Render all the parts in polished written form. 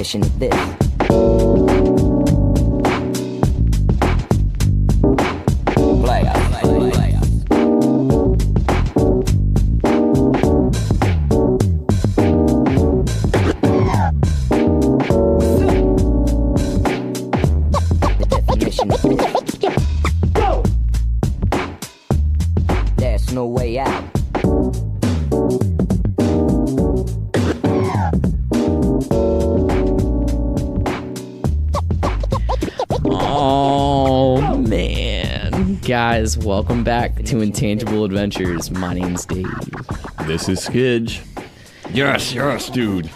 definition of this? Play us. The definition of this. Go! There's no way out. Oh, man. Guys, welcome back to Intangible Adventures. My name's Dave. This is Skidge. Yes, dude.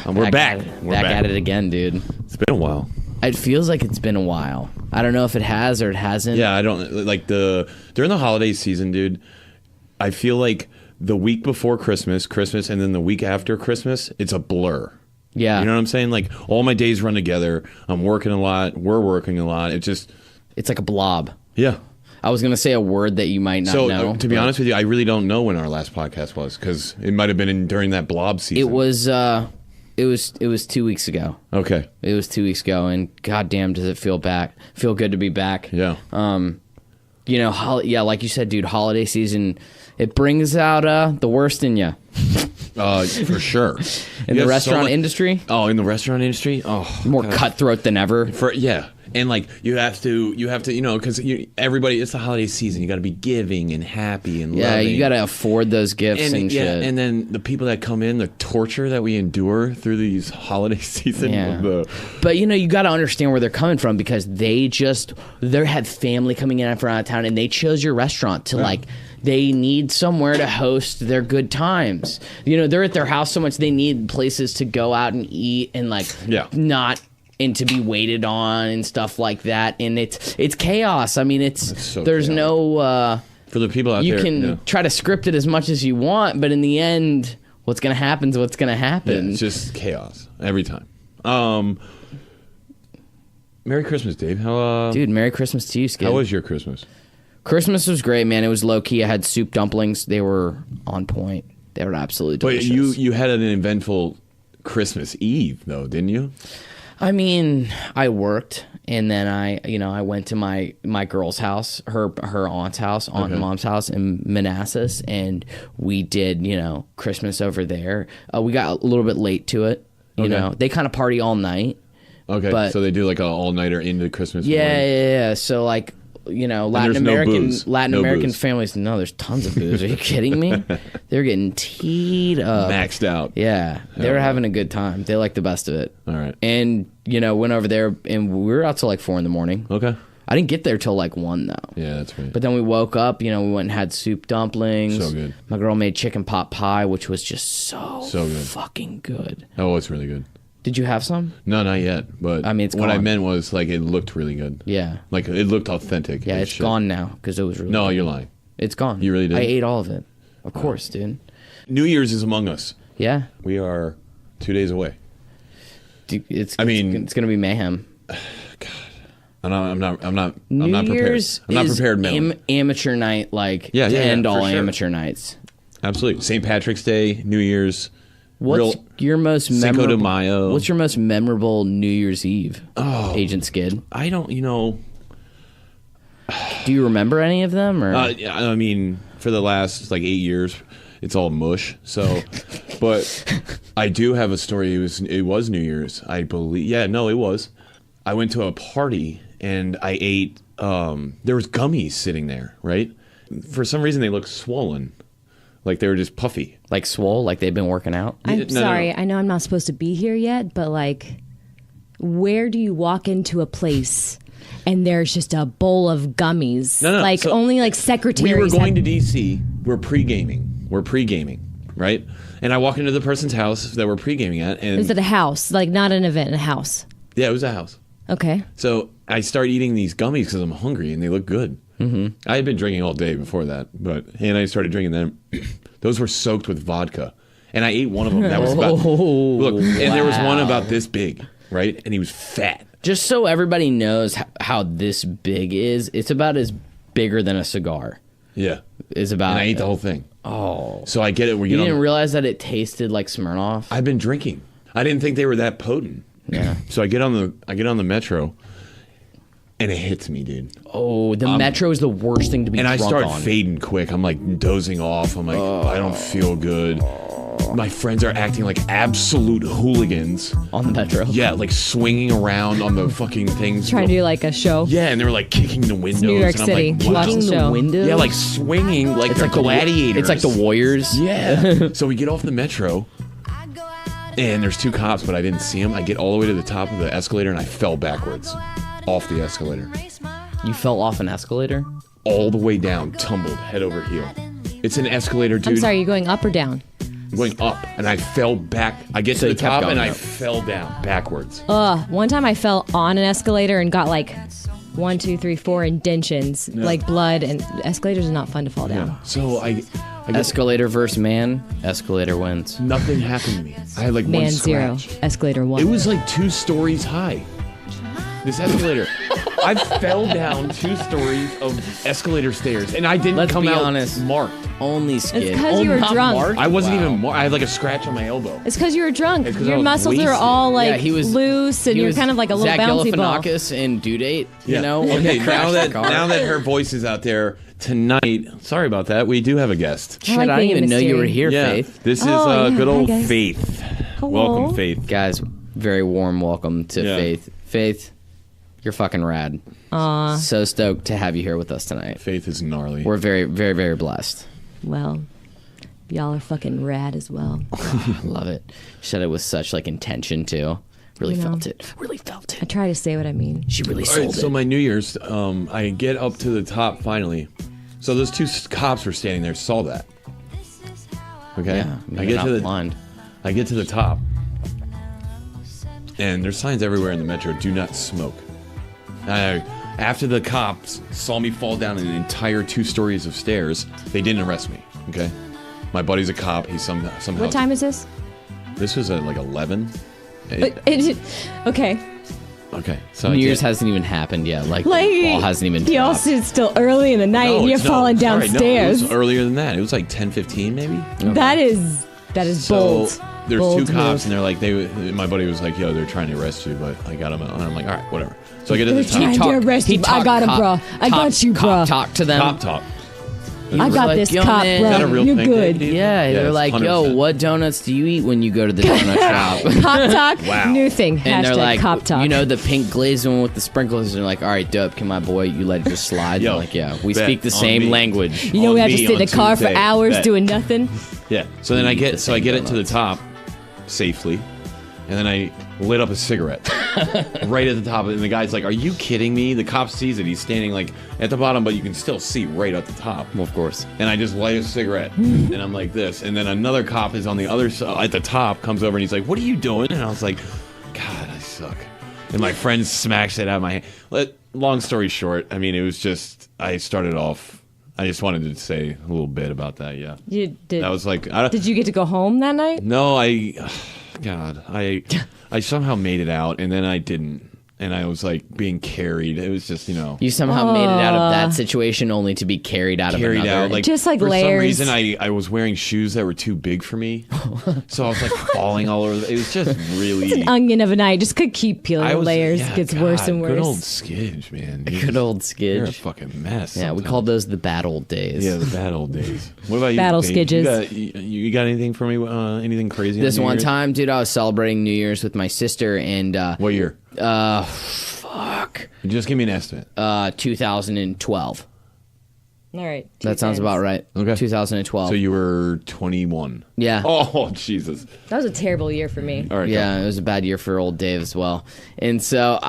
We're back. We're back at it again, dude. It's been a while. It feels like it's been a while. I don't know if it has or it hasn't. Yeah, I don't like during the holiday season, dude. I feel like the week before Christmas, and then the week after Christmas, it's a blur. Yeah. You know what I'm saying? Like all my days run together. I'm working a lot. We're working a lot. It's like a blob. Yeah. I was going to say a word that you might not know. So, to be honest with you, I really don't know when our last podcast was because it might have been during that blob season. It was 2 weeks ago. Okay. It was 2 weeks ago, and goddamn, does it feel good to be back. Yeah. You know, like you said, dude, holiday season, it brings out the worst in you. For sure. In the restaurant industry? Oh, in the restaurant industry? Oh, more cutthroat than ever. Yeah. And like you have to, you know, because everybody, it's the holiday season. You got to be giving and happy and loving. You got to afford those gifts and shit. And then the people that come in, the torture that we endure through these holiday season. Yeah. But you know, you got to understand where they're coming from because they had family coming in from out of town and they chose your restaurant to like. They need somewhere to host their good times. You know, they're at their house so much they need places to go out and eat and and to be waited on and stuff like that. And it's chaos. I mean, there's no for the people out there. You can try to script it as much as you want, but in the end, what's going to happen is what's going to happen. Yeah, it's just chaos every time. Merry Christmas, Dave. Dude, Merry Christmas to you, Skid. How was your Christmas? Christmas was great, man. It was low key. I had soup dumplings. They were on point. They were absolutely delicious. But you had an eventful Christmas Eve, though, didn't you? I mean, I worked, and then I went to my girl's house, her aunt's house, aunt and mom's house in Manassas, and we did Christmas over there. We got a little bit late to it. You know, they kind of party all night. Okay, so they do like an all-nighter into Christmas morning. Yeah. So like. Latin American families. No, there's tons of booze. Are you kidding me? They're getting teed up, maxed out. Yeah, they were having a good time. They like the best of it. All right. And went over there, and we were out till like 4 a.m. Okay. I didn't get there till like 1 though. Yeah, that's right. But then we woke up. We went and had soup dumplings. So good. My girl made chicken pot pie, which was just so good. Fucking good. Oh, it's really good. Did you have some? No, not yet. But I mean, what I meant was like it looked really good. Yeah. Like it looked authentic. Yeah, it's gone now because it was really No, good. you're lying. It's gone. You really did? I ate all of it. Of course, dude. New Year's is among us. Yeah. We are 2 days away. It's going to be mayhem. God. I'm not prepared. New Year's I'm not prepared mentally. Amateur night, to end all amateur nights. Absolutely. St. Patrick's Day, New Year's. What's your most memorable? Cinco de Mayo. What's your most memorable New Year's Eve? Oh, Agent Skid. I don't. Do you remember any of them? Or I mean, for the last 8 years, it's all mush. So, but I do have a story. It was New Year's, I believe. Yeah, no, it was. I went to a party and I ate. There was gummies sitting there, right? For some reason, they looked swollen. Like they were just puffy. Like swole? Like they've been working out? I'm sorry. I know I'm not supposed to be here yet, but where do you walk into a place and there's just a bowl of gummies? No. So only secretaries. We were going to D.C. We're pre-gaming, right? And I walk into the person's house that we're pre-gaming at. And is it a house? Not an event, a house? Yeah, it was a house. Okay. So I start eating these gummies because I'm hungry and they look good. Mm-hmm. I had been drinking all day before that, and I started drinking them. Those were soaked with vodka, and I ate one of them. That was about there was one about this big, right? And he was fat. Just so everybody knows how this big is, it's about as bigger than a cigar. Yeah, is about. And I ate the whole thing. Oh, so I get it. You didn't realize that it tasted like Smirnoff? I've been drinking. I didn't think they were that potent. Yeah. So I get on the metro, and it hits me, dude. Oh, the metro is the worst thing to be And I drunk start on. fading quick. I'm like dozing off. I'm like, I don't feel good. My friends are acting like absolute hooligans. On the metro. Yeah, like swinging around on the fucking things. Trying to do like a show. Yeah, and they were like kicking the windows. New York and I'm City. like, wow. Watch Kicking the the show. windows. Yeah, like swinging like they're gladiators. It's like the Warriors. Yeah. So we get off the metro, and there's two cops, but I didn't see them. I get all the way to the top of the escalator, and I fell backwards off the escalator. You fell off an escalator? All the way down, tumbled head over heel. It's an escalator, dude. I'm sorry, you going up or down? I'm going up, and I fell back. I get So to you the kept top, going and I up. fell down backwards. One time I fell on an escalator and got like 1, 2, 3, 4 indentions, like blood, and escalators are not fun to fall down. So I get Escalator versus man. Escalator wins. nothing happened to me. I had like Man one 0, scratch. escalator 1. It was like 2 stories high. This escalator. I fell down 2 stories of escalator stairs, and I didn't Let's come be out honest. marked. Only skid. It's 'cause you were not drunk. marked? I wasn't Wow. even marked. I had like a scratch on my elbow. It's because you were drunk. It's 'cause I Your was muscles are wasted. all like Yeah, he was loose, and he you're was kind of like a little Zach bouncy ball. Galifianakis in Due Date. Yeah. You know? when Okay, they crashed the car. now that her voice is out there tonight, sorry about that. We do have a guest. Shit, like I didn't being a even know you were mystery. here, Yeah, Faith. this is Oh, yeah. good Hi, old guys. Faith. Hello. Welcome, Faith. Guys, very warm welcome to Yeah. Faith. Faith, you're fucking rad. So stoked to have you here with us tonight. Faith is gnarly. We're very, very, very blessed. Well, y'all are fucking rad as well. I love it. She said it with such like intention too. Really You know. felt it. Really felt I it. try to say what I mean. She really All right, sold so it. my New Year's, I get up to the top finally. So those 2 cops were standing there, saw that. Okay, Yeah, I get to the blind. I get to the top, and there's signs everywhere in the metro: "Do not smoke." After the cops saw me fall down an entire 2 stories of stairs, they didn't arrest me. Okay, my buddy's a cop. He somehow. What time is this? This was at like 11. Okay. Okay, so New I Year's get- hasn't even happened yet. Like, Like, the ball hasn't even you dropped. also, it's still early in the night No, and you're it's falling sorry, no, downstairs. it was earlier than that. It was like 10:15 maybe. That is bold. So there's Bold 2 cops, move. and they're like, my buddy was like, "Yo, they're trying to arrest you," but I got him, and I'm like, "All right, whatever." So I get to the They're trying top. to arrest you. I got him, bro. I got you, bro. Talk to them. Cop talk. He I was got like, this "Yo, cop, man." bro. Is that a real You're thing, good. Dave? Yeah, they're it's like, 100%. "Yo, what donuts do you eat when you go to the donut shop?" Cop talk, Wow. new thing. And they're Hashtag like, cop talk. you know, the pink glazed one with the sprinkles. And they're like, "All right, dope, can my boy, you let it just slide?" Yo, I'm like, yeah, we bet speak the on same me. language. You know, we on have to me sit in on the car for Tuesday. hours Bet. doing nothing. Yeah. So then I Eat the get same to the donuts. top safely, and then I lit up a cigarette right at the top, and the guy's like, "Are you kidding me?" The cop sees it. He's standing like at the bottom, but you can still see right at the top. Well, of course. And I just light a cigarette, and I'm like this. And then another cop is on the other side, at the top, comes over and he's like, "What are you doing?" And I was like, "God, I suck." And my friend smacks it out of my hand. Long story short, I mean, it was just, I started off, I just wanted to say a little bit about that, yeah. You did. That was like, Did you get to go home that night? no, God, I somehow made it out, and then I didn't. And I was like being carried. It was just, You somehow made it out of that situation only to be carried out carried of another. out. Like Just like for layers. some reason, I was wearing shoes that were too big for me, so I was like falling all over. It was just really. Onion of a night. Just could keep peeling I the was, layers. yeah, Gets worse God, and worse. Good old Skidge, man. Good old You're a Skidge. fucking mess. Yeah, we sometimes. called those the bad old days. Yeah, the bad old days. What about you? Battle Paige? skidges. You got anything for me? Anything crazy? This on New one Year's? time, dude, I was celebrating New Year's with my sister, and What year? fuck, Just give me an estimate. 2012. All right. That sounds about right. Okay. 2012. So you were 21. Yeah. Oh Jesus. That was a terrible year for me. All right. Yeah, it was a bad year for old Dave as well. And so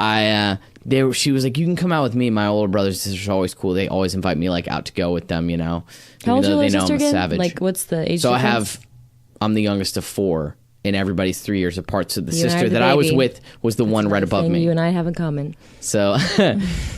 she was like, "You can come out with me." My older brothers and sisters are always cool. They always invite me like out to go with them, you know. How old's Even your though they little know sister I'm a again? savage. Like, what's the age So difference? I'm the youngest of 4, and everybody's 3 years apart. So the You and I sister are the that I was baby. with was the one right above Thing me. You and I have in common. So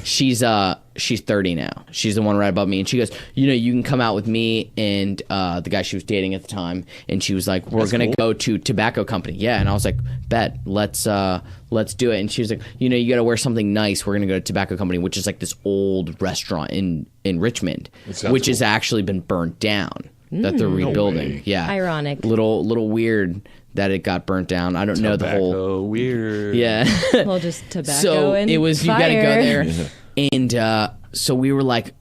she's 30 now. She's the one right above me, and she goes, you can come out with me and the guy she was dating at the time. And she was like, we're gonna go to Tobacco Company. Yeah, and I was like, bet, let's do it. And she was like, you gotta wear something nice. We're gonna go to Tobacco Company, which is like this old restaurant in Richmond, sounds which has cool. actually been burnt down. That they're rebuilding. way. Yeah, Ironic. Little weird that it got burnt down. I don't know the whole. Oh, weird. Yeah. Well, just tobacco So and it was you got to go fire. there, and so we were like.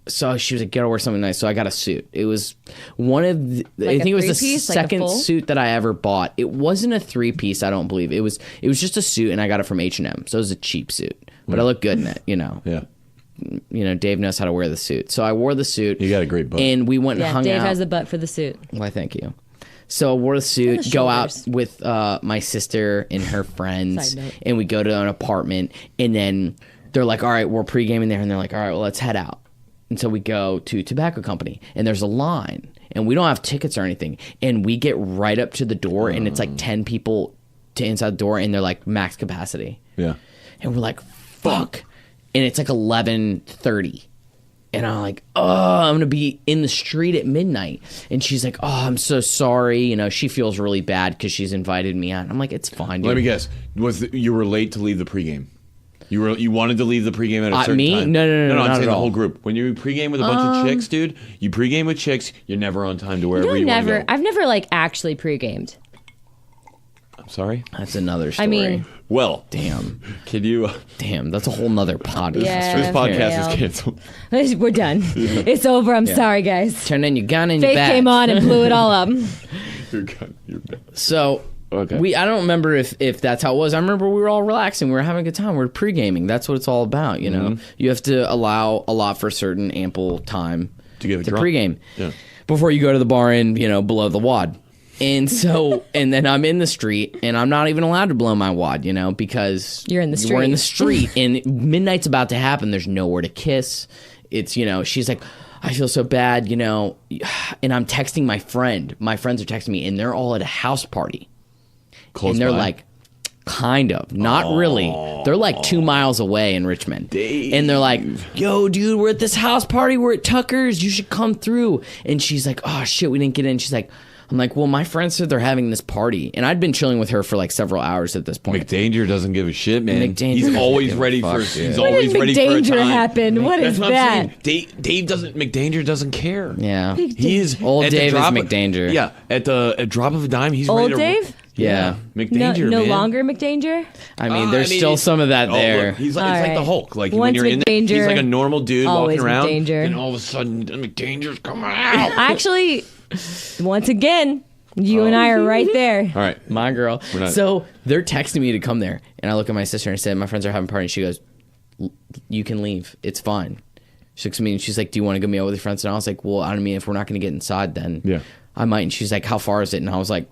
So she was like, "Gotta wear something nice." So I got a suit. It was one of the, I Like a think it was the three-piece, like a second full? suit that I ever bought. It wasn't a 3-piece. I don't believe it was. It was just a suit, and I got it from H&M. So it was a cheap suit, but I looked good in it. Yeah. Dave knows how to wear the suit. So I wore the suit. You got a great butt. And we went and Yeah, hung Dave out. has a butt for the suit. Why, thank you. So I wore the suit, the go out shoulders. with my sister and her friends, Side note. and we go to an apartment, and then they're like, all right, we're pre-gaming there, and they're like, all right, well, let's head out. And so we go to Tobacco Company, and there's a line, and we don't have tickets or anything, and we get right up to the door, and it's like 10 people to inside the door, and they're like max capacity. Yeah. And we're like, fuck. And it's like 11:30. And I'm like, oh, I'm going to be in the street at midnight. And she's like, oh, I'm so sorry. She feels really bad because she's invited me out. I'm like, it's fine, dude. Let me guess. You were late to leave the pregame? You wanted to leave the pregame at a certain me? time? No, I'm not saying at the all. whole group. When you pregame with a bunch of chicks, dude, you pregame with chicks, you're never on time to wherever you want to go. I've never like actually pre-gamed. I'm sorry? That's another story. I mean, Well, damn. can you... Damn, that's a whole nother podcast. Yeah. this podcast failed. is canceled. we're done. It's over. I'm sorry, guys. Turn in your gun and your Faith bat. came on and blew it all up. You're good. You're bad. So Okay. I don't remember if that's how it was. I remember we were all relaxing. We were having a good time. We were pre-gaming. That's what it's all about, You have to allow a lot for certain ample time To get drunk. pre-game. Yeah. Before you go to the bar and, blow the wad. And so, and then I'm in the street, and I'm not even allowed to blow my wad, because You're in the We're in the street. street, and midnight's about to happen. There's nowhere to kiss. It's, she's like, I feel so bad, and I'm texting my friend. My friends are texting me, and they're all at a house party. Close And they're by. like, kind of, not really. They're like 2 miles away in Richmond. And they're like, yo, dude, we're at this house party. We're at Tucker's. You should come through. And she's like, oh, shit, we didn't get in. She's like, I'm like, well, my friends said they're having this party. And I'd been chilling with her for like several hours at this point. McDanger doesn't give a shit, man. McDanger He's doesn't always give a ready fuck, for. dude. He's When always did ready for a McDanger time. happen? What That's is what that? I'm saying. Dave doesn't. McDanger doesn't care. Yeah. He is Old at the Dave is drop of- McDanger. Yeah, at the drop of a dime, he's Old ready to. Dave? Yeah. McDanger, no man. longer McDanger? I mean, there's still some of that Oh, there. look, he's like, All it's like the right. Hulk. Like when Once you're in there, he's McDanger, like a normal dude always walking around, McDanger. and all of a sudden McDanger's coming out. Actually, once again, you and I are right there. All right, My girl. not- So they're texting me to come there. And I look at my sister and I said, my friends are having a party. And she goes, you can leave. It's fine. She looks at me and she's like, do you want to go meet up with your friends? And I was like, well, I mean, if we're not going to get inside, then Yeah. I might. And she's like, how far is it? And I was like,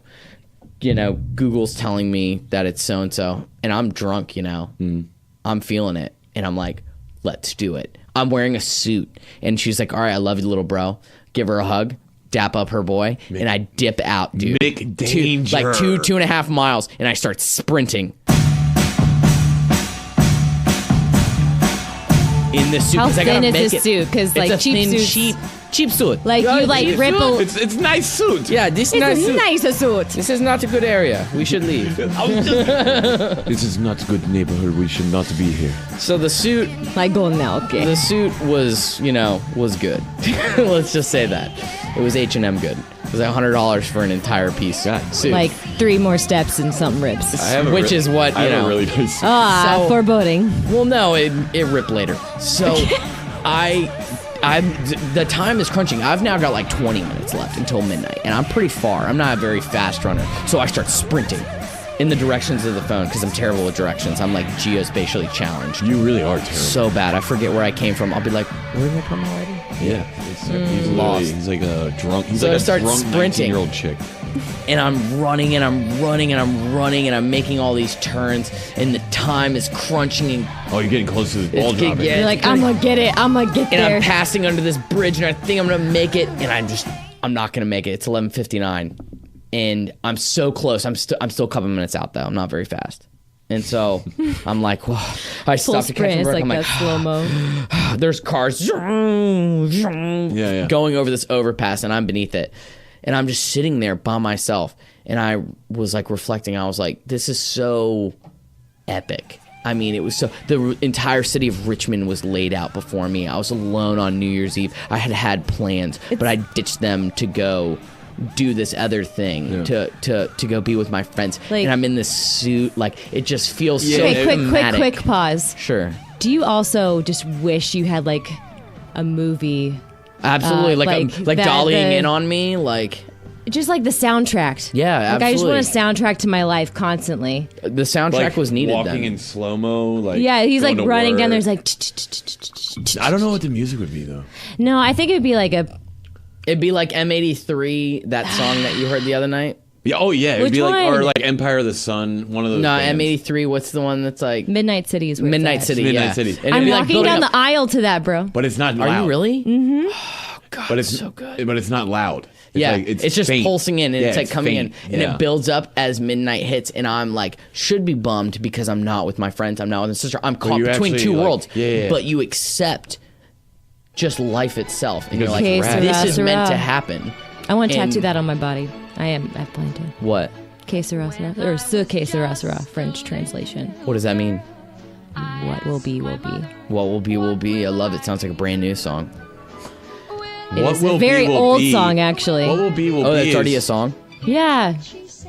Google's telling me that it's so-and-so. And I'm drunk, I'm feeling it. And I'm like, let's do it. I'm wearing a suit. And she's like, all right, I love you, little bro. Give her a hug. Dap up her boy, and I dip out, dude. McDanger. Like 2.5 miles, and I start sprinting. In this suit, How 'cause I gotta thin is make this it. suit? 'Cause, It's like, a cheap thin, suits- cheap suit. Like, you, like, cheap ripple- suit? it's nice suit. Yeah, this It's nice a suit. nice suit. This is not a good area. We should leave. This is not a good neighborhood. We should not be here. So the suit, Like going now, okay. the suit was, was good. Let's just say that. It was H&M good. It was like $100 for an entire piece. Suit. Like 3 more steps and something rips. Which is what, I have a really nice suit. Ah, So- foreboding. Well, no, it ripped later. So the time is crunching. I've now got like 20 minutes left until midnight, and I'm pretty far. I'm not a very fast runner, so I start sprinting in the directions of the phone because I'm terrible with directions. I'm like geospatially challenged. You really are terrible. So bad. I forget where I came from. I'll be like, where did I come already? Yeah, he's Lost. He's like a drunk. He's So I like a start drunk sprinting. 19-year-old chick. And I'm running and I'm running and I'm running and I'm making all these turns, and the time is crunching and Oh, you're getting close to the ball getting- dropping. yeah. You're like, I'm gonna get it. I'm gonna get and there. I'm passing under this bridge, and I think I'm gonna make it, and I'm not gonna make it. It's 11:59, and I'm so close. I'm still a couple minutes out though. I'm not very fast, and so I'm like, whoa. I Full stop to catch sprint. my It's breath. like I'm that slow mo. there's cars Yeah. going over this overpass, and I'm beneath it, and I'm just sitting there by myself, and I was like reflecting. I was like, this is so epic. I mean, it was so, the entire city of Richmond was laid out before me. I was alone on New Year's Eve. I had plans, but I ditched them to go do this other thing to go be with my friends, Like- and I'm in this suit. Like it just feels so Okay, dramatic. quick pause. Sure, Do you also just wish you had like a movie, absolutely. Like that dollying the- in on me, like. just like the soundtrack? Yeah, Like I just want a absolutely. soundtrack to my life constantly. The soundtrack Like was needed. walking then. in slow mo. Like Yeah, he's going like to running down there. work. He's like. I don't know what the music would be though. No, I think it'd be like a. It'd be like M83, that song that you heard the other night. Yeah. Oh yeah. It'd Which be like or one? like Empire of the Sun. One of those. No, bands. M83. What's the one that's like Midnight City is where it's Midnight at. City? Midnight yeah. City. And it'd I'm be like walking building down up- the aisle to that, bro. But it's not loud. Are you really? Mm-hmm. But it's so good. But it's not loud. It's Yeah, like, it's just faint. pulsing in, and Yeah, it's like coming faint. in, and Yeah. it builds up as midnight hits, and I'm like, should be bummed because I'm not with my friends, I'm not with my sister, I'm caught you between actually, two like- worlds. yeah. But you accept just life itself, and you're Because like, it's rad. this is meant to Sarah. happen. I want to And- tattoo that on my body. I plan to. What? Que sera, sera, or ce que sera, sera, French translation. What does that mean? What will be, will be. What will be, will be. I love it. Sounds like a brand new song. It What is will a be, very will old be. song, actually. What will be will Oh, be. that's already a is- song. Yeah.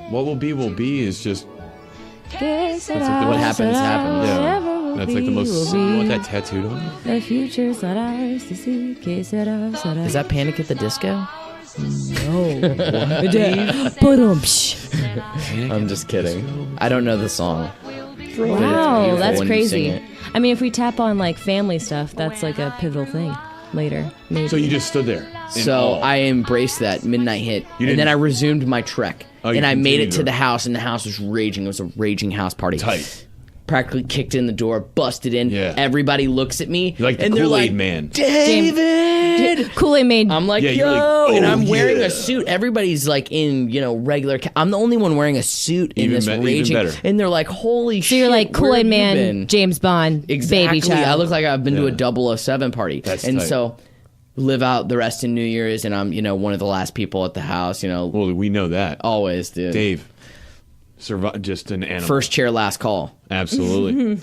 What will be is just. What What happens, happens. Yeah. That's like the most. You want that tattooed on you? The future's not ours to see. Que sera, sera. Is that Panic at the Disco? Ba-dum-psh. I'm just kidding. I don't know the song. Wow, beautiful that's when you sing crazy. it. I mean, if we tap on like family stuff, that's like a pivotal thing later. Maybe. So you just stood there. in So awe. I embraced that midnight hit, You and then didn't- I resumed my trek, Oh, you and I made it continued to to- the house, and the house was raging. It was a raging house party. Tight. Practically kicked in the door, busted in. Yeah. Everybody looks at me, You're like the and they're Kool-Aid like, man. David. Kool-Aid made. I'm like, Yeah, yo, you're like, and oh, I'm wearing yeah. a suit. Everybody's like in, regular. I'm the only one wearing a suit in Even this even raging, better. and they're like, holy so shit. you're like where have Kool-Aid you Man, been? James Bond, Exactly. baby child. I look like I've been to Yeah. a 007 party. That's and tight. so live out the rest in New Year's, and I'm, one of the last people at the house, Well, we know that. always, dude. Dave. Just an animal. First chair, last call. Absolutely.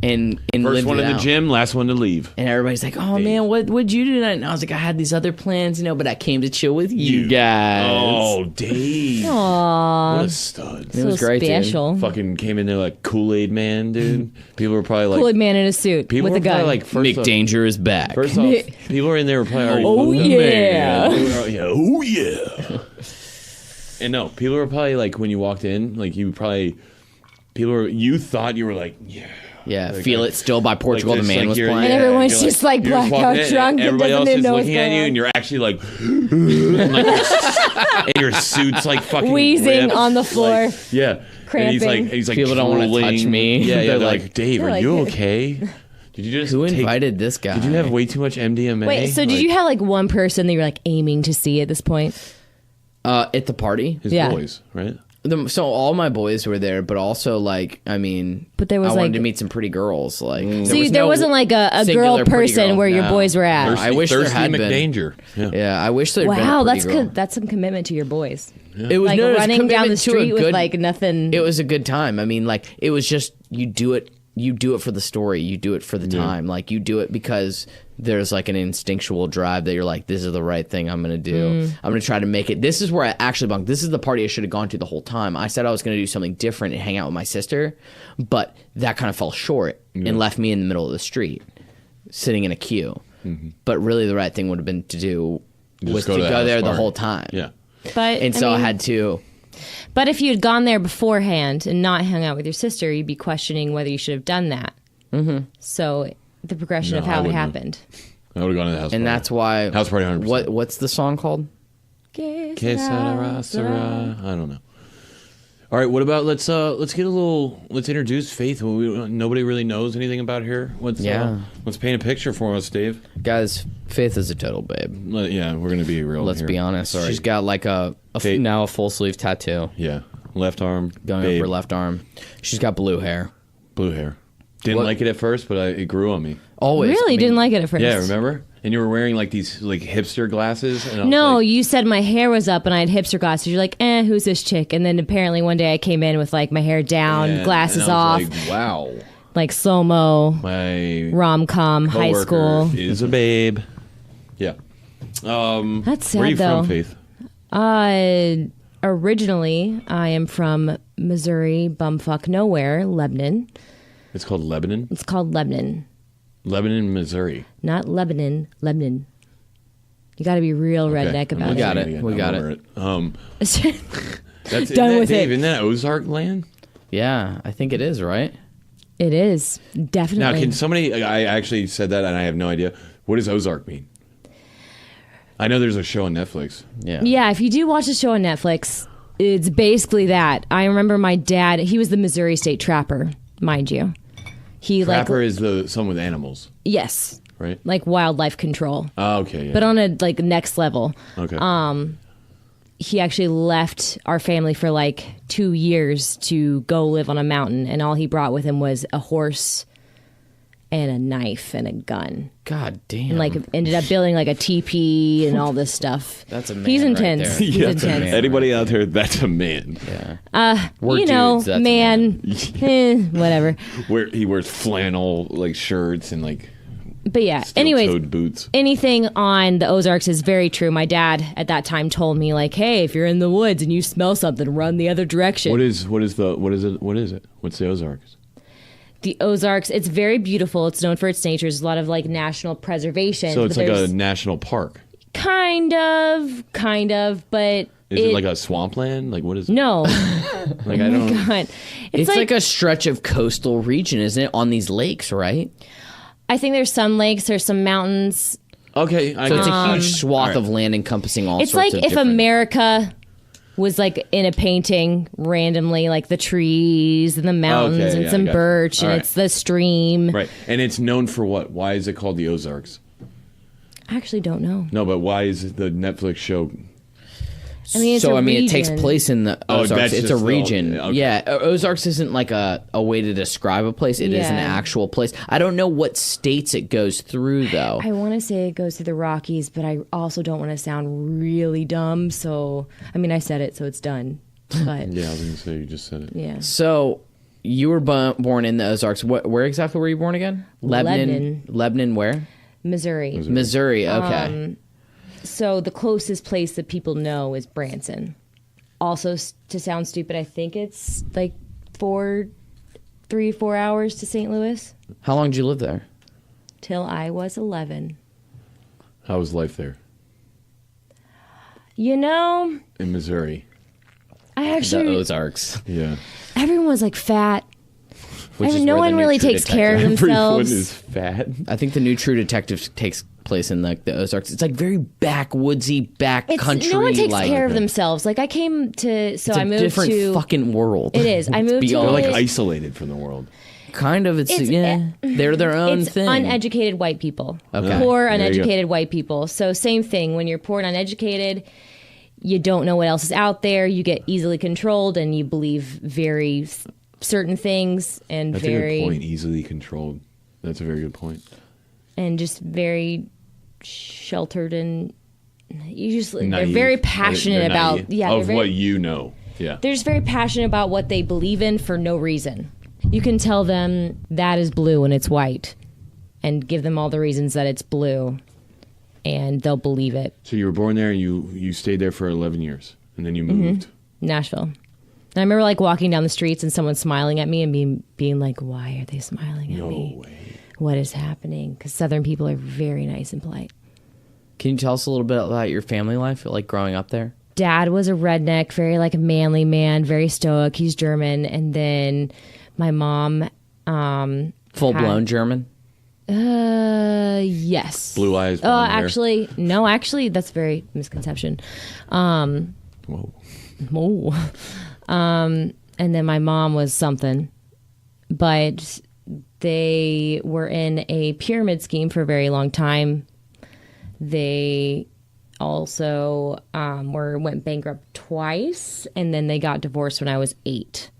And First lived one it in the out. gym, last one to leave. And everybody's like, oh, man, what'd you do tonight? And I was like, I had these other plans, but I came to chill with you guys. Oh, Dave. Aww, What a stud. It was so great, dude. special. Fucking came in there like Kool-Aid man, dude. People were probably like. Kool-Aid Man in a suit people with a were probably gun. like, first Mick off, Danger is back. First off, people were in there were probably already. Oh, yeah. Oh yeah. And no, people were probably like when you walked in, like you probably you thought you were like, yeah. Yeah, Like, Feel like- It Still by Portugal like the this, Man like was you're- playing. And everyone's you're just, like, you're blackout walking in, drunk and everybody doesn't else even is know what's looking at going you, on. and you're actually like, and, like and your suit's like fucking Wheezing ripped, on the floor. like, yeah. And Cramping. he's like People don't wanna drooling. touch me. Yeah, yeah. They're They're like- like, Dave, They're are like- you okay? Did you just Who take- invited this guy? Did you have way too much MDMA? Wait, so did Like, you have like one person that you were like aiming to see at this point? at the party? his Yeah. boys, right? So all my boys were there, but also But there was, I wanted like- to meet some pretty girls. Like, So there wasn't like a girl singular pretty person girl. where your No. boys were at. I wish there Thirsty had been. McDanger. Yeah. Yeah, I wish there. Wow, been a that's pretty girl. good. That's some commitment to your boys. It was Like no, it was running down the commitment to a street with good- like nothing. It was a good time. I mean, like it was just you do it for the story. You do it for the time. Like you do it because there's like an instinctual drive that you're like, this is the right thing I'm gonna do. I'm gonna try to make it. This is where I actually bunked. This is the party I should have gone to the whole time. I said I was gonna do something different and hang out with my sister, but that kind of fell short and left me in the middle of the street, sitting in a queue. But really, the right thing would have been to do Just was go to to the go house there the party. whole time. Yeah. but And so I mean, had to. But if you had gone there beforehand and not hung out with your sister, you'd be questioning whether you should have done that. Mm-hmm. So the progression No, of I how it wouldn't have. happened. I would have gone to the house And party. that's why House party 100%. What's the song called? Que sera, sera. I don't know. All right, what about let's introduce Faith. Nobody really knows anything about her. Let's paint a picture for us, Dave. Guys, Faith is a total babe. Yeah, we're gonna be real. Let's here. be honest. Sorry. She's got like Faith- now a full sleeve tattoo Yeah, left arm, going babe, up her left arm. She's got blue hair. blue hair. Didn't What- like it at first, but it grew on me. Always. Really I mean, didn't like it at first. Yeah, remember? And you were wearing like these like hipster glasses. And I was No, like, you said my hair was up and I had hipster glasses. You're like, who's this chick? And then apparently one day I came in with like my hair down, yeah, glasses and I off, was like, wow, like slow mo, my rom com, high coworker school. is a babe. Yeah. That's sad Where are you though. from, Faith? Originally, I am from Missouri, bumfuck nowhere, Lebanon. It's called Lebanon. It's called Lebanon, Lebanon, Missouri. not Lebanon. Lebanon. You got to be real redneck I'm about looking got at it. again. We I'm got over it. That's Done isn't that, with Dave, it. Isn't that Ozark land? Yeah, I think it is, right? It is definitely. Now, can somebody? I actually said that, and I have no idea. What does Ozark mean? I know there's a show on Netflix. Yeah. Yeah, if you do watch the show on Netflix, it's basically that. I remember my dad, he was the Missouri State Trapper, mind you. He Trapper is the someone with animals, yes, right? like wildlife control, Oh, okay. Yeah. but on a like next level. okay. He actually left our family for like 2 years to go live on a mountain, and all he brought with him was a horse and a knife and a gun. God damn. And like ended up building like a teepee and all this stuff. That's a man He's right intense. there. He's Yeah, intense. Anybody out there? That's a man. yeah. We're You know, dudes, that's a man, whatever. Where he wears flannel like shirts and like But yeah, steel-toed anyways, boots. anything on the Ozarks is very true. My dad at that time told me like, "Hey, if you're in the woods and you smell something, run the other direction." What is it? What's the Ozarks? The Ozarks, it's very beautiful. It's known for its nature. There's a lot of like national preservation. So it's but like a there's national park. kind of, but Is it like a swampland? Like what is it? no. Like I don't. God. It's like a stretch of coastal region, isn't it? On these lakes, right? I think there's some lakes, there's some mountains. Okay, So it's a huge swath Alright. of land encompassing all It's sorts like of if different... America was like in a painting randomly, like the trees and the mountains Okay, and yeah, some I gotcha. birch, and Alright. it's the stream. Right, and it's known for what? Why is it called the Ozarks? I actually don't know. No, but why is the Netflix show? I mean, it's so a I mean, it takes region. place in the Oh, Ozarks. that's It's a just the- region. okay. Yeah, Ozarks isn't like a way to describe a place. It is an Yeah. actual place. I don't know what states it goes through though. I want to say it goes to the Rockies, but I also don't want to sound really dumb. So, I mean, I said it, so it's done. But Yeah, I was gonna say you just said it. yeah. So you were born in the Ozarks. Where exactly were you born again? Lebanon. Lebanon. Where? Missouri. Missouri. Okay. So the closest place that people know is Branson. Also, to sound stupid, I think it's like 4 hours to St. Louis. How long did you live there? Till I was 11. How was life there You know, in Missouri? I The actually, Ozarks. Yeah, everyone was like fat. Which I mean, is no where the one new really True takes care of Detective- everyone themselves. is fat. I think the new True Detective takes place in like the Ozarks. It's like very backwoodsy, back country. No one takes like, care of themselves. Like I came to, so It's I a moved different to. fucking world. It is. I It's moved to beyond. They're like It- isolated from the world. Kind of. It's It's- yeah. They're their own It's thing. uneducated white people. Okay. Poor, There you go. uneducated white people. So same thing. When you're poor and uneducated, you don't know what else is out there. You get easily controlled, and you believe very certain things, and That's a good point. Easily controlled. That's a very good point. and just very sheltered, and you just they're Naive. very passionate They're about naive yeah of they're very, what you know. Yeah. they're just very passionate about what they believe in for no reason. You can tell them that is blue and it's white, and give them all the reasons that it's blue, and they'll believe it. So you were born there, and you stayed there for 11 years, and then you Mm-hmm. moved. Nashville. And I remember like walking down the streets and someone smiling at me and being like, "Why are they smiling at No me? way. What is happening?" Because Southern people are very nice and polite. Can you tell us a little bit about your family life, like growing up there? Dad was a redneck, very like a manly man, very stoic. He's German, and then my mom, Full blown German. yes, Blue eyes, blonde hair. actually, no, actually, that's very misconception. Whoa. Oh. And then my mom was something, but they were in a pyramid scheme for a very long time. They also went bankrupt twice, and then they got divorced when I was 8,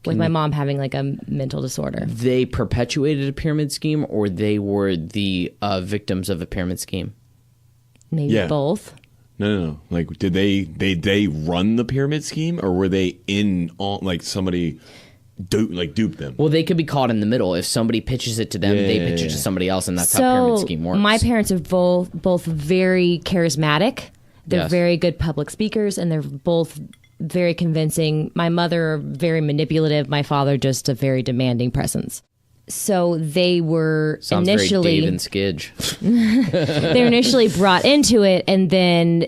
with my mom having like a mental disorder. They perpetuated a pyramid scheme, or they were the victims of a pyramid scheme. Maybe Yeah. both. No. Like, did they run the pyramid scheme, or were they in on like somebody dupe them? Well, they could be caught in the middle. If somebody pitches it to them, they pitch it to somebody else, and that's how pyramid scheme works. My parents are both very charismatic, They're Yes. very good public speakers, and they're both very convincing. My mother, very manipulative. My father, just a very demanding presence. So they were Sounds initially very Dave and Skidge. they were initially brought into it, and then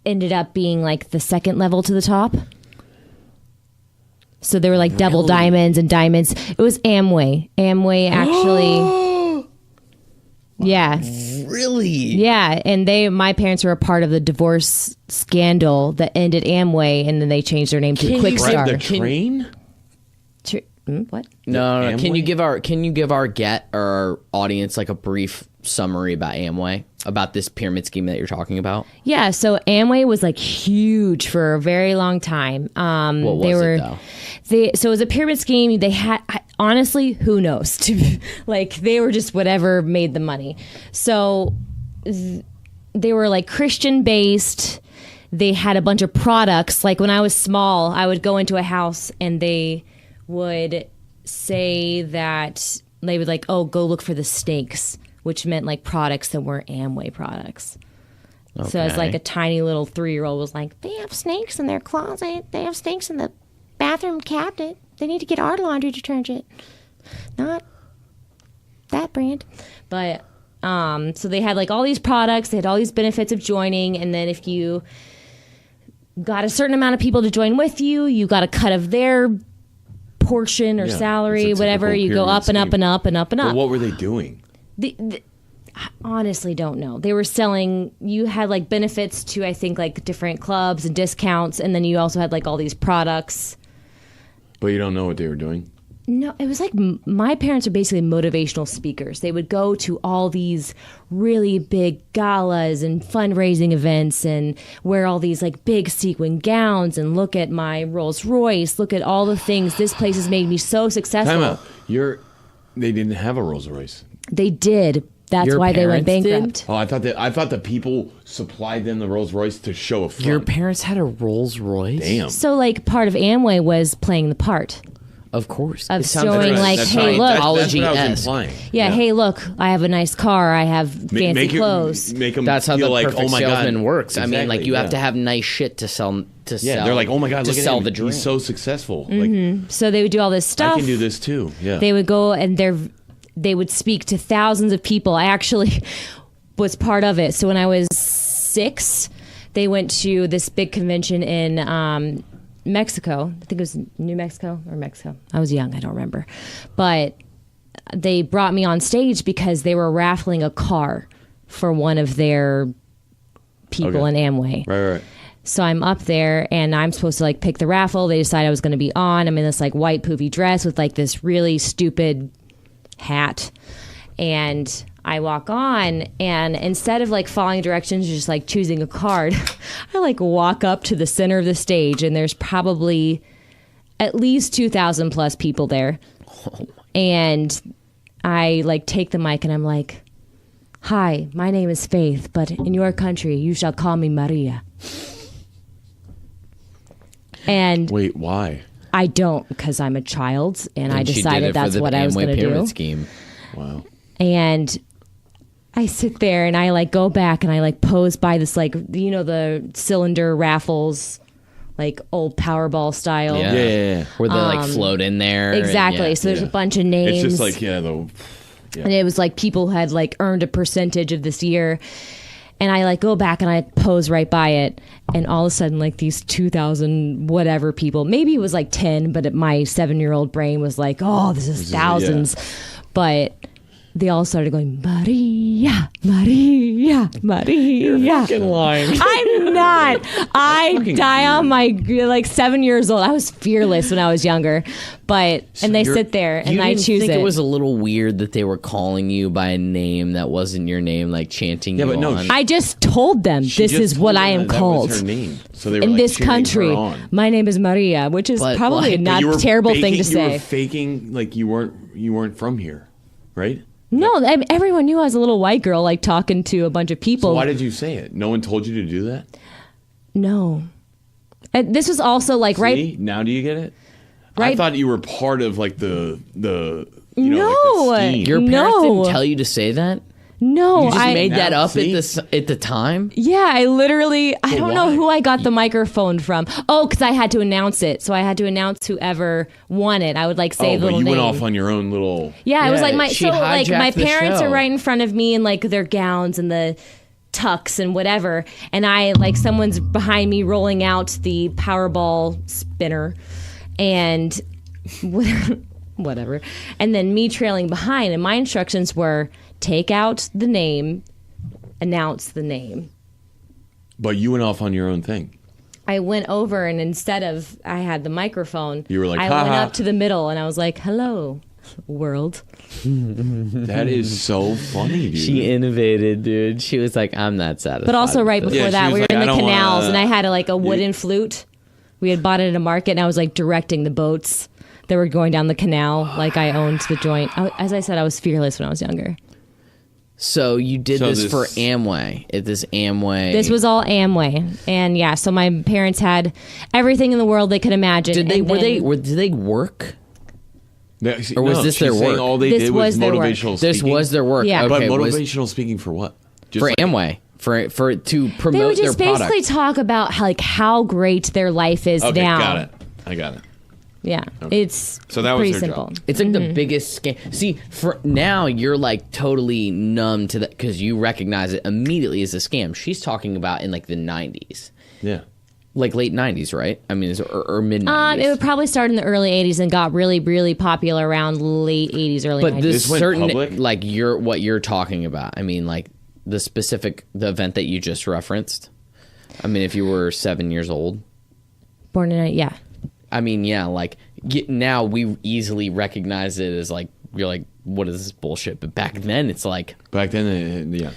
ended up being like the second level to the top. So there were like double diamonds and diamonds. It was Amway. Amway actually. Yeah. Really? Yeah, and my parents were a part of the divorce scandal that ended Amway, and then they changed their name to Can you Ride the Quickstar. train? What? No. Can you Amway? give our audience like a brief summary about Amway, about this pyramid scheme that you're talking about? Yeah, so Amway was like huge for a very long time. What was they were, it though? So it was a pyramid scheme. They had, honestly, who knows? Like they were just whatever made the money. So they were like Christian based. They had a bunch of products. Like when I was small, I would go into a house and they would say that they would like, oh, go look for the snakes, which meant like products that weren't Amway products. So as like a tiny little 3-year-old was like, they have snakes in their closet. They have snakes in the bathroom cabinet. They need to get our laundry detergent. Not that brand. But so they had like all these products. They had all these benefits of joining. And then if you got a certain amount of people to join with you, you got a cut of their portion or Yeah, salary, it's a whatever. typical You go pyramid up and up scheme. and up and up and But up. what were they doing? I honestly don't know. They were selling, you had like benefits to, I think, like different clubs and discounts. And then you also had like all these products. But you don't know what they were doing? No, it was like my parents are basically motivational speakers. They would go to all these really big galas and fundraising events and wear all these like big sequin gowns and look at my Rolls Royce, look at all the things. This place has made me so successful. Time out. They didn't have a Rolls Royce. They did. That's Your why they went parents did? bankrupt. Oh, I thought the people supplied them the Rolls Royce to show a front. Your parents had a Rolls Royce? Damn. So like part of Amway was playing the part. Of course. Of It sounds showing, like, That's hey, right. look. That's what I was Apology-esque. implying. Yeah, hey, look, I have a nice car. I have fancy clothes. Make them That's how feel the like, perfect oh my salesman God. works. I mean, like Exactly, you have yeah. to have nice shit to sell. Yeah, they're like, oh my God, to look at sell him. the dream. He's so successful. So they would do all this Like, stuff. I can do this too. Yeah. They would go and they would speak to thousands of people. I actually was part of it. So when I was 6, they went to this big convention in Mexico. I think it was New Mexico or Mexico. I was young. I don't remember. But they brought me on stage because they were raffling a car for one of their people Okay. in Amway. Right. So I'm up there and I'm supposed to like pick the raffle. They decided I was going to be on. I'm in this like white poofy dress with like this really stupid hat. And I walk on and instead of like following directions, just like choosing a card, I like walk up to the center of the stage and there's probably at least 2,000 plus people there. And I like take the mic and I'm like, hi, my name is Faith, but in your country, you shall call me Maria. And Wait, why? I don't because I'm a child and I And she did it decided for that's the what I was Amway going to pyramid do. scheme. Wow. And I sit there and I like go back and I like pose by this like, you know, the cylinder raffles, like old Powerball style. Yeah. Yeah. Where they like float in there. and- Exactly. yeah. So there's yeah. a bunch of names. It's just like, yeah. And it was like people had like earned a percentage of this year. And I like go back and I pose right by it. And all of a sudden, like these 2,000 whatever people, maybe it was like 10, but my 7-year-old brain was like, oh, this is thousands. But they all started going, Maria, Maria, Maria. Fucking lying. I'm not. I die on my like 7 years old. I was fearless when I was younger, but and they sit there and You I didn't choose think it. it was a little weird that they were calling you by a name that wasn't your name, like chanting Yeah, you but no, on? I just told them She this just is told what them I am that called was her name. So they were in like this cheering her country. on. My name is Maria, which is But, probably like- not You a were terrible thing to faking- You were say. faking like you weren't from here, right? No, I mean, everyone knew I was a little white girl, like talking to a bunch of people. So why did you say it? No one told you to do that? No. And this was also like right. See? Now do you get it? I Right- thought you were part of like the No. like the scheme. Your parents No. didn't tell you to say that? No, You just I made that up See? at the time. Yeah, I don't know why? who I got the microphone from. Oh, because I had to announce it. So I had to announce whoever won it. I would like say Oh, the but little you name. went off on your own little. Yeah, it was Yeah, like she my hijacked the parents show. are right in front of me in like their gowns and the tux and whatever, and I like someone's behind me rolling out the Powerball spinner, and whatever, and then me trailing behind. And my instructions were take out the name, announce the name. But you went off on your own thing. I went over and instead of I had the microphone, You were like, I "Ha went ha." up to the middle and I was like, "Hello, world." That is so funny, dude. She innovated, dude. She was like, I'm not satisfied. But also with right this. before Yeah, she that, was we were like, in "I the don't canals, wanna- and I had like a wooden flute. We had bought it at a market, and I was like directing the boats that were going down the canal. Like I owned the joint. As I said, I was fearless when I was younger. So you did So this, this- for Amway. At this Amway. This was all Amway, and yeah. So my parents had everything in the world they could imagine. Did they and were they then- were did they work? Or was this their work? All they This did was was their work. motivational This speaking? was their work. Yeah. But Okay, was motivational speaking for what? Just for like- Amway for to They promote would just their basically product. talk about how great their life is Okay, now. got it. I got it. Yeah, it's So that was pretty their simple. job. It's like Mm-hmm. the biggest scam. See, for now you're like totally numb to that because you recognize it immediately as a scam. She's talking about in like the 90s, Yeah. like late 90s, right? I mean, or mid 90s. It would probably start in the early 80s and got really, really popular around late 80s, early but 90s. this This went certain public? like what you're talking about. I mean, like the event that you just referenced. I mean, if you were 7 years old. Born in yeah. I mean, yeah, like now we easily recognize it as like you're like, what is this bullshit? But back then, it's like Back then, yeah.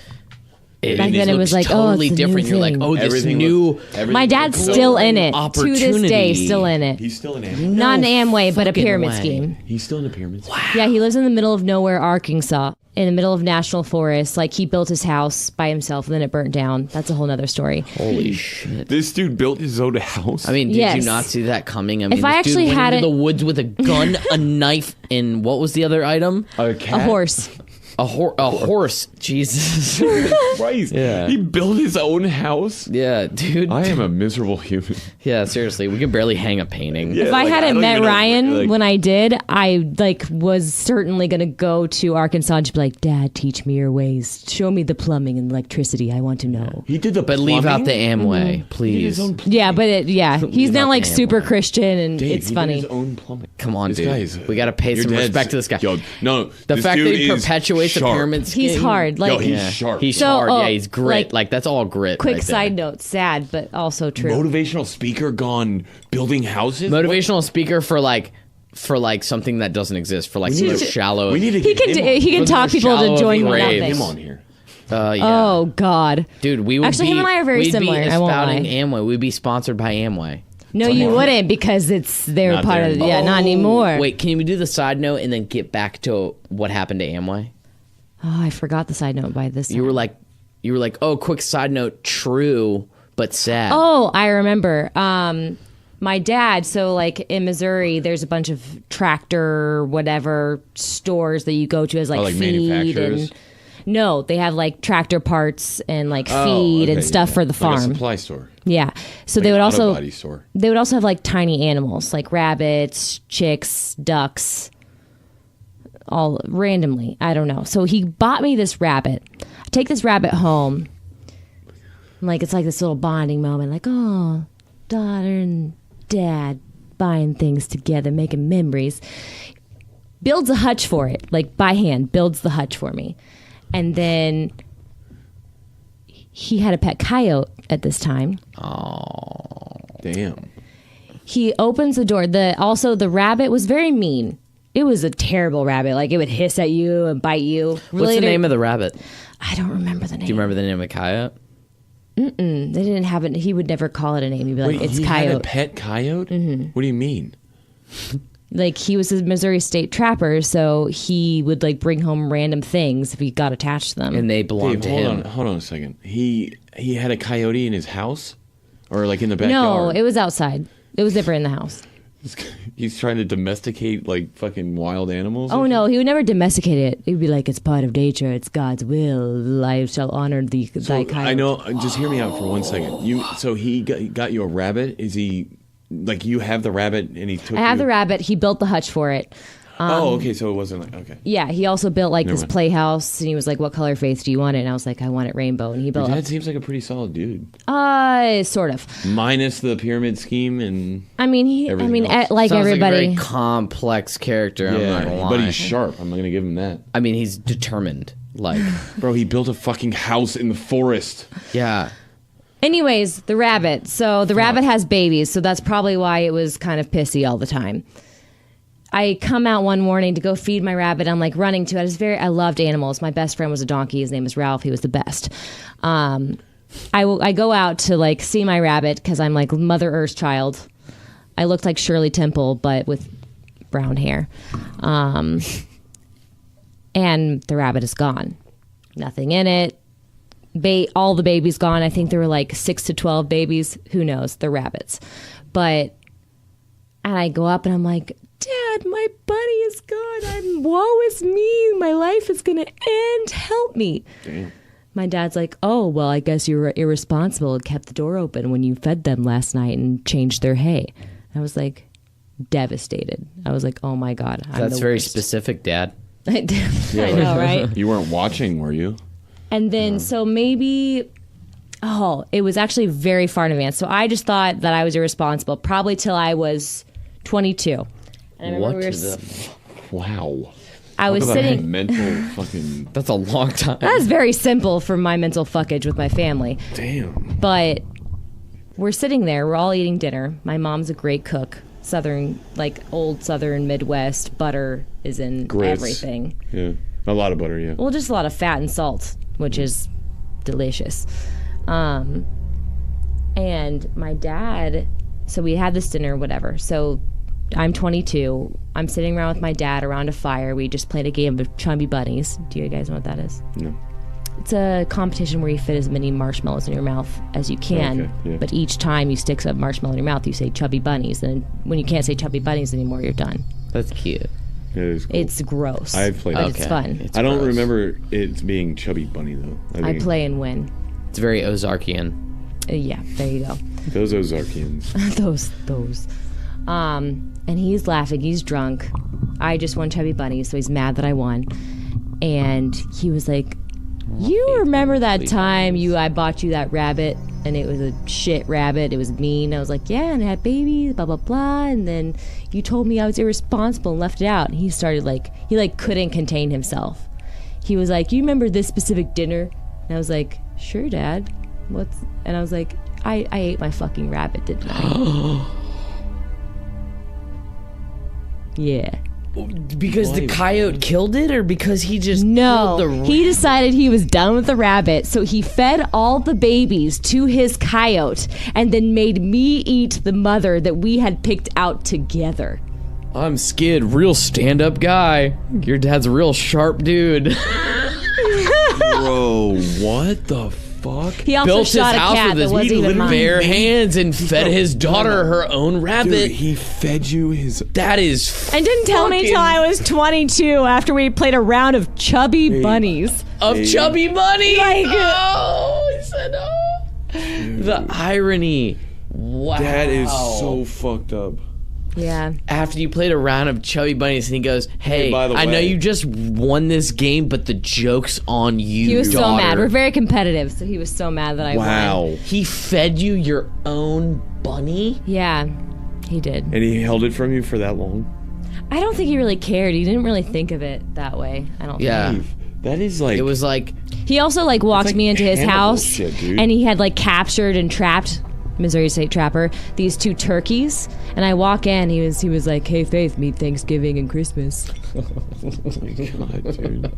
Back then it looks was like, oh, totally it's a new different. You're like, thing. oh, this Everything new. My dad's still in it. To this day, opportunity. still in it. He's still in Amway. Not an Amway, but a fucking pyramid way. scheme. He's still in the pyramids. Yeah, he lives in the middle of nowhere, Arkansas, in the middle of national forest. Like he built his house by himself and then it burnt down. That's a whole nother story. Holy shit! This dude built his own house. I mean, did Yes. you not see that coming? I mean, If I this dude actually went had into it- the woods with a gun, a knife, and what was the other item? a cat. A horse. A horse. Jesus. Christ. Yeah. He built his own house. Yeah, dude. I am a miserable human. Yeah, seriously, we can barely hang a painting. Yeah. If like, I I hadn't don't met even know, Ryan like- when I did, I like was certainly gonna go to Arkansas and just be like, "Dad, teach me your ways. Show me the plumbing and electricity. I want to know." He did the But leave out the plumbing? Amway, He did please. his own plumbing. Yeah, but he's Leave now out like the super Amway. Christian and Dave, it's he did funny. his own plumbing. Come on, This dude. guy is- We got to pay Your some dad's- respect to this guy. Yo, no, The this fact that dude he is perpetuates the sharp. pyramid scheme. He's hard. Like Yo, he's sharp. He's So, hard. oh, Yeah, he's grit. like- Like that's all grit. quick right there. side note, sad but also true. Motivational speaker gone building houses. Motivational speaker for like something that doesn't exist. For like We need the to- shallow. We need to he get can him he For can the talk people shallow to of join the grave. nothing. him on here. Yeah. Oh God. Dude, we would Actually, be, him and I are very we'd similar, Be I won't spouting lie. Amway. We'd be sponsored by Amway. No, you wouldn't because they're Not part there of anymore. yeah, not anymore. Wait, can we do the side note and then get back to what happened to Amway? Oh, I forgot the side note by this. You were like, oh, quick side note, true but sad. Oh, I remember. My dad, so like in Missouri, there's a bunch of tractor whatever stores that you go to as like, like feed manufacturers? and no, they have like tractor parts and like Oh, feed okay, and stuff yeah. for the Like farm. a supply store. Yeah. So Like they would an also auto body store. they would also have like tiny animals like rabbits, chicks, ducks, all randomly. I don't know. So he bought me this rabbit. I take this rabbit home. Like it's like this little bonding moment. Like, oh, daughter and dad buying things together, making memories. Builds a hutch for it, like by hand, builds the hutch for me. And then he had a pet coyote at this time. Damn. He opens the door. The rabbit was very mean. It was a terrible rabbit. Like it would hiss at you and bite you. What's the name of the rabbit? I don't remember the name. Do you remember the name of the coyote? They didn't have it. He would never call it a name. He'd be like, Wait, "It's he had a coyote." pet coyote? Mm-hmm. What do you mean? Like he was a Missouri State trapper, so he would like bring home random things if he got attached to them. And they belonged Dave, to him. hold on a second. He had a coyote in his house, or like in the no, backyard. it was outside. It was never in the house. He's trying to domesticate like fucking wild animals. Oh no, he would never domesticate it. He'd be like, "It's part of nature. It's God's will. I shall honor thy coyote." I know. Just hear me out for 1 second. So he got you a rabbit. Is he like you have the rabbit and he took? I have you? the rabbit. He built the hutch for it. Okay. So it wasn't like okay. Yeah, he also built like Never this mind. playhouse, and he was like, "What color face do you want it?" And I was like, "I want it rainbow." And he Your built. dad seems like a pretty solid dude. Sort of. Minus the pyramid scheme and I mean, Everything else. like Sounds everybody. like a very complex character. I'm not gonna lie. but he's sharp. I'm gonna give him that. I mean, he's determined. Like, Bro, he built a fucking house in the forest. yeah. Anyways, the rabbit. So the rabbit has babies, so that's probably why it was kind of pissy all the time. I come out one morning to go feed my rabbit. I'm like running to it. I loved animals. My best friend was a donkey. His name was Ralph. He was the best. I go out to like see my rabbit because I'm like Mother Earth's child. I looked like Shirley Temple, but with brown hair. And the rabbit is gone. Nothing in it. All the babies gone. I think there were like 6 to 12 babies. Who knows? They're rabbits. And I go up and I'm like, Dad, my bunny is gone. Woe is me. My life is going to end. Help me. Damn. My dad's like, oh, well, I guess you were irresponsible and kept the door open when you fed them last night and changed their hay. I was like, devastated. I was like, oh my God. That's very specific, Dad. I know, right? You weren't watching, were you? And then, so maybe, it was actually very far in advance. So I just thought that I was irresponsible, probably till I was 22. And I remember Wow. I was Talk about sitting. mental fucking. That's a long time. That's very simple for my mental fuckage with my family. Damn. But we're sitting there, we're all eating dinner. My mom's a great cook. Southern, like old Southern Midwest, butter is in Grits. everything. Yeah. A lot of butter, yeah. Well, just a lot of fat and salt, which is delicious. And my dad, so we had this dinner, whatever. So I'm 22. I'm sitting around with my dad around a fire. We just played a game of Chubby Bunnies. Do you guys know what that is? No. It's a competition where you fit as many marshmallows in your mouth as you can. Okay, yeah. But each time you stick a marshmallow in your mouth, you say Chubby Bunnies. And when you can't say Chubby Bunnies anymore, you're done. That's cute. It is cool. It's gross. I've played but it. it's fun. It's I don't gross. remember it being Chubby Bunny, though. I think play and win. It's very Ozarkian. Yeah, there you go. Those Ozarkians. those. And he's laughing. He's drunk. I just won Chubby Bunnies, so he's mad that I won. And he was like, "You remember that time I bought you that rabbit, and it was a shit rabbit. It was mean." I was like, "Yeah, and it had babies, blah blah blah." And then you told me I was irresponsible and left it out. And he started he couldn't contain himself. He was like, "You remember this specific dinner?" And I was like, "Sure, Dad. What's?" And I was like, I ate my fucking rabbit, didn't I?" Yeah. Because the coyote killed it, or because he just No, killed the he decided he was done with the rabbit, so he fed all the babies to his coyote and then made me eat the mother that we had picked out together. I'm Skid, real stand-up guy. Your dad's a real sharp dude. Bro, what the fuck? He also Built his shot a house cat with that his wasn't even mine. bare hands and fed his daughter her own rabbit. Dude, he fed you his. That is And didn't tell me till I was 22 after we played a round of Chubby Bunnies. of Chubby Bunny. Like- Oh, he said, oh. The irony. Wow. That is so fucked up. Yeah. After you played a round of Chubby Bunnies, and he goes, "Hey, by the I know way." you just won this game, but the joke's on you." He was so daughter." mad. We're very competitive, so he was so mad that I won. Wow. He fed you your own bunny? Yeah, he did. And he held it from you for that long? I don't think he really cared. He didn't really think of it that way. I don't Yeah. think. That is like. It was like, He also walked like me into his cannibal house, shit, dude. and he had captured and trapped Missouri State Trapper these 2 turkeys. And I walk in, he was like, "Hey Faith, meet Thanksgiving and Christmas." God, dude.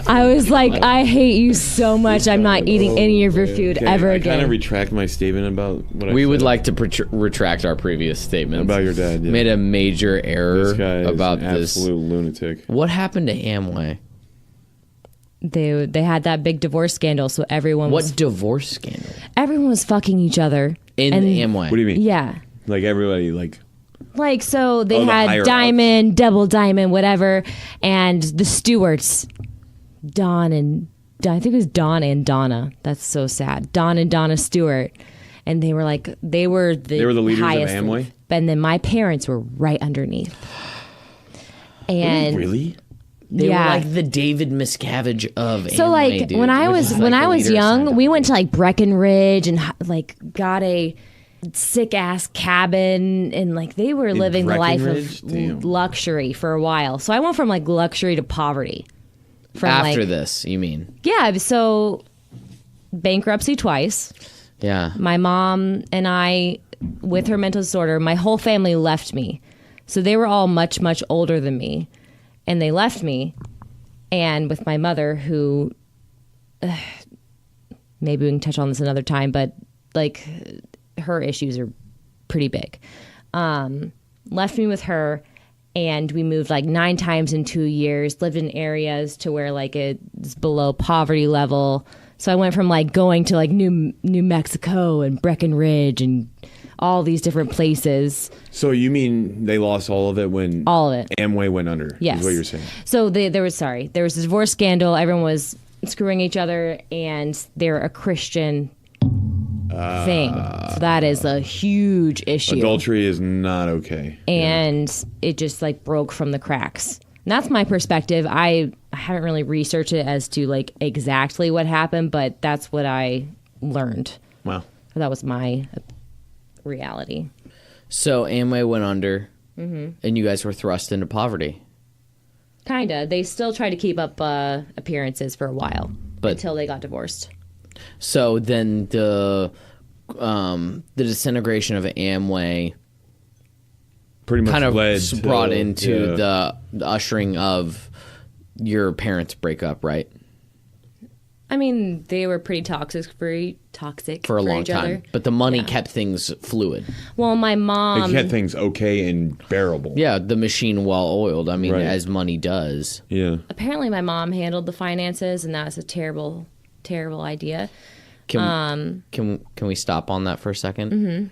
I was like, "I hate you so much. I'm not eating any of your food Okay, ever I kind of again." retract my statement about what I we said would like to retract our previous statements. about your dad. Yeah. Made a major error This guy is about an this. absolute lunatic. What happened to Amway? They had that big divorce scandal, so everyone What was divorce scandal? everyone was fucking each other. In And- Amway. What do you mean? Yeah. Like everybody, like Like, so they Oh, the higher had ups. diamond, double diamond, whatever, and the stewards, I think it was Don and Donna. That's so sad. Don and Donna Stewart, and they were the They were the leaders of highest, Amway? and then my parents were right underneath. And Really? They yeah. were like the David Miscavige of So Amway, like dude, when I which was is, when like, I the was leader of young, we Scientology. went to like Breckenridge and like got a sick ass cabin, and like they were living the life Breckenridge? of Damn. luxury for a while. So I went from like luxury to poverty. From After like, this, you mean? yeah, so bankruptcy twice. Yeah. My mom and I, with her mental disorder, my whole family left me. So they were all much, much older than me. And they left me. And with my mother, who, maybe we can touch on this another time, but like her issues are pretty big. Left me with her. And we moved like 9 times in 2 years, lived in areas to where like it's below poverty level. So I went from like going to like New Mexico and Breckenridge and all these different places. So you mean they lost all of it when All of it. Amway went under? Yes. Is what you're saying? So there was a divorce scandal. Everyone was screwing each other, and they're a Christian thing. So that is a huge issue. Adultery is not okay. And it just like broke from the cracks. And that's my perspective. I haven't really researched it as to like exactly what happened, but that's what I learned. Wow. That was my reality. So Amway went under, and you guys were thrust into poverty. Kinda. They still tried to keep up appearances for a while, But- until they got divorced. So then the disintegration of Amway Pretty much kind of led to, brought into yeah. the ushering of your parents' breakup, right? I mean, they were pretty toxic For a long each time, other. but the money Yeah. kept things fluid. Well, my mom. It kept things okay and bearable. Yeah, the machine well oiled. I mean, Right. as money does. Yeah. Apparently, my mom handled the finances, and that was a terrible, terrible idea. Can we stop on that for a 2nd? Mm-hmm.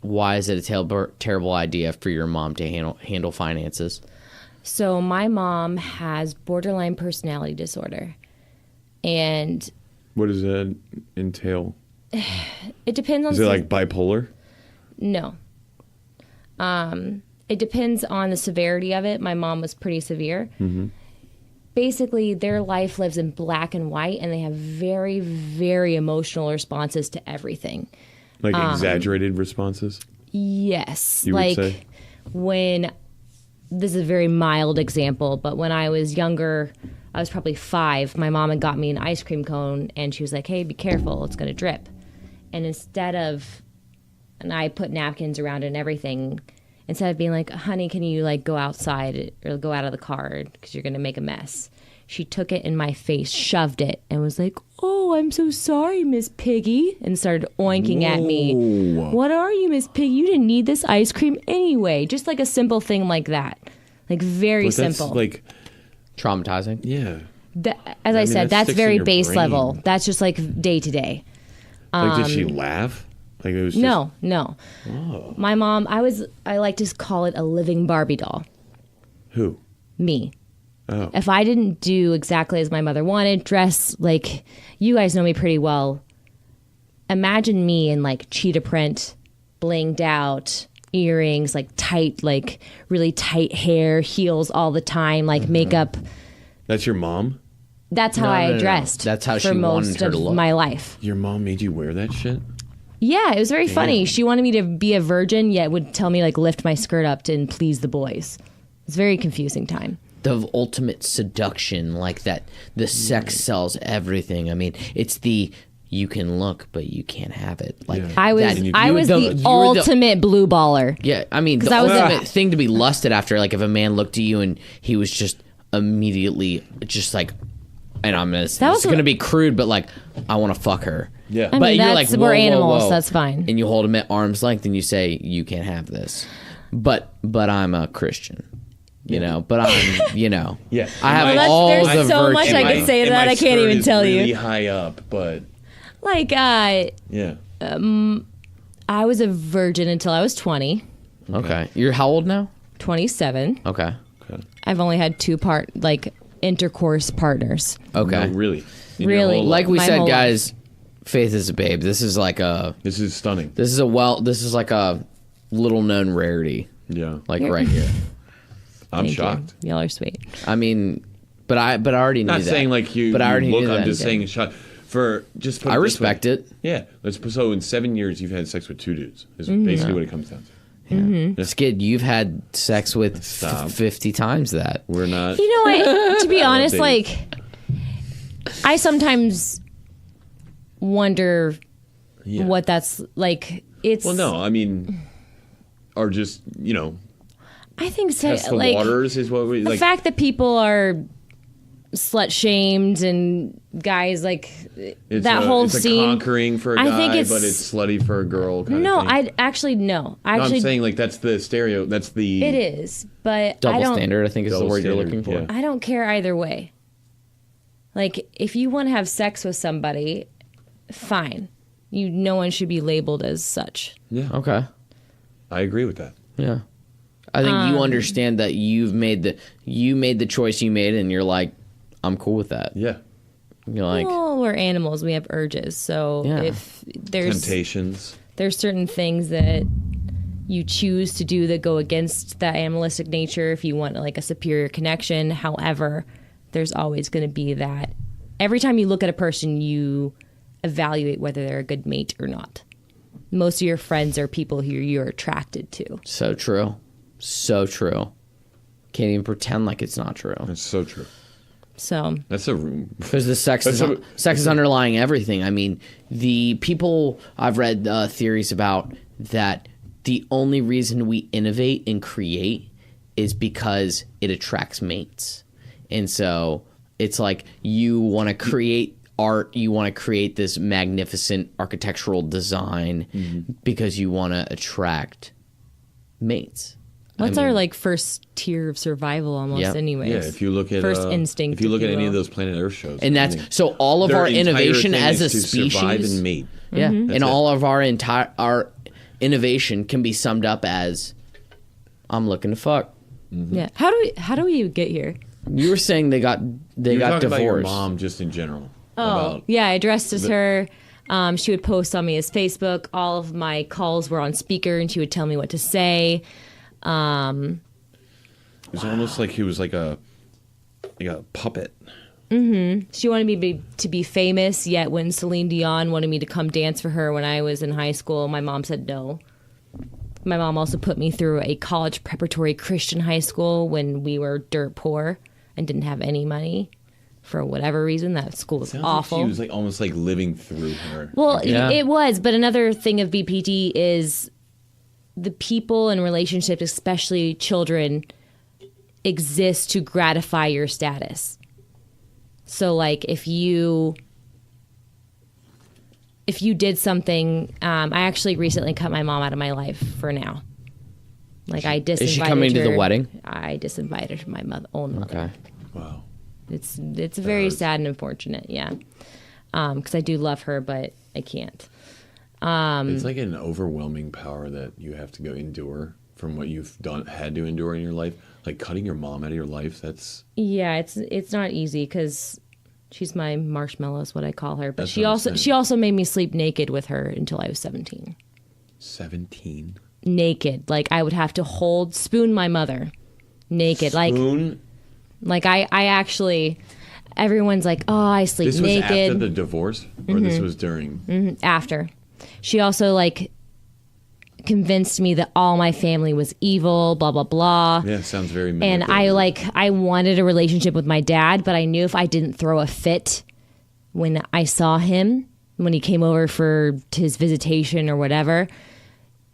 Why is it a terrible idea for your mom to handle finances? So my mom has borderline personality disorder, and What does that entail? it depends on. Is it like bipolar? No. It depends on the severity of it. My mom was pretty severe. Mm-hmm. Basically, their life lives in black and white, and they have very, very emotional responses to everything. Like exaggerated responses? Yes. You would like say? when, this is a very mild example, but when I was younger, I was probably 5, my mom had got me an ice cream cone, and she was like, hey, be careful, it's going to drip. And and I put napkins around it and everything, instead of being like, honey, can you like go outside or go out of the car because you're going to make a mess, she took it in my face, shoved it, and was like, oh, I'm so sorry, Miss Piggy, and started oinking at me. What are you, Miss Piggy? You didn't need this ice cream anyway. Just like a simple thing like that. Like very But that's simple. like, Traumatizing. yeah. As I mean, said, that that's sticks in very your base brain. level. That's just like day to day. Like, did she laugh? Like, it was just, No. My mom, I like to call it a living Barbie doll. Who? Me. Oh. If I didn't do exactly as my mother wanted, dress like, you guys know me pretty well. Imagine me in like cheetah print, blinged out, earrings, like tight, like really tight hair, heels all the time, like makeup. That's your mom? That's how I no. dressed. That's how for she wanted most her of to look. my life. Your mom made you wear that shit? Yeah, it was very funny. She wanted me to be a virgin, yet would tell me like lift my skirt up to and please the boys. It's a very confusing time. The ultimate seduction, like that. The sex sells everything. I mean, it's the you can look, but you can't have it. Like Yeah. I was that- you- I you was were the you were ultimate blue baller. Yeah, I mean, 'Cause the I was ultimate thing to be lusted after, like if a man looked at you and he was just immediately just like, and I'm gonna, this was is gonna be crude, but like, I want to fuck her. Yeah. I mean, that's- we're animals, that's fine. And you hold him at arm's length and you say, you can't have this. But I'm a Christian. You know, but I'm, Yeah. I have Well, all there's the so virtues. much I could say to And that, my I can't skirt even is tell you. really high up, but Like yeah. I was a virgin until I was 20. Okay. You're how old now? 27. Okay. I've only had intercourse partners. Okay. No, really. In your Really? whole Like life. we My said, whole guys, Faith is a babe. This is like a This is stunning. this is like a little known rarity. Yeah. Like right here. I'm Thank shocked. You. Y'all are sweet. I mean, but I already knew Not that. saying like you, but I you already look. knew that. I'm just saying shocked. For just put I it this way. respect it. Yeah. So in 7 years, you've had sex with 2 dudes. Is basically what it comes down to. Skid, you've had sex with Stop. 50 times that. We're not. You know, to be honest, dating. like, I sometimes wonder Yeah. what that's like. It's Well, no. I mean, or just I think so. test the Like waters is what we the like. fact that people are slut shamed and guys like It's that a, whole it's scene. a conquering for a I guy, think it's- but it's slutty for a girl. Kind No, of thing. I actually no. No, Actually, I'm saying like that's the stereo. That's the it is, but I Double don't. standard, I think is the Double word you're standard, looking for. yeah. I don't care either way. Like, if you want to have sex with somebody, fine. No one should be labeled as such. Yeah, Okay. I agree with that. Yeah. I think you understand that you made the choice you made and you're like, I'm cool with that. Yeah, You're like, Well, we're animals. We have urges. So Yeah. if there's temptations. certain things that you choose to do that go against that animalistic nature, if you want like a superior connection, however, there's always going to be that. Every time you look at a person, you evaluate whether they're a good mate or not. Most of your friends are people who you're attracted to. so true. So true. Can't even pretend like it's not true. That's so true. So That's a Because the sex is underlying everything. I mean, the people I've read theories about that the only reason we innovate and create is because it attracts mates. And so it's like you want to create art, you want to create this magnificent architectural design because you want to attract mates. what's I our mean, like first tier of survival almost Yep. anyways? yeah. If you look at first instinct, if you look at any of will. those Planet Earth shows, and that's I mean, so all of their our entire innovation thing as a is to species survive and mate. Yeah, Mm-hmm. and That's all it. of our innovation can be summed up as I'm looking to fuck. Yeah. How do we get here? You were saying they got You're divorced. talking about your mom just in general. Oh, About, yeah, I dressed as her. She would post on me as Facebook. All of my calls were on speaker, and she would tell me what to say. it was almost like he was like a puppet. She wanted me to be famous, yet when Celine Dion wanted me to come dance for her when I was in high school, my mom said no. My mom also put me through a college preparatory Christian high school when we were dirt poor and didn't have any money. For whatever reason, that school was Sounds awful. Like she was like almost like living through her. Well, Yeah. it was, but another thing of BPD is the people and relationships, especially children, exist to gratify your status. So, like, if you did something, I actually recently cut my mom out of my life for now. Like, I disinvited her. Is she coming to the wedding? I disinvited my own mother. Okay. Wow. It's very sad and unfortunate, yeah. Because I do love her, but I can't. It's like an overwhelming power that you have to go endure from what you've had to endure in your life. Like cutting your mom out of your life. That's Yeah, it's not easy because she's my marshmallow is what I call her. But That's what I'm saying. she also made me sleep naked with her until I was 17. 17. Naked, like I would have to spoon my mother, naked, Spoon. like I actually. Everyone's like, oh, I sleep This was naked. after the divorce, or this was during. After. She also like convinced me that all my family was evil, blah blah blah. Yeah, sounds very. And I wanted a relationship with my dad, but I knew if I didn't throw a fit when I saw him, when he came over for his visitation or whatever,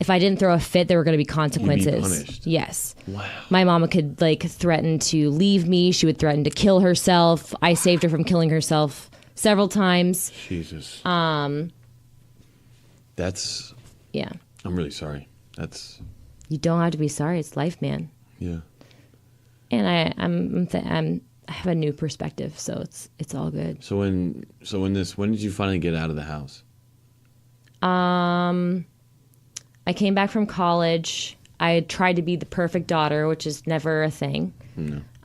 if I didn't throw a fit, there were going to be consequences. punished. Yes. Wow. My mama could like threaten to leave me. She would threaten to kill herself. I saved her from killing herself several times. Jesus. That's. Yeah. I'm really sorry. That's. You don't have to be sorry. It's life, man. Yeah. And I have a new perspective, so it's all good. So when did you finally get out of the house? I came back from college. I tried to be the perfect daughter, which is never a thing.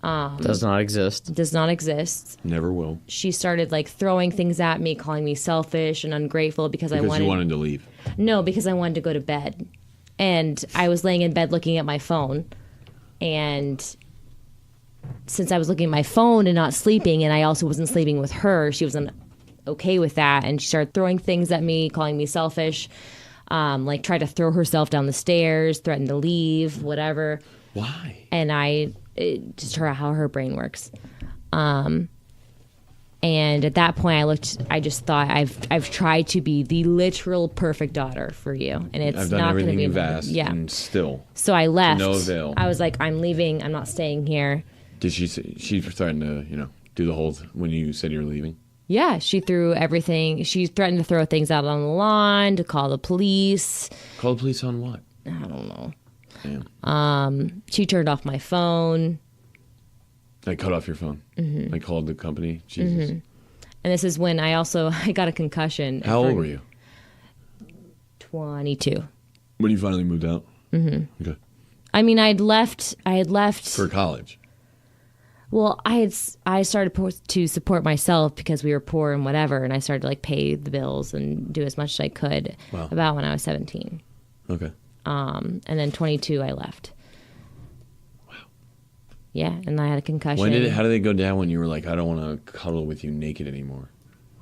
Does not exist. Does not exist. Never will. She started like throwing things at me, calling me selfish and ungrateful because Because I wanted you wanted to leave. No, because I wanted to go to bed. And I was laying in bed looking at my phone. And since I was looking at my phone and not sleeping, and I also wasn't sleeping with her, she wasn't okay with that. And she started throwing things at me, calling me selfish, like tried to throw herself down the stairs, threatened to leave, whatever. Why? And just how her brain works. And at that point, I just thought I've tried to be the literal perfect daughter for you, and it's I've done not going to everything be you've asked, yeah. and still. So I left. no avail. I was like, I'm leaving. I'm not staying here. Did she threatened to, do the whole, when you said you were leaving? Yeah, she threw everything. She threatened to throw things out on the lawn, to call the police. Call the police on what? I don't know. Damn. She turned off my phone. I cut off your phone. Mm-hmm. I called the company. Jesus. And this is when I got a concussion. How old were you? 22. When you finally moved out? Mm-hmm. Okay. I mean, I had left. For college? Well, I started to support myself because we were poor and whatever, and I started to like pay the bills and do as much as I could. Wow. About when I was 17. Okay. And then 22, I left. Wow. Yeah, and I had a concussion. How did it go down when you were like, I don't want to cuddle with you naked anymore?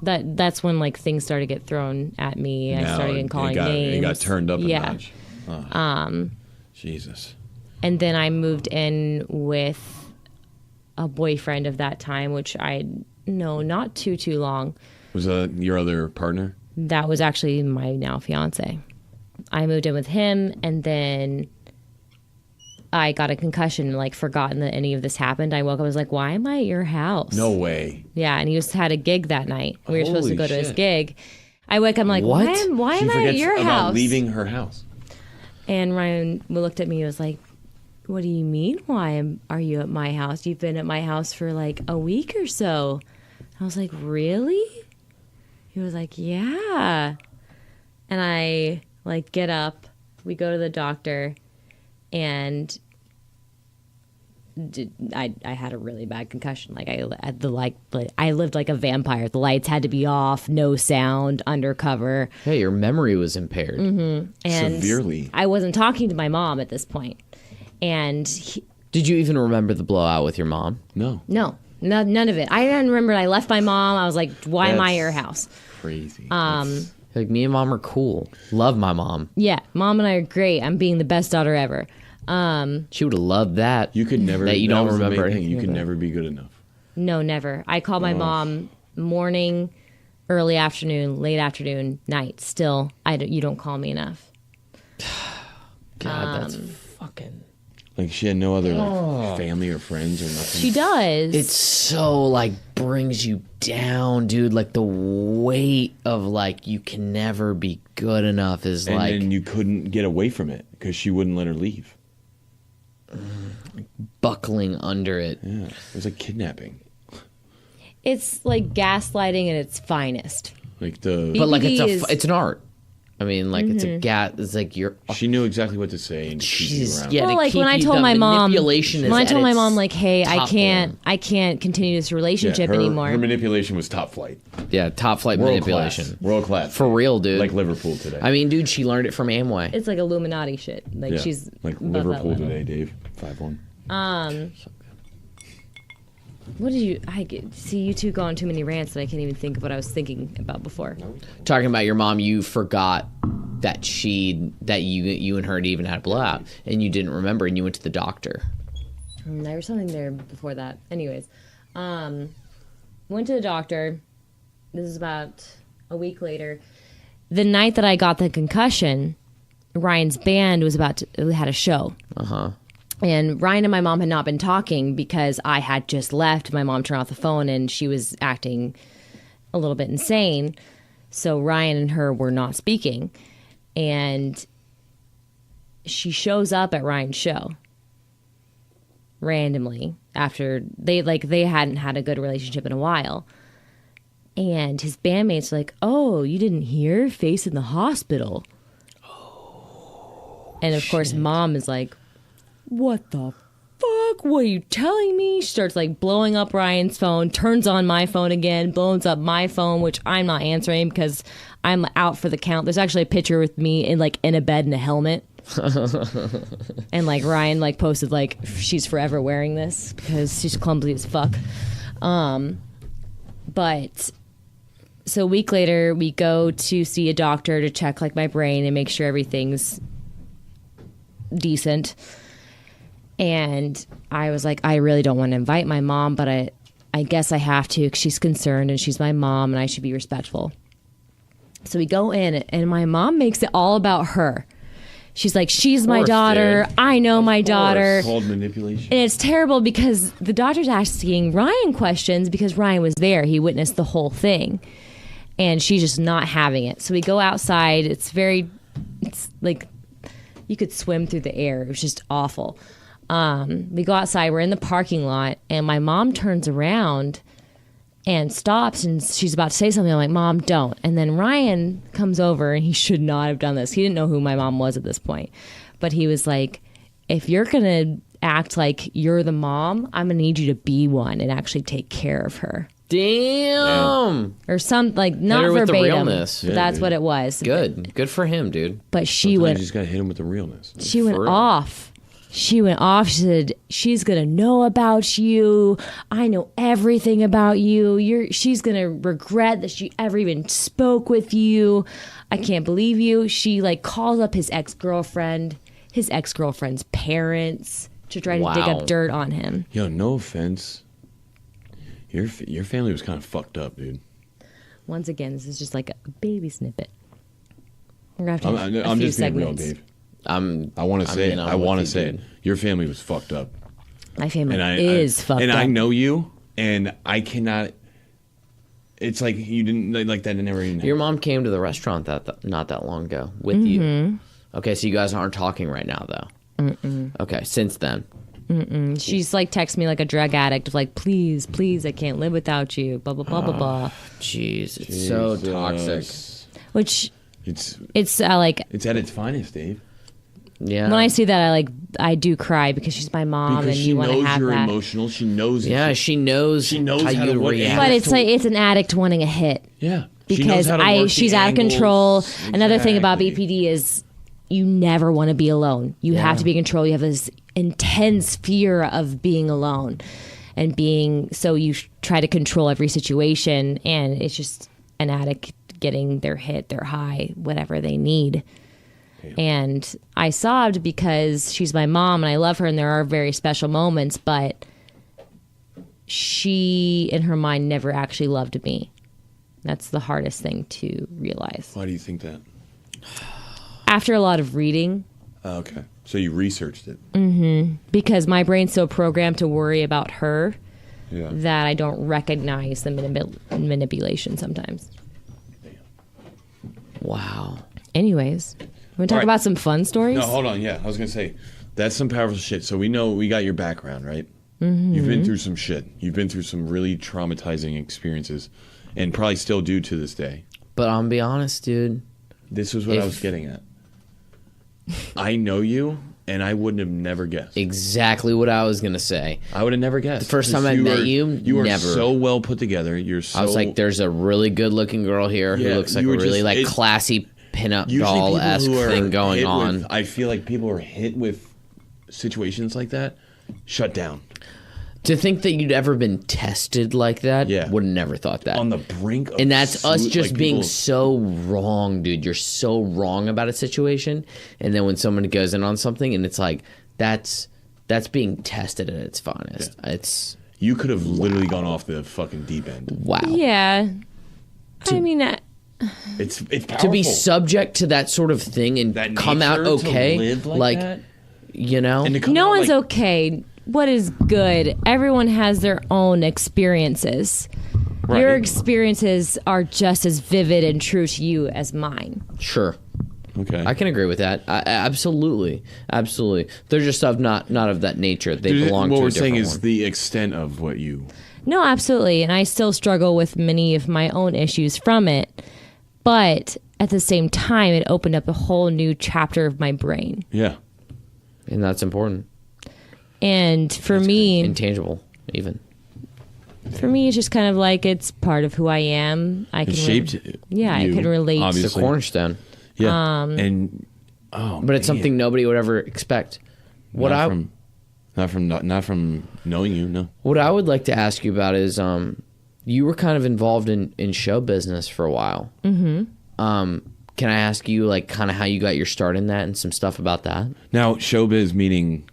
That's when like things started to get thrown at me. I started getting calling names. It got turned up a yeah. notch. Oh. Jesus. And then I moved in with a boyfriend of that time, which not too long. Was that your other partner? That was actually my now fiance. I moved in with him, and then I got a concussion and like forgotten that any of this happened. I woke up, I was like, why am I at your house? No way. Yeah, and he just had a gig that night. We were supposed to Holy go to his shit. gig. I wake up, I'm like, What? why She am I at forgets your about house? leaving her house. And Ryan looked at me and was like, what do you mean? Are you at my house? You've been at my house for like a week or so. I was like, really? He was like, yeah. And I like get up, we go to the doctor, and I had a really bad concussion. Like I lived like a vampire. The lights had to be off, no sound, undercover. Yeah, your memory was impaired. And Severely. I wasn't talking to my mom at this point. And Did you even remember the blowout with your mom? No. none of it. I didn't remember. I left my mom. I was like, why am I at your That's house? Crazy. Like, me and mom are cool. Love my mom. Yeah, mom and I are great. I'm being the best daughter ever. She would have loved that. You could never. That you don't was the main remember thing. anything You could about. never be good enough. No, never. I call my mom morning, early afternoon, late afternoon, night. Still, you don't call me enough. God, that's fucking... Like she had no other family or friends or nothing. She does. It's so, like, brings you down, dude. Like, the weight of, like, you can never be good enough is, and like, then you couldn't get away from it because she wouldn't let her leave. buckling under it. Yeah, it was like kidnapping. It's like gaslighting at its finest. Like the. But, like, BBD it's an art. I mean, like, it's it's like you're... She knew exactly what to say and to keep you Jeez, around. yeah. Well, to like when keep I you- told the my mom, manipulation is when I at told my its mom, like, hey, I top can't form. continue this relationship her, anymore. Her manipulation was top flight. Yeah, top flight World manipulation. class. World class. For real, dude. Like Liverpool today. I mean, dude, she learned it from Amway. It's like Illuminati shit. Like yeah. she's like above that Liverpool level. today, Dave. 5-1. What did you? See you two go on too many rants that I can't even think of what I was thinking about before. Talking about your mom, you forgot that you and her had even had a blowout, and you didn't remember, and you went to the doctor. There was something there before that. Anyways, went to the doctor. This is about a week later. The night that I got the concussion, Ryan's band had a show. And Ryan and my mom had not been talking because I had just left. My mom turned off the phone and she was acting a little bit insane. So Ryan and her were not speaking. And she shows up at Ryan's show randomly after they hadn't had a good relationship in a while. And his bandmates were like, oh, you didn't hear? Face in the hospital. And of course, mom is like, what the fuck? What are you telling me? She starts like blowing up Ryan's phone, turns on my phone again, blows up my phone, which I'm not answering because I'm out for the count. There's actually a picture with me in a bed in a helmet. And like Ryan like posted like she's forever wearing this because she's clumsy as fuck. But so a week later we go to see a doctor to check like my brain and make sure everything's decent. And I was like, I really don't want to invite my mom, but I guess I have to because she's concerned and she's my mom and I should be respectful. So we go in and my mom makes it all about her. She's like, she's my daughter. Dude. I know my daughter. Called manipulation. And it's terrible because the doctor's asking Ryan questions because Ryan was there. He witnessed the whole thing. And she's just not having it. So we go outside. It's like you could swim through the air. It was just awful. We go outside. We're in the parking lot. And my mom turns around and stops and she's about to say something. I'm like, Mom, don't. And then Ryan comes over and he should not have done this. He didn't know who my mom was at this point. But he was like, if you're going to act like you're the mom, I'm going to need you to be one and actually take care of her. Damn. Or some, like, not her with the verbatim. realness. But Yeah, that's dude. what it was. Good for him, dude. But she Sometimes went you just gotta hit him with the realness. She went For real. off. She went off. She said, she's going to know about you. I know everything about you. She's going to regret that she ever even spoke with you. I can't believe you. She like calls up his ex-girlfriend's parents to try to dig Wow. up dirt on him. Yo, no offense. Your family was kind of fucked up, dude. Once again, this is just like a baby snippet. We're going to have to have a I'm few just being real, segments. Dave. I want to say it. mean, I'm I with want to you, say it. dude. Your family was fucked up. My family And is fucked and up. I know you, and I cannot. It's like you didn't like that. Never even. Your mom came to the restaurant not that long ago with you. Okay, so you guys aren't talking right now, though. Okay, since then. She's like texts me like a drug addict, like, please, I can't live without you, blah, blah, blah, blah, blah. Jeez, it's so toxic. Which It's it's like, it's at its finest, Dave. Yeah. when I see that, I do cry because she's my mom Because and she you want to knows have you're that. emotional. She knows. Yeah, she knows. She knows how how to you work react. But angles. it's like, it's an addict wanting a hit. Yeah. She knows Because how to work the she's out of angles. control. Another thing about Exactly. BPD is you never want to be alone. You have to be in control. You have this intense fear of being alone and so you try to control every situation, and it's just an addict getting their hit, their high, whatever they need. And I sobbed because she's my mom and I love her and there are very special moments, but she in her mind never actually loved me. That's the hardest thing to realize. Why do you think that? After a lot of reading, Oh, okay. So you researched it. because my brain's so programmed to worry about her Yeah. that I don't recognize the manipulation sometimes. Wow. Anyways, we want to talk right. about some fun stories? No, hold on. Yeah, I was gonna say that's some powerful shit. So we know we got your background, right? You've been through some shit. You've been through some really traumatizing experiences, and probably still do to this day. But I'm be honest, dude. This is what I If- was getting at. I know you, and I wouldn't have never guessed. Exactly what I was gonna say. I would have never guessed. The first time Because I met are- you, you are never. so well put together. You're so. I was like, there's a really good looking girl here Yeah, who looks like you a were really just- like it- classy pinup usually doll people esque who are thing going hit on. with- I feel like people who are hit with situations like that shut down. To think that you'd ever been tested like that, Yeah. would have never thought that. On the brink of And that's us suit- just like, being people- so wrong, dude. You're so wrong about a situation. And then when someone goes in on something and it's like, that's being tested at its finest. It's You could have literally gone off the fucking deep end. wow. Yeah. I mean, It's powerful. To be subject to that sort of thing and That come out nature to okay, live like that? you know, And to come no out one's like, okay. What is good? Everyone has their own experiences. Right. Your experiences are just as vivid and true to you as mine. sure. Okay. I can agree with that. Absolutely. They're just not of that nature. They Dude, belong what to a we're saying different is one. the extent of what you. No, absolutely. And I still struggle with many of my own issues from it. But at the same time, it opened up a whole new chapter of my brain. Yeah. And that's important. And for me, Intangible, even. it's just kind of like it's part of who I am. I can It shaped I you, can relate. obviously. It's a cornerstone. Yeah. And But it's something nobody would ever expect. What not from knowing you, no. What I would like to ask you about is you were kind of involved in show business for a while. Mm-hmm. Can I ask you like kind of how you got your start in that and some stuff about that? Now, showbiz meaning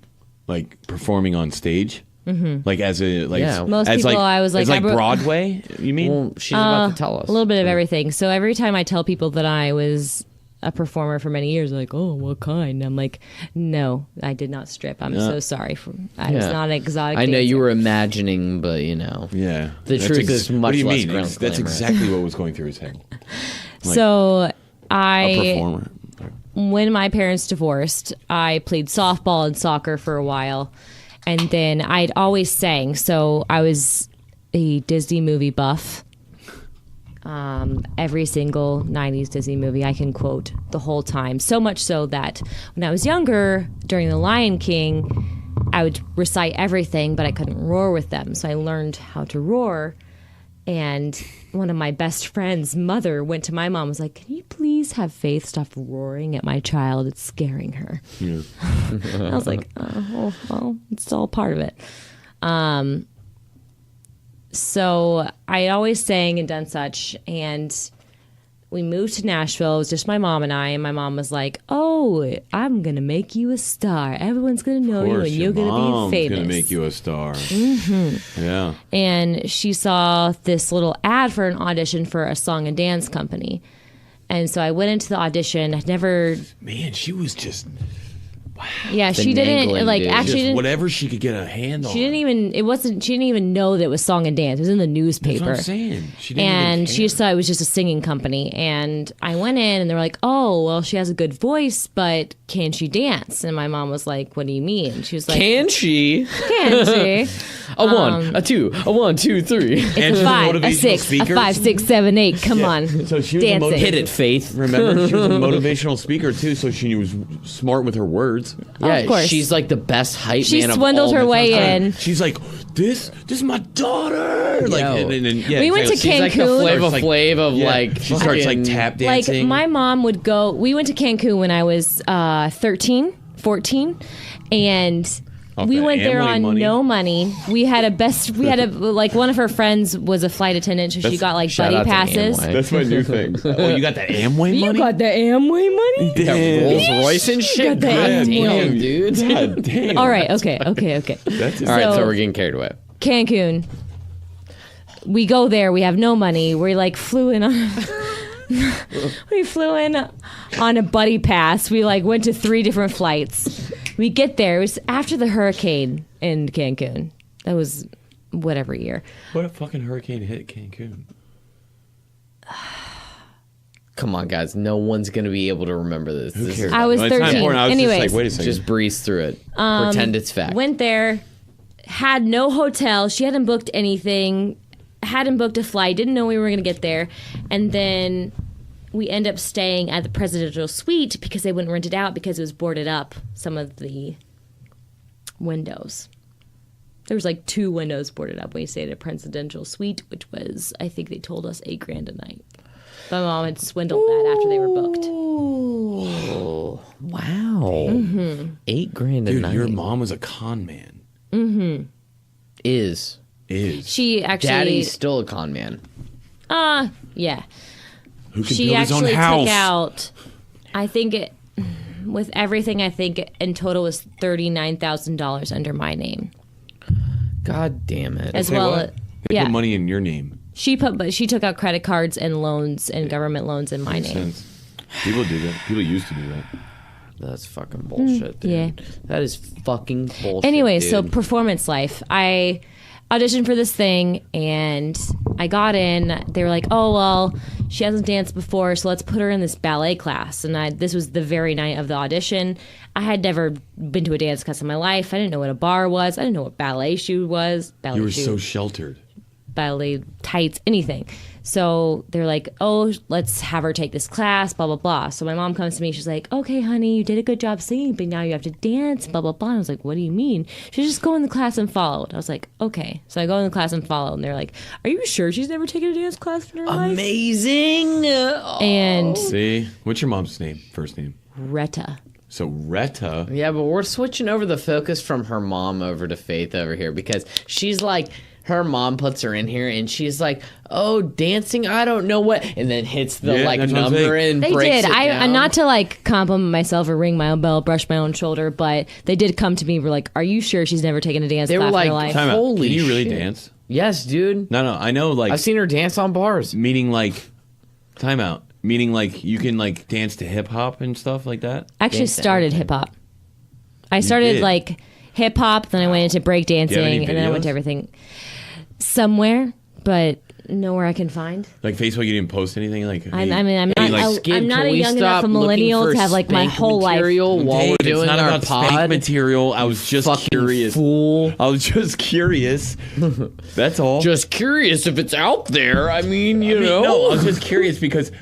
like performing on stage? Mm-hmm. Like as a like Yeah. Most as people, like, I was like, as like I bro- Broadway, you mean? Well, she's about to tell us. A little bit of everything. So every time I tell people that I was a performer for many years, they're like, oh, what kind? I'm like, no, I did not strip. I'm so sorry. I was Yeah. not an exotic I know you dancer. were imagining, but you know. Yeah. The truth is much what do you less mean? glamorous. That's exactly what was going through his head. So A performer. when my parents divorced, I played softball and soccer for a while. And then I'd always sang. So I was a Disney movie buff. Every single 90s Disney movie I can quote the whole time. So much so that when I was younger, during The Lion King, I would recite everything, but I couldn't roar with them. So I learned how to roar. And one of my best friends' mother went to my mom and was like, can you please have Faith stop roaring at my child? It's scaring her. Yeah. I was like, oh, well, it's all part of it. So I always sang and done such. And we moved to Nashville. It was just my mom and I. And my mom was like, oh, I'm going to make you a star. Everyone's going to know you and you're going to be famous. Going to make you a star. Mm-hmm. Yeah. And she saw this little ad for an audition for a song and dance company. And so I went into the audition. I'd never. Man, she was just Yeah, she didn't Finagling, like dude. actually just didn't. whatever she could get a hand on. She didn't even. It wasn't. She didn't even know that it was song and dance. It was in the That's newspaper. what I'm saying. She didn't And even she care. just thought it was just a singing company. And I went in and they were like, oh, well, she has a good voice, but can she dance? And my mom was like, what do you mean? She was like, Can she? can she? A one, a two, a 1, 2, 3. And It's she's a 5, a motivational 6, speaker. a 5, 6, 7, 8. Come on. So she was a Dancing. Hit it, Faith. Remember, she was a motivational speaker too, so she was smart with her words. Yeah, of course. she's like the best hype She man of swindled all her the way time. in. She's like, this is my daughter. Like, Yo. yeah, We went to exactly. She's like the Cancun. Flava Starts, Flav of yeah, like she starts like fucking- tap Like dancing. my mom would go. We went to Cancun when I was 13, 14, and Off we that went there Amway on money. no money. We had like one of her friends was a flight attendant, so she got like Shout buddy out to passes. Amway. That's my new thing. Oh, you got that Amway You money? got the Amway money? Got Rolls Royce and shit. the God Amway. damn, dude. God damn. All right, okay. That's All right, so So- we're getting carried away. Cancun. We go there. We have no money. We like flew in on. We flew in on a buddy pass. We like went to 3 different flights. We get there. It was after the hurricane in Cancun. That was whatever year. What a fucking hurricane hit Cancun. Come on, guys. No one's gonna be able to remember this. Who This cares? is- I was It's not 13. important. I was Anyways. just like, wait a second. Just breeze through it. Pretend it's fact. Went there, had no hotel. She hadn't booked anything, hadn't booked a flight, didn't know we were going to get there. And then we end up staying at the presidential suite because they wouldn't rent it out because it was boarded up, some of the windows. There was like 2 windows boarded up when we stayed at a presidential suite, which was, I think they told us, $8,000 a night. My mom had swindled that after they were booked. Oh, wow. Mm-hmm. $8,000 a Dude, night. your mom was a con man. is. She actually, Daddy's still a con man. yeah. Who can She build his own actually house? took out, I think it, with everything, I think in total was $39,000 under my name. God damn it. As Say well, what? They yeah. put money in your name. But she took out credit cards and loans and government loans in my Makes name. sense. People do that. People used to do that. That's fucking bullshit, dude. yeah. That is fucking bullshit. Anyway, so dude. performance life. I auditioned for this thing and I got in. They were like, oh, well, she hasn't danced before, so let's put her in this ballet class. And this was the very night of the audition. I had never been to a dance class in my life. I didn't know what a bar was. I didn't know what ballet shoe was. Ballet You were shoe. so sheltered. Ballet tights, anything. So they're like, oh, let's have her take this class, blah, blah, blah. So my mom comes to me. She's like, okay, honey, you did a good job singing, but now you have to dance, blah, blah, blah. And I was like, what do you mean? She's just go in the class and follow. I was like, okay. So I go in the class and follow. And they're like, are you sure she's never taken a dance class in her life? Amazing. And See, what's your mom's name? First name? Retta. So Retta. Yeah, but we're switching over the focus from her mom over to Faith over here because she's like, her mom puts her in here and she's like, oh, dancing, I don't know what, and then hits the Yeah, like that's what I'm number saying. and They breaks did. it I'm down. not to like compliment myself or ring my own bell, brush my own shoulder, but they did come to me. Were like, "Are you sure she's never taken a dance They were class in her like, life?" Time out. Holy Can you really shit. dance? Yes, dude. No, I know. Like I've seen her dance on bars. meaning like, time out. Meaning like you can like dance to hip hop and stuff like that. I actually Dance to started everything. hip hop. I started did? like hip hop, then I went into break Do you have dancing, any and then I went to videos? everything. Somewhere, but nowhere I can find. Like Facebook, you didn't post anything. Like I mean, I'm hey, not. like, Skid, I'm not can a we young enough stop a looking millennial for to have like my spank whole life. material while Dave, we're it's doing not our about spank pod? material. I was just Fucking curious. fool. I was just curious. That's all. Just curious if it's out there. I mean, you know. No, I was just curious because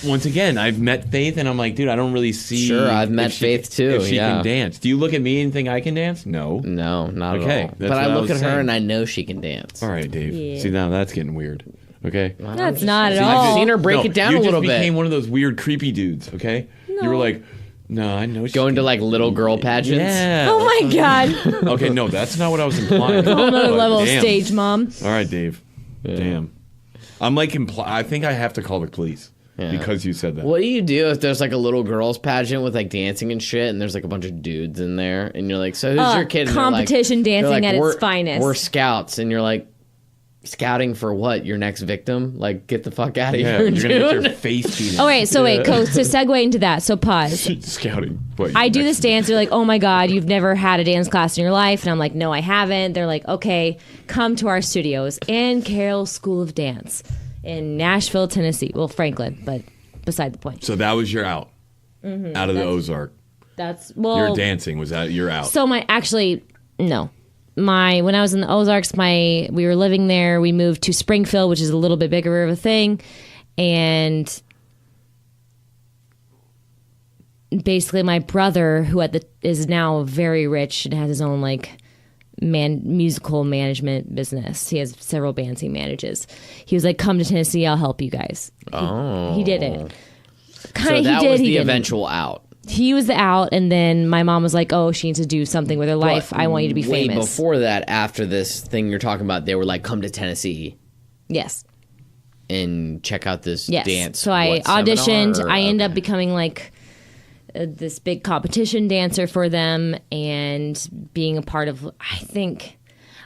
once again, I've met Faith and I'm like, dude, I don't really see. Sure, I've if met she- Faith too, If she yeah. can dance, do you look at me and think I can dance? No. No, not Okay, at all. that's But I what I look was at her saying. and I know she can dance. All right, Dave. Yeah. See, now that's getting weird. Okay. That's not at See, all. I've seen her break it down you a little just became bit. one of those weird, creepy dudes. Okay. You were like, no, I know. she Going to can- like little girl pageants. Yeah. Oh my god! Okay, no, that's not what I was implying. Another But level of damn. stage, mom. All right, Dave. Damn. I'm like, I think I have to call the police because you said that. What do you do if there's like a little girls pageant with like dancing and shit, and there's like a bunch of dudes in there, and you're like, so who's your kid? And they're like- competition they're dancing like, at its "We're- finest." We're scouts, and you're like, scouting for what? Your next victim? Like, get the fuck out of Yeah, here, you're gonna get dude. your face beaten. Oh wait, so wait, so segue into that. So pause. Scouting. What, I do next- this dance. They're like, oh my God, you've never had a dance class in your life. And I'm like, no, I haven't. They're like, okay, come to our studios in Carroll School of Dance in Nashville, Tennessee. Well, Franklin, but beside the point. So that was your out. Out of the Ozark. That's, well. Your dancing was that your out. So no. When I was in the Ozarks, we were living there. We moved to Springfield, which is a little bit bigger of a thing. And basically my brother, who is now very rich and has his own like musical management business. He has several bands he manages. He was like, come to Tennessee, I'll help you guys. He did it. So that was the eventual out. He was the out, and then my mom was like, oh, she needs to do something with her life. But I want you to be way famous. before that, after this thing you're talking about, they were like, come to Tennessee Yes. and check out this Yes. dance. So I what, auditioned. seminar? I ended up Okay. becoming like this big competition dancer for them and being a part of, I think,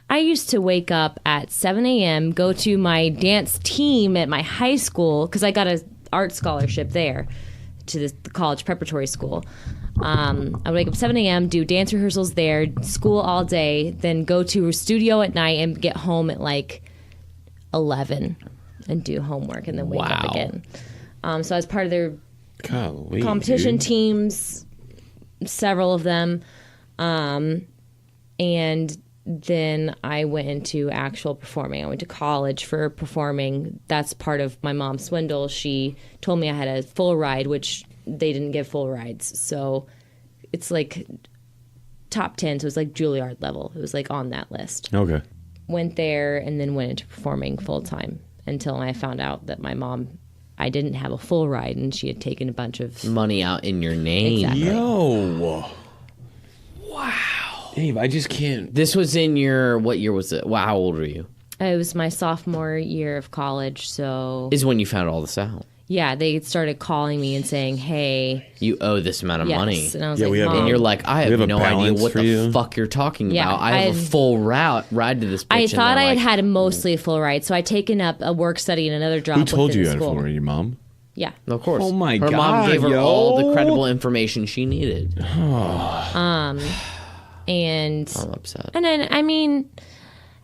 I used to wake up at 7 a.m., go to my dance team at my high school because I got an art scholarship there to the college preparatory school. I would wake up 7 a.m., do dance rehearsals there, school all day, then go to a studio at night and get home at like 11 and do homework and then wake up Wow. again. So I was part of their Golly, competition dude. teams, several of them. And then I went into actual performing. I went to college for performing. That's part of my mom's swindle. She told me I had a full ride, which they didn't give full rides. So it's like top 10. So it was like Juilliard level. It was like on that list. Okay. Went there and then went into performing full time until I found out that my mom, I didn't have a full ride and she had taken a bunch of money out in your name. Exactly. Yo. Wow. Dave, I just can't. This was in your, what year was it? Wow, how old were you? It was my sophomore year of college, so Is when you found all this out. yeah, they started calling me and saying, "Hey, You owe this amount of yes," money. and I was Yeah, like, we have- Mom, And you're like, I We have have a no idea balance what for the you. fuck you're talking Yeah, about. I have a full ride to this bitch. I and thought they're I had like, had mostly a full ride, so I'd taken up a work study and another job. Who told within you the that school. for? Your mom? Yeah, Of course. Oh my Her mom God, gave her yo. all the credible information she needed. and I'm upset. and then I mean,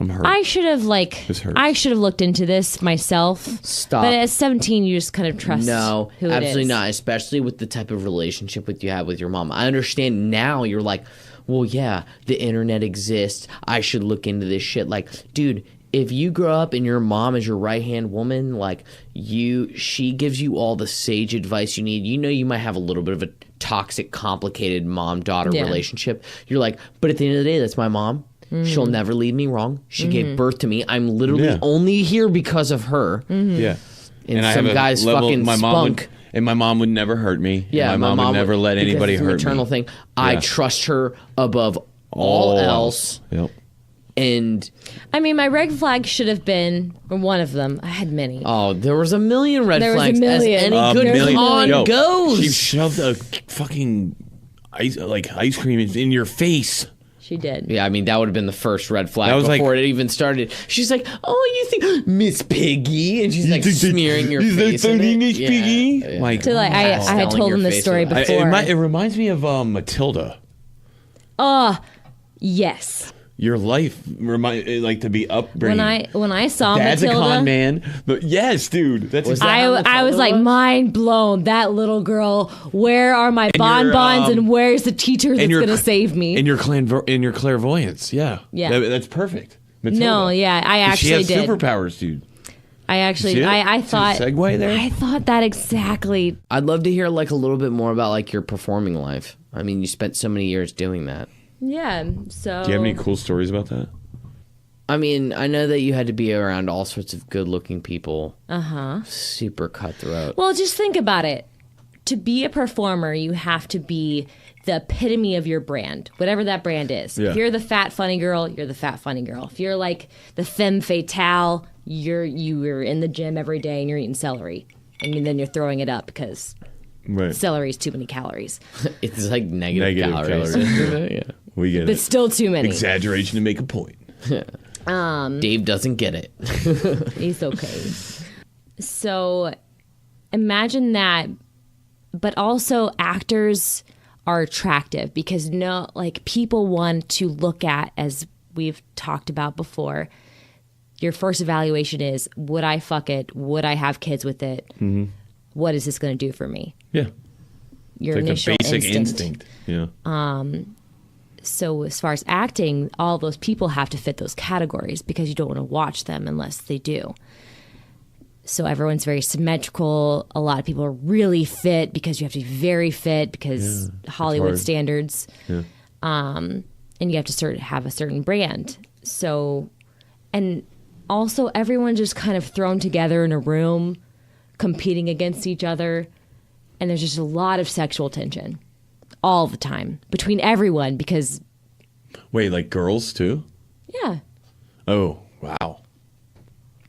I'm hurt. I should have This hurts. I should have looked into this myself. Stop. But at 17, you just kind of trust. No, who it absolutely is. not. Especially with the type of relationship with you have with your mom. I understand now. You're like, well, yeah, the internet exists. I should look into this shit. Like, dude, if you grow up and your mom is your right hand woman, like she gives you all the sage advice you need. You know, you might have a little bit of a toxic, complicated mom daughter relationship. You're like, but at the end of the day, that's my mom. She'll never lead me wrong. She gave birth to me. I'm literally only here because of her. Yeah. And some guy's fucking spunk. My mom would never hurt me. Yeah, and my mom would never let anybody hurt me. Maternal thing. I trust her above all else. Yep. And I mean, my red flag should have been one of them. I had many. oh, there was a million red There was a flags. million. As any A good million. con Yo, goes. She shoved a fucking ice cream in your face. She did. Yeah, I mean, that would have been the first red flag That was before like- it even started. She's like, oh, you think Miss Piggy? And she's like smearing your face. in it. Miss Piggy? Yeah. Like, So like I had Selling told your him this face story with that. before. it reminds me of Matilda. Yes. Your life like to be upbringing. When I saw Dad's Matilda, a con man. But yes, dude. That's Was exactly that- I was like mind blown. That little girl. Where are my bonbons and where's the teacher that's gonna save me? in your clairvoyance. Yeah. Yeah. That's perfect. Matilda. No, yeah, I actually she has did. superpowers, dude. I actually, See it? I See the thought. segue there? I thought that exactly. I'd love to hear like a little bit more about like your performing life. I mean, you spent so many years doing that. Yeah. So. Do you have any cool stories about that? I mean, I know that you had to be around all sorts of good-looking people. Super cutthroat. Well, just think about it. To be a performer, you have to be the epitome of your brand, whatever that brand is. Yeah. If you're the fat funny girl, you're the fat funny girl. If you're like the femme fatale, you're in the gym every day and you're eating celery, and then you're throwing it up because Right. celery is too many calories. It's like negative calories. Yeah. We get But it. still too many. Exaggeration to make a point. Dave doesn't get it. He's okay. So imagine that, but also actors are attractive because people want to look at, as we've talked about before, your first evaluation is, would I fuck it? Would I have kids with it? Mm-hmm. What is this going to do for me? Yeah. Your It's like initial the basic instinct. Yeah. So as far as acting, all those people have to fit those categories because you don't want to watch them unless they do. So everyone's very symmetrical. A lot of people are really fit because you have to be very fit because Hollywood hard. standards. Yeah. And you have to have a certain brand. So, and also everyone just kind of thrown together in a room, competing against each other. And there's just a lot of sexual tension all the time between everyone because, Wait, like girls too? yeah. Oh, wow.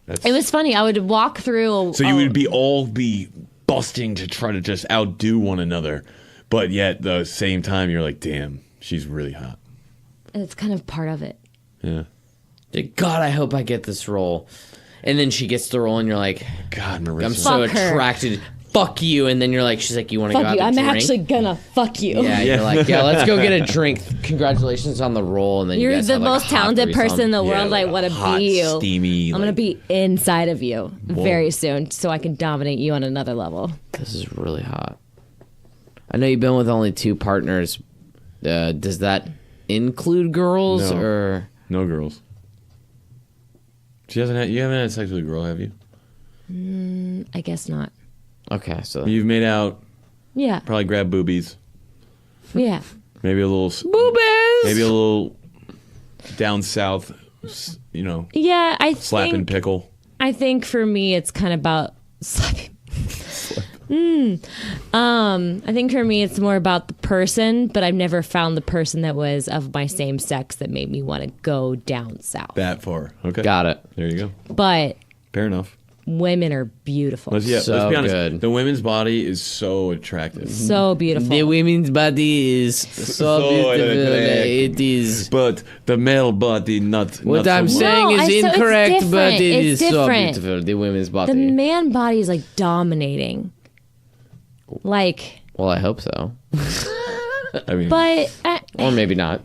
That's, It was funny. I would walk through. so you would be busting to try to just outdo one another, but yet at the same time you're like, damn, she's really hot. It's kind of part of it. Yeah. God, I hope I get this role. And then she gets the role, and you're like, God, Marissa. I'm so Fuck her. attracted. Fuck you. And then you're like, she's like, you want to go Fuck out you. to I'm drink? actually gonna fuck you. Yeah, you're like, yeah, let's go get a drink. Congratulations on the role. And then you You're guys the have, like, a most hot talented threesome. person in the world. like I a want to hot, be you. steamy, I'm gonna like- be inside of you very soon, so I can dominate you on another level. This is really hot. I know you've been with only 2 partners. Does that include girls No. or? No girls. You haven't had sex with a girl, have you? I guess not. Okay, so You've made out, Yeah. probably grabbed boobies, Yeah. maybe a little, boobies. maybe a little down south, Yeah. slapping pickle. I think for me, it's kind of about slapping. I think for me, it's more about the person, but I've never found the person that was of my same sex that made me want to go down south. That far. Okay. Got it. There you go. But Fair enough. women are beautiful. Let's So be honest. good. The women's body is so attractive. So beautiful. The women's body is so beautiful. It is. But the male body, not. What not I'm so much. saying No, is so it's incorrect, but different. it It's is so different. beautiful. The women's body. The man body is like dominating. Like, Well, I hope so. I mean, but Or maybe not.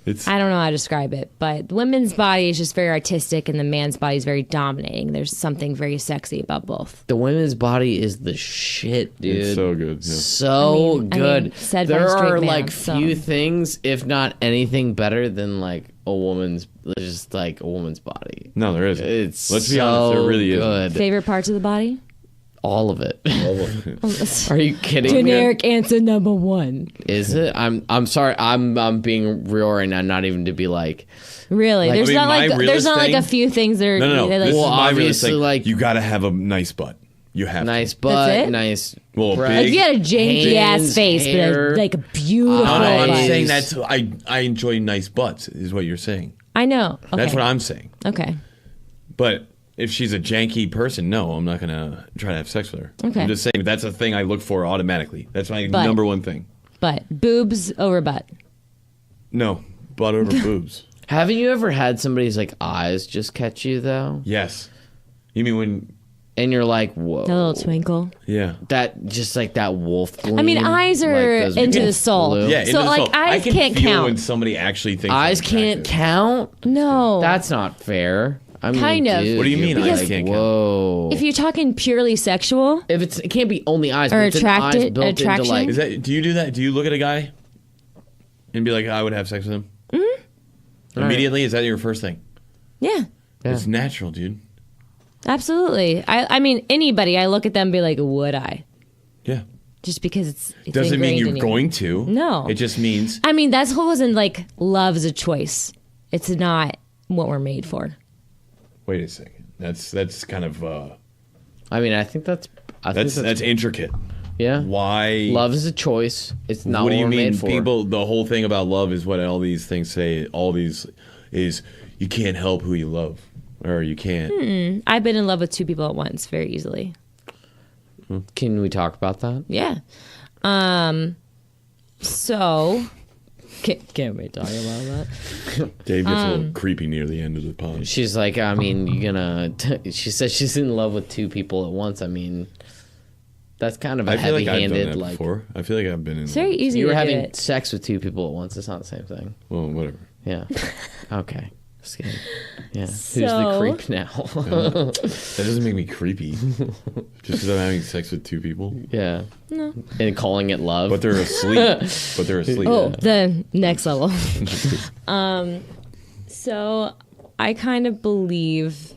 I don't know how to describe it, but the women's body is just very artistic and the man's body is very dominating. There's something very sexy about both. The women's body is the shit, dude. It's so good. Yeah. So I mean, good. said by There a straight are man, like so. few things, if not anything, better than like a woman's, just like a woman's body. No, there isn't. It's Let's be honest, there really good. Favorite parts of the body? All of it. Are you kidding me? Generic answer number 1. Is it? I'm sorry. I'm being real right now. Not even to be like. Really? Like- There's I mean, not my like there's realist not like a thing- few things that are No. like, This is Well, my realist obviously, thing. like- you got to have a nice butt. You have Nice to. butt, it? nice. Well, breasts, big- if you had a janky hands, ass face, hair. but like a beautiful I'm butt. saying that's I enjoy nice butts is what you're saying. I know. Okay. That's what I'm saying. Okay. But if she's a janky person, no, I'm not gonna try to have sex with her. Okay. I'm just saying that's a thing I look for automatically. That's my But- number one thing. But boobs over butt. No, butt over boobs. Haven't you ever had somebody's like eyes just catch you though, Yes. You mean when? and you're like, whoa, The little twinkle. Yeah. that just like that wolf gleam. I mean, eyes are like those into the wolf soul. blue. Yeah. So, into the like, soul. I eyes can can't feel count. when somebody actually thinks Eyes I'm can't attractive. count. No. That's not fair. I mean, Kind of. dude, What do you you'd mean be eyes like, can't count? whoa. if you're talking purely sexual, If it can't be only eyes, Or but it's an eyes attracted- built into attraction? like. Is that? Do you do that? Do you look at a guy and be like, I would have sex with him? Mm-hmm. Immediately, is that your first thing? yeah, It's natural, dude. absolutely. I mean, anybody, I look at them and be like, would I? Yeah. Just because it's Doesn't mean ingrained you're in you. going to. No. It just means I mean, that's whole wasn't like love is a choice. It's not what we're made for. wait a second. That's kind of I mean, I think that's. that's intricate. yeah. Why Love is a choice. It's not what do you we're mean? made for. People, the whole thing about love is what all these things say. All these is you can't help who you love, or you can't. I've been in love with 2 people at once very easily. Can we talk about that? Yeah. So can't we talk about that? Dave gets a little creepy near the end of the pod. She's like, I mean, you're gonna. She says she's in love with 2 people at once. I mean, that's kind of a I feel like I've done heavy-handed. that Like before. I feel like I've been in. It's very easy you were to having do it. sex with 2 people at once. It's not the same thing. Well, whatever. Yeah. Okay. Just kidding. Yeah. Who's So- the creep now? That doesn't make me creepy. Just because I'm having sex with 2 people, yeah. No. And calling it love. but they're asleep. Oh, the next level. So I kind of believe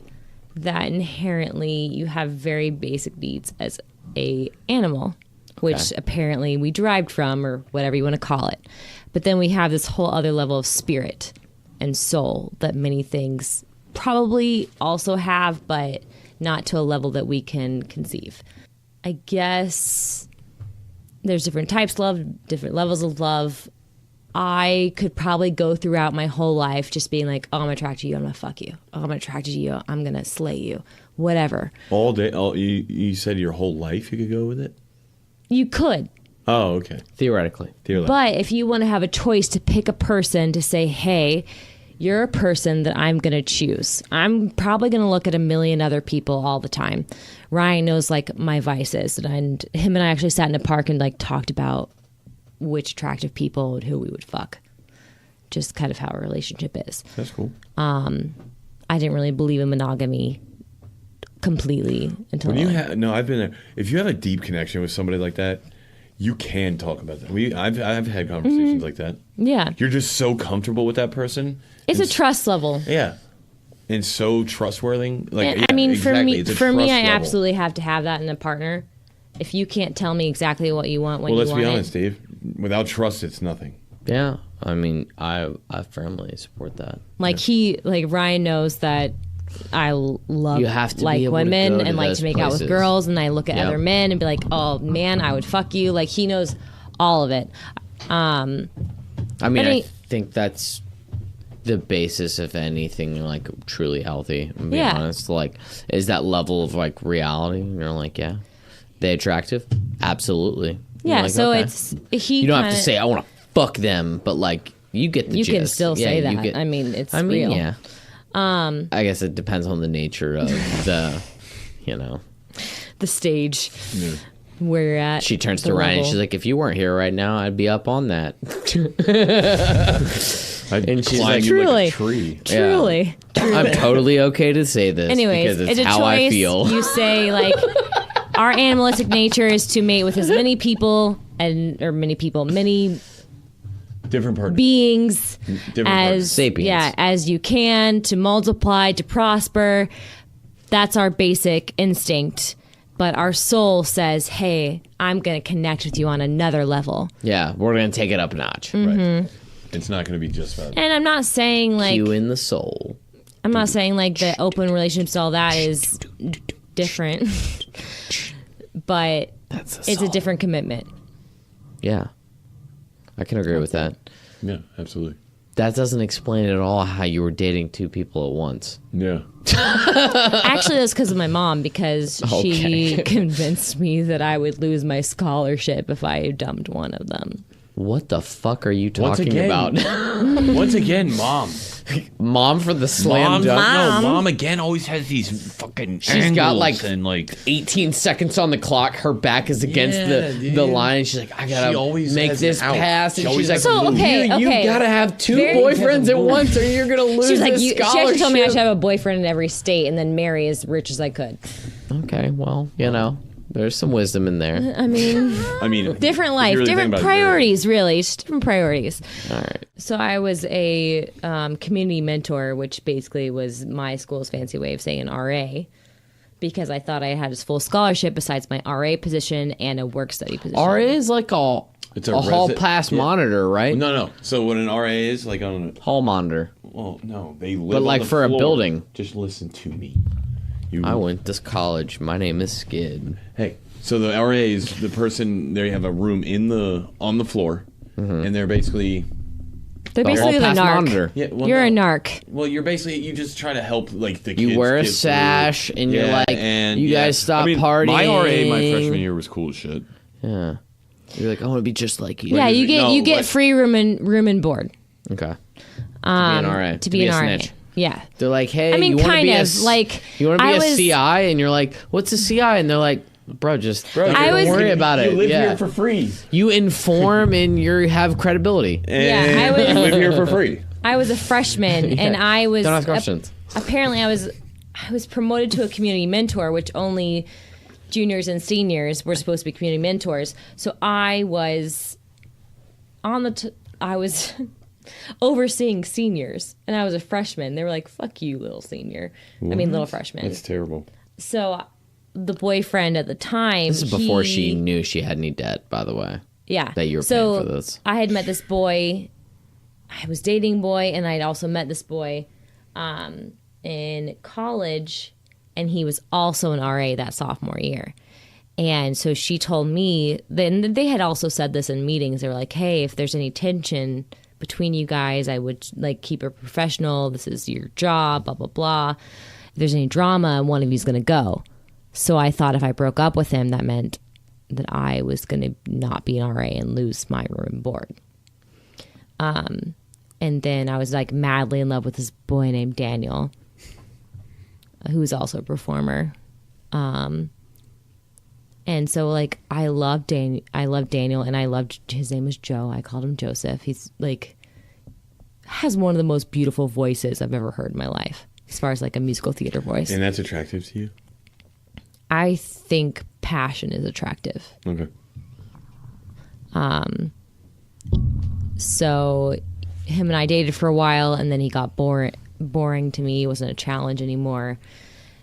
that inherently you have very basic needs as a animal, which Okay. apparently we derived from, or whatever you want to call it. But then we have this whole other level of spirit and soul that many things probably also have, but not to a level that we can conceive. I guess there's different types of love, different levels of love. I could probably go throughout my whole life just being like, oh, I'm attracted to you, I'm gonna fuck you. Oh, I'm attracted to you, I'm gonna slay you. Whatever. all day. You said your whole life you could go with it. You could. Oh, okay. Theoretically. But if you want to have a choice to pick a person to say, hey, you're a person that I'm going to choose. I'm probably going to look at a million other people all the time. Ryan knows like my vices, and him and I actually sat in a park and like talked about which attractive people and who we would fuck. Just kind of how our relationship is. That's cool. I didn't really believe in monogamy completely until When you have I've been there. If you have a deep connection with somebody like that, you can talk about that. I've had conversations like that. yeah. You're just so comfortable with that person. It's and a trust level. Yeah, and so trustworthy. Like And, yeah, I mean, exactly. It's a for me, trust I level. absolutely have to have that in a partner. If you can't tell me exactly what you want when Well, you let's want be honest, it, Dave. Without trust, it's nothing. Yeah. I mean, I firmly support that. like Ryan knows that I love You have to be like able to women go to and like those to make out with places. girls, and I look at Yep. other men and be like, oh man, I would fuck you. Like he knows all of it. I mean, I I mean- think that's the basis of anything like truly healthy. I'm being Yeah. honest. Like, is that level of like reality? And you're like, yeah, they attractive? Absolutely. You're Yeah, like, so okay. it's he. You don't have to kinda- say I want to fuck them, but like you get the You gist. can still Yeah, say you that. get- I mean, it's I mean, real. yeah. I guess it depends on the nature of the, you know. The stage where you're at. She turns the to Ryan and level. she's like, if you weren't here right now, I'd be up on that. I'd And she's climb like, you Truly. like a tree. Truly. I'm totally okay to say this Anyways, because it's it's a how I choice. feel. You say like our animalistic nature is to mate with as many people many Different part. beings Different as Sapiens. as you can, to multiply, to prosper. That's our basic instinct. But our soul says, "Hey, I'm going to connect with you on another level." Yeah, we're gonna take it up a notch. Right. It's not going to be just about. And I'm not saying like You in the soul. I'm not saying like the open relationships, all that is different, but it's a different commitment. Yeah, I can agree with that. Yeah, absolutely. That doesn't explain at all how you were dating two people at once. Yeah. Actually, that's because of my mom, because she Okay. convinced me that I would lose my scholarship if I dumped one of them. What the fuck are you Once talking again. about? Once again, mom. Mom for the slam dunk. Mom. No, mom again always has these fucking. She's got like and like 18 seconds on the clock. Her back is against Yeah, the dude. line. She's like, I gotta She always make has this an out. pass. She And always she's like, has a So, okay, you okay. gotta have two Very- boyfriends at once, or you're gonna lose She's like, this she scholarship. actually told me I should have a boyfriend in every state and then marry as rich as I could. Okay, well, you know, there's some wisdom in there. I mean, different life, if you really think different about it, priorities, really. Just different priorities. All right. So I was a community mentor, which basically was my school's fancy way of saying an RA, because I thought I had a full scholarship besides my RA position and a work study position. RA is like It's a a hall resi- pass yeah. monitor, right? No. So what an RA is like on Hall monitor. well, no, they live But, on like, the for a floor. building. Just listen to me. I went to college. My name is Skid. Hey, so the RA is the person. They have a room on the floor, and they're basically. They're The basically hall the pass narc. monitor. Yeah, well, You're a no. narc. Well, you're basically you just try to help like the kids. You wear a get through. sash, and you're like, and you guys stop I mean, partying. My RA my freshman year was cool as shit. Yeah. You're like, I want to be just like you. Yeah, you get No, you get like- free room and board Okay. To be an RA. to be an a RA. snitch. Yeah. They're like, hey, I mean, you want to kind be a of, s- like, you want to be I a was- CI, and you're like, what's a CI? And they're like, bro, don't I was- worry about it. You live yeah. here for free, You inform and you have credibility. and Yeah, I was- you live here for free. I was a freshman and I was Don't ask questions. apparently I was promoted to a community mentor, which only juniors and seniors were supposed to be community mentors. So I was I was overseeing seniors, and I was a freshman. They were like, "Fuck you, little senior." I mean, little freshman. That's terrible. So the boyfriend at the time. This is before she knew she had any debt, by the way. Yeah. that you were so paying for this. I had met this boy. I was dating boy, and I'd also met this boy in college, and he was also an RA that sophomore year. And so she told me, then they had also said this in meetings. They were like, "Hey, if there's any tension between you guys, I would like keep it professional. This is your job, blah blah blah. If there's any drama, one of you's gonna go." So I thought if I broke up with him, that meant that I was going to not be an RA and lose my room and board. And then I was like madly in love with this boy named Daniel, who was also a performer. And so like I loved Daniel, and I loved, his name was Joe. I called him Joseph. He's like has one of the most beautiful voices I've ever heard in my life, as far as like a musical theater voice. And that's attractive to you? I think passion is attractive. Okay. So him and I dated for a while, and then he got boring to me. It wasn't a challenge anymore.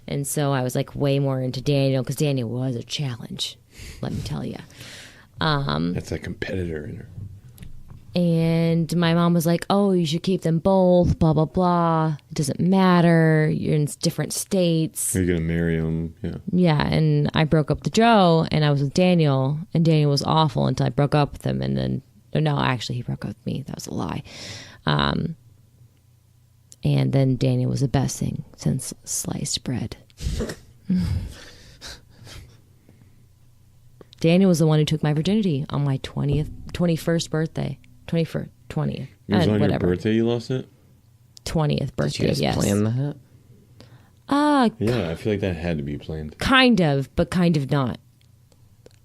And so I was like way more into Daniel, because Daniel was a challenge, let me tell you. That's a competitor in her. And my mom was like, "Oh, you should keep them both, blah, blah, blah. It doesn't matter. You're in different states." Are you going to marry him? Yeah. Yeah, and I broke up with Joe, and I was with Daniel, and Daniel was awful until I broke up with him, and then, no, actually, he broke up with me. That was a lie. And then Daniel was the best thing since sliced bread. Daniel was the one who took my virginity on my 21st birthday. 20th. It was on whatever. your birthday you lost it? 20th Did birthday, you guys yes. plan that? Yeah, I feel like that had to be planned. Kind of, but kind of not.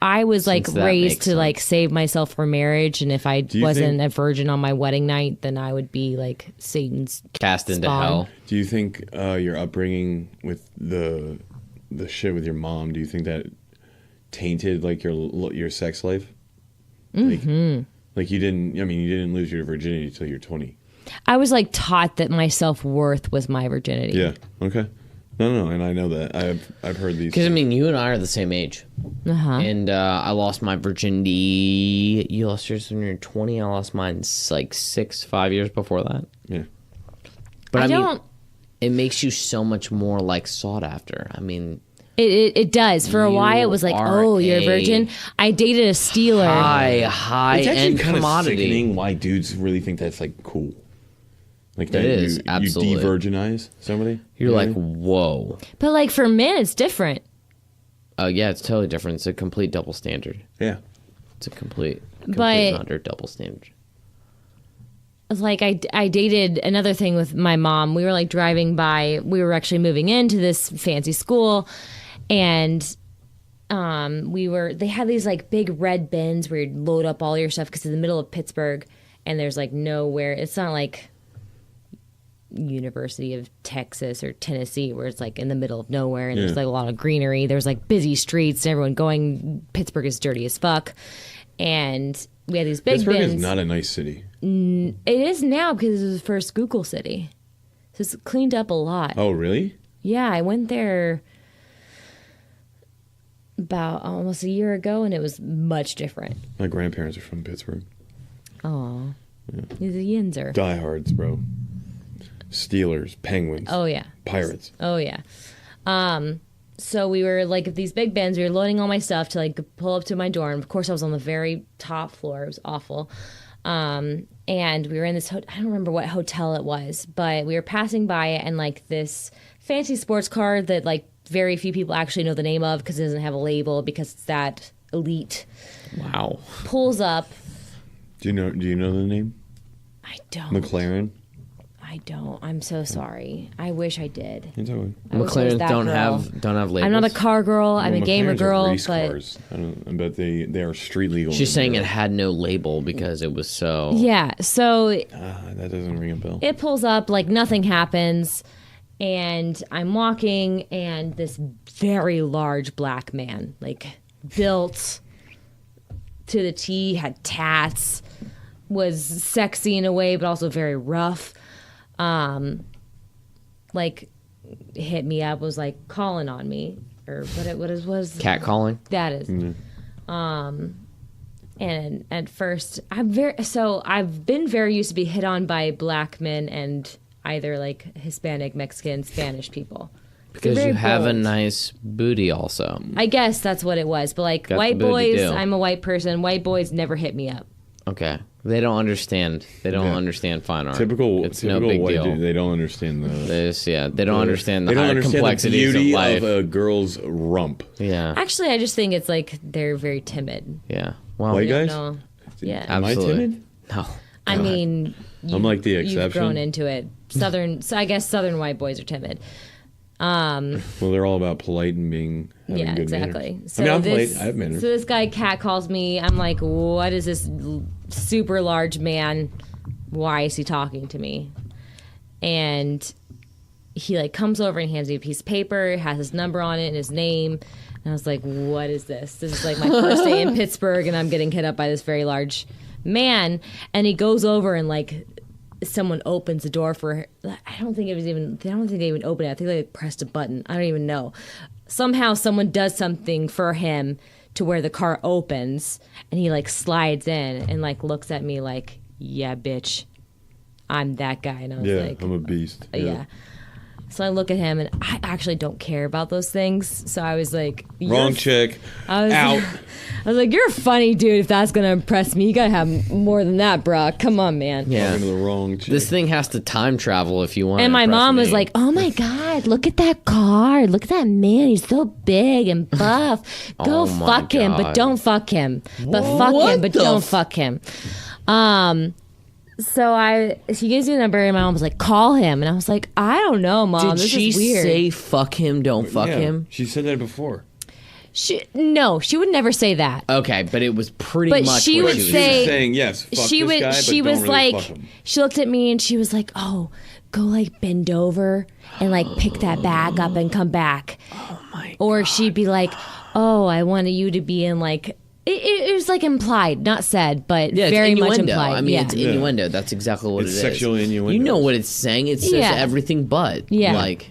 I was like Since that raised makes to like sense. save myself for marriage, and if I you wasn't think- a virgin on my wedding night, then I would be like Satan's Cast into spawn. hell. Do you think your upbringing with the shit with your mom? Do you think that tainted like your sex life? Like you didn't. I mean, you didn't lose your virginity until you're 20. I was like taught that my self-worth was my virginity. Yeah. Okay. No, and I know that. I've heard these. Because I mean, you and I are the same age, Uh-huh. and I lost my virginity. You lost yours when you were 20. I lost mine like 5 years before that. Yeah. But I, mean, don't. it makes you so much more like sought after. I mean, It does. For a You while, it was like, are oh, you're a a virgin. I dated a Steeler. high It's actually end kind of commodity. sickening why dudes really think that's like cool. Like that is, you absolutely. de-virginize somebody. You're You know like, what I mean? whoa. But like for men, it's different. Oh yeah, it's totally different. It's a complete double standard. Yeah. It's a complete But- and utter double standard. Like I dated another thing with my mom. We were like driving by. We were actually moving into this fancy school, and they had these like big red bins where you'd load up all your stuff because it's in the middle of Pittsburgh, and there's like nowhere. It's not like University of Texas or Tennessee where it's like in the middle of nowhere and there's like a lot of greenery. There's like busy streets. Everyone going. Pittsburgh is dirty as fuck, and we had these big Pittsburgh bins. is not a nice city. It is now because it was the first Google city. So it's cleaned up a lot. Oh, really? Yeah, I went there about almost a year ago and it was much different. My grandparents are from Pittsburgh. Oh. The Yinzer. Diehards, bro. Steelers, Penguins, Oh, yeah. Pirates. Oh, yeah. So we were like at these big bins. We were loading all my stuff to like pull up to my dorm. Of course, I was on the very top floor. It was awful. And we were in this, I don't remember what hotel it was, but we were passing by it and like this fancy sports car that like very few people actually know the name of because it doesn't have a label because it's that elite Wow. Do pulls up. you know the name? I don't. McLaren? I don't. I'm so sorry. I wish I did. It's okay. I wish I was McLaren that don't girl. have labels. I'm not a car girl. I'm a Well, gamer McLarens are girl, race but cars. I bet they are street legal. She's in saying it Europe. had no label because it was so. yeah. So That doesn't ring a bell. it pulls up like nothing happens, and I'm walking, and this very large black man, like built to the T, had tats, was sexy in a way, but also very rough. Like hit me up, was like calling on me, or what was Cat calling. that is. And at first, I've been very used to be hit on by black men and either like Hispanic, Mexican, Spanish people. Because They're you very have a bold. nice booty also. I guess that's what it was. But like Got the white booty boys, do. I'm a white person. White boys never hit me up. Okay. They don't understand. They don't Yeah. understand fine art. Typical It's no big white deal. dude. They don't understand the. They don't understand the They don't higher understand the complexities beauty of life. a girl's rump. Yeah. Actually, I just think it's like they're very timid. Yeah. Well, White You guys? know? Yeah. Am I Absolutely. timid? no. I mean, I'm like the you've exception. grown into it. So I guess Southern white boys are timid. Well, they're all about polite and having Yeah, good exactly. manners. So I mean, I'm this, polite. I have manners. So this guy cat calls me. I'm like, what is this super large man? Why is he talking to me? And he like comes over and hands me a piece of paper, has his number on it and his name. And I was like, what is this? This is like my first day in Pittsburgh, and I'm getting hit up by this very large man. And he goes over and like someone opens the door for her. I don't think they even opened it. I think they pressed a button. I don't even know. Somehow someone does something for him to where the car opens, and he like slides in and like looks at me like, yeah, bitch, I'm that guy. And I was Yeah, like, I'm a beast. yeah. So I look at him, and I actually don't care about those things. So I was like, Wrong chick. I was, Out. I was like, you're a funny dude. If that's gonna impress me, you gotta have more than that, bruh. Come on, man. Yeah. Talking to the wrong chick. This thing has to time travel if you want. And to my impress mom was me. like, "Oh my god, look at that car! Look at that man. He's so big and buff. Go Oh my fuck him, but God. don't fuck him. But fuck What him, but the don't fuck him." So she gives me the number, and my mom was like, "Call him," and I was like, "I don't know, mom. Did this she is weird." say fuck him, don't fuck Yeah, him? She said that before. No, she would never say that. Okay, but it was pretty But much she what would she was say- saying. saying yes. Fuck she this would. guy, but She don't was really like, fuck him. she looked at me and she was like, "Oh, go like bend over and like pick that bag up and come back." Oh my Or she'd be like, "Oh, I wanted you to be in like." It was like implied, not said, but Yeah, it's very much innuendo. implied. I mean, yeah. it's innuendo. That's exactly what It's it is. sexual innuendo. You know what it's saying. It says Yeah. everything but. Yeah. Like,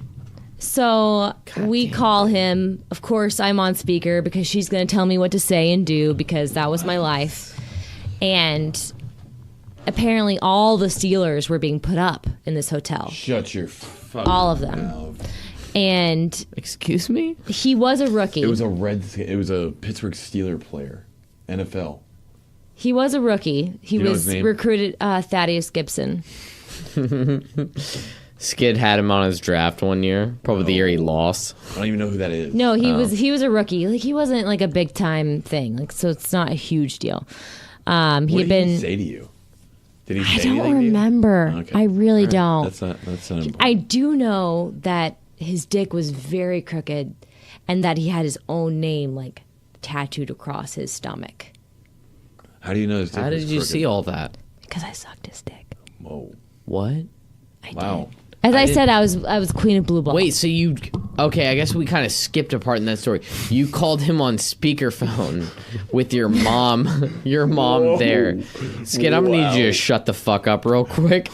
So we damn. call him. Of course, I'm on speaker because she's going to tell me what to say and do because that was my life. And apparently, all the Steelers were being put up in this hotel. Shut your fucking All of them. mouth. And excuse me? he was a rookie. It was a Pittsburgh Steeler player, NFL. He was a rookie. He You know was his name? recruited Thaddeus Gibson. Skid had him on his draft one year, probably the year he lost. I don't even know who that is. No, he was a rookie. Like he wasn't like a big time thing. Like so, it's not a huge deal. He What had did been. he say to you? Did he I say don't anything to you? remember. Okay. I really don't. That's not important. I do know that his dick was very crooked, and that he had his own name like tattooed across his stomach. How do you know his dick How was did you crooked? see all that? Because I sucked his dick. Whoa. What? I Wow. did. As I said, I was queen of blue ball. Wait, so you? Okay, I guess we kind of skipped a part in that story. You called him on speakerphone with your mom. Your mom there. Skid, I'm gonna need you to shut the fuck up real quick.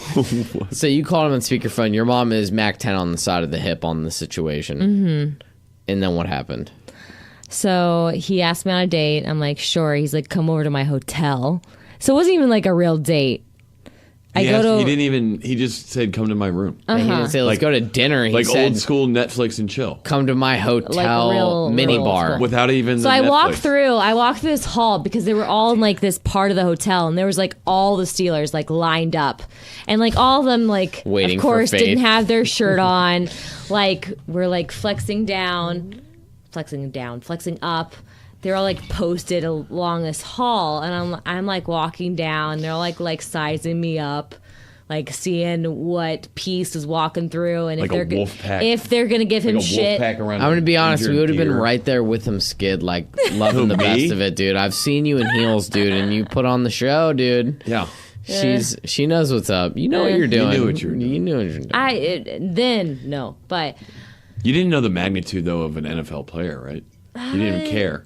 So you called him on speakerphone. Your mom is Mac 10 on the side of the hip on the situation. Mm-hmm. And then what happened? So he asked me on a date. I'm like, sure. He's like, come over to my hotel. So it wasn't even like a real date. He didn't even. He just said, "Come to my room." He didn't say let's Like- go to dinner. He Like said old school Netflix and chill, come to my hotel real mini old bar. school. without even. So the I walked Netflix. through this hall because they were all in like this part of the hotel, and there was like all the Steelers like lined up, and like all of them like Waiting of for course Faith. didn't have their shirt on, like we're like flexing up. They're all like posted along this hall, and I'm like walking down. They're all like sizing me up. Like seeing what piece is walking through, and Like a wolf pack. if they're gonna give him Like a wolf shit. pack around I'm gonna be honest. We injured would have been deer. right there with him, Skid, like loving Who, the me? best of it, dude. I've seen you in heels, dude, and you put on the show, dude. Yeah. She knows what's up. You know what you're doing. knew what you were doing. You knew what you're doing. No, but You didn't know the magnitude though of an NFL player, right? You didn't even care.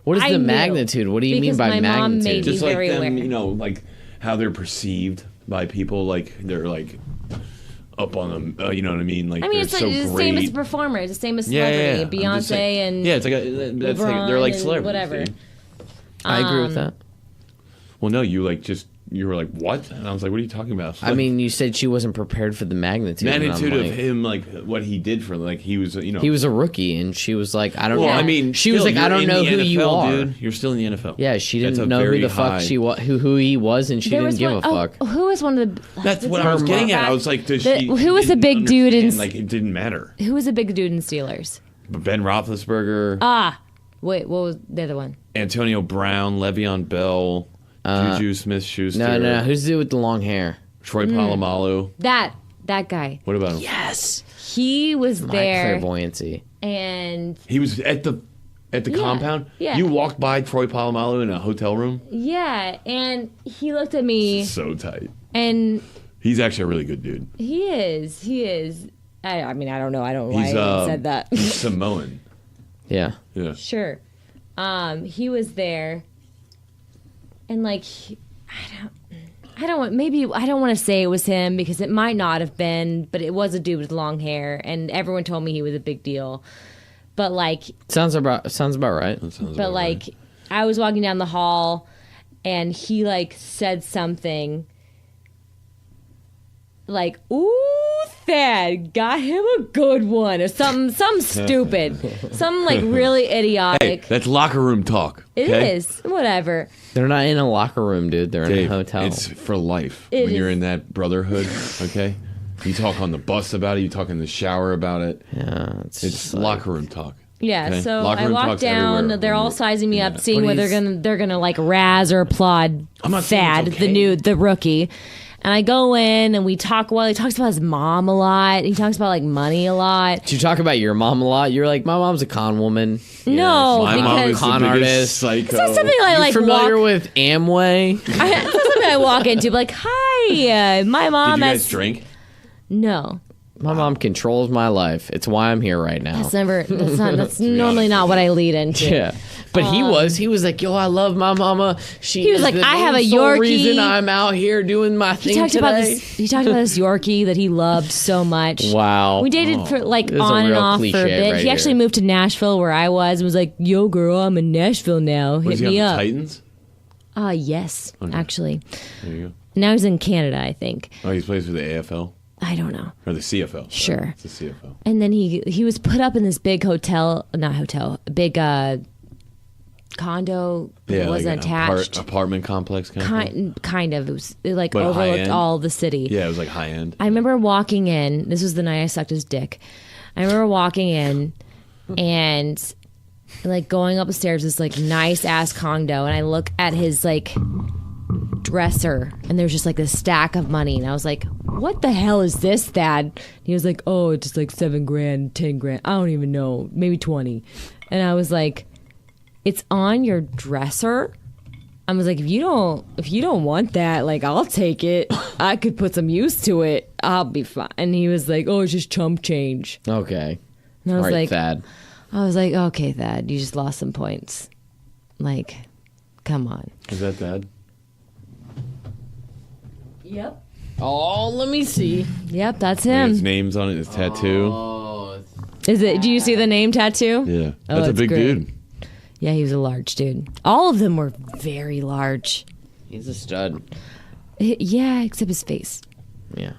What is I the knew, magnitude? What do you mean because by my mom magnitude? made me Just like very them, aware. you know, like how they're perceived by people. Like they're like up on them. You know what I mean? Like I mean, they're it's like so it's the great. same as a performer. It's the same as yeah, celebrity. I'm just Beyonce saying. and yeah, it's like that's like, LeBron they're like and celebrities. whatever. dude. I agree with that. Well, no, you were like, what? And I was like, what are you talking about? I mean, you said she wasn't prepared for the magnitude. and I'm magnitude of like- him, like what he did for, like he was, you know. He was a rookie, and she was like, I don't Well, know. I mean, she was still, like, I you're don't in know the who you NFL, are. dude. You're still in the NFL. Yeah, she That's didn't a know who very the fuck high- she was, who he was, and she There didn't was give one, a fuck. who was one of the? That's what I was getting at. I was like, does she? who was the didn't big dude in- understand, Like it didn't matter. Who was the big dude in Steelers? Ben Roethlisberger, Wait, what was the other one? Antonio Brown, Le'Veon Bell, Juju Smith-Schuster. No. Who's the dude with the long hair? Troy Polamalu. That guy. What about him? Yes, He was my there, clairvoyancy. and He was at the compound. yeah. You walked by Troy Polamalu in a hotel room. yeah, and he looked at me, So tight. and He's actually a really good dude. he is. I mean, I don't know. I don't know why He's I said that. he's Samoan. Yeah. Yeah. Sure. He was there, and like, I don't want to say it was him because it might not have been, but it was a dude with long hair, and everyone told me he was a big deal. But like, Sounds about right. That sounds but about like, right. I was walking down the hall, and he like said something, like, "Ooh, Thad, got him a good one," or something stupid, something like really Hey, idiotic. that's locker room talk. It okay? is whatever. They're not in a locker room, dude. They're in Dave, a hotel. it's for life It when you're is. in that brotherhood. Okay, you talk on the bus about it. You talk in the shower about it. Yeah, it's It's locker room talk. Yeah, Okay? so Locker I room walk talk's down. everywhere They're when all you're sizing me in up, that. seeing But whether he's- they're gonna like razz or applaud I'm not saying it's Thad, okay. the rookie. And I go in and we talk. Well, he talks about his mom a lot. He talks about like money a lot. Did you talk about your mom a lot? You're like, my mom's a con woman. No, My mom because is con the biggest artist. psycho. it's not something I You like familiar walk. with Amway? It's not something I walk into. Like, hi, my Did mom you has guys drink? no. My mom controls my life. It's why I'm here right now. That's normally not what I lead into. Yeah. But he was like, yo, I love my mama. He was is like, the I have a sole Yorkie. reason I'm out here doing my He thing talked today. about this. He talked about this Yorkie that he loved so much. Wow. We dated for like This is a on and real off for a cliche bit. right He actually here. moved to Nashville where I was and was like, "Yo, girl, I'm in Nashville now. Was Hit he on me the up." Titans? Yes, actually. There you go. Now he's in Canada, I think. Oh, he plays for the AFL I don't know. or the CFL. Sorry. Sure. It's the CFL. And then he was put up in this big big condo. Yeah, It wasn't like an attached. apartment complex kind of thing. Kind of. It was like But overlooked high-end? all the city. Yeah, it was like high end. I remember walking in. This was the night I sucked his dick. I remember walking in and like going up the stairs, this like nice ass condo, and I look at his like dresser, and there's just like this stack of money, and I was like, "What the hell is this, Dad?" And he was like, "Oh, it's just like $7,000, $10,000. I don't even know, maybe 20." And I was like, "It's on your dresser." I was like, if you don't want that, like, I'll take it. I could put some use to it. I'll be fine. And he was like, "Oh, it's just chump change." Okay. And I All was right, like, Thad. okay, Thad, you just lost some points. Like, come on. Is that Dad? Yep. Oh, let me see. Yep, that's His him. name's on it. His tattoo. Oh, Is it? Do you see the name tattoo? Yeah, Oh, that's a it's big great. dude. Yeah, he was a large dude. All of them were very large. he's a stud. Yeah, except his face. Yeah.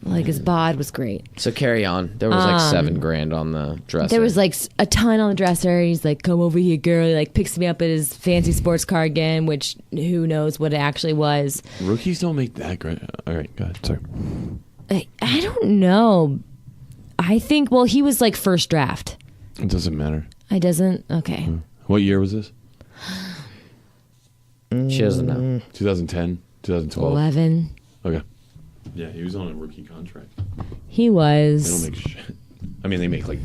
Like his bod was great. So carry on. There was like $7,000 on the dresser. There was like a ton on the dresser. He's like, "Come over here, girl." He like picks me up at his fancy sports car again, which who knows what it actually was. Rookies don't make that great. All right, go ahead. Sorry. I don't know. I think, well, he was like first draft. It doesn't matter. I doesn't? Okay. What year was this? She doesn't know. 2010, 2012. 11. Okay. Yeah, he was on a rookie contract. He They was. don't make shit. I mean, they make like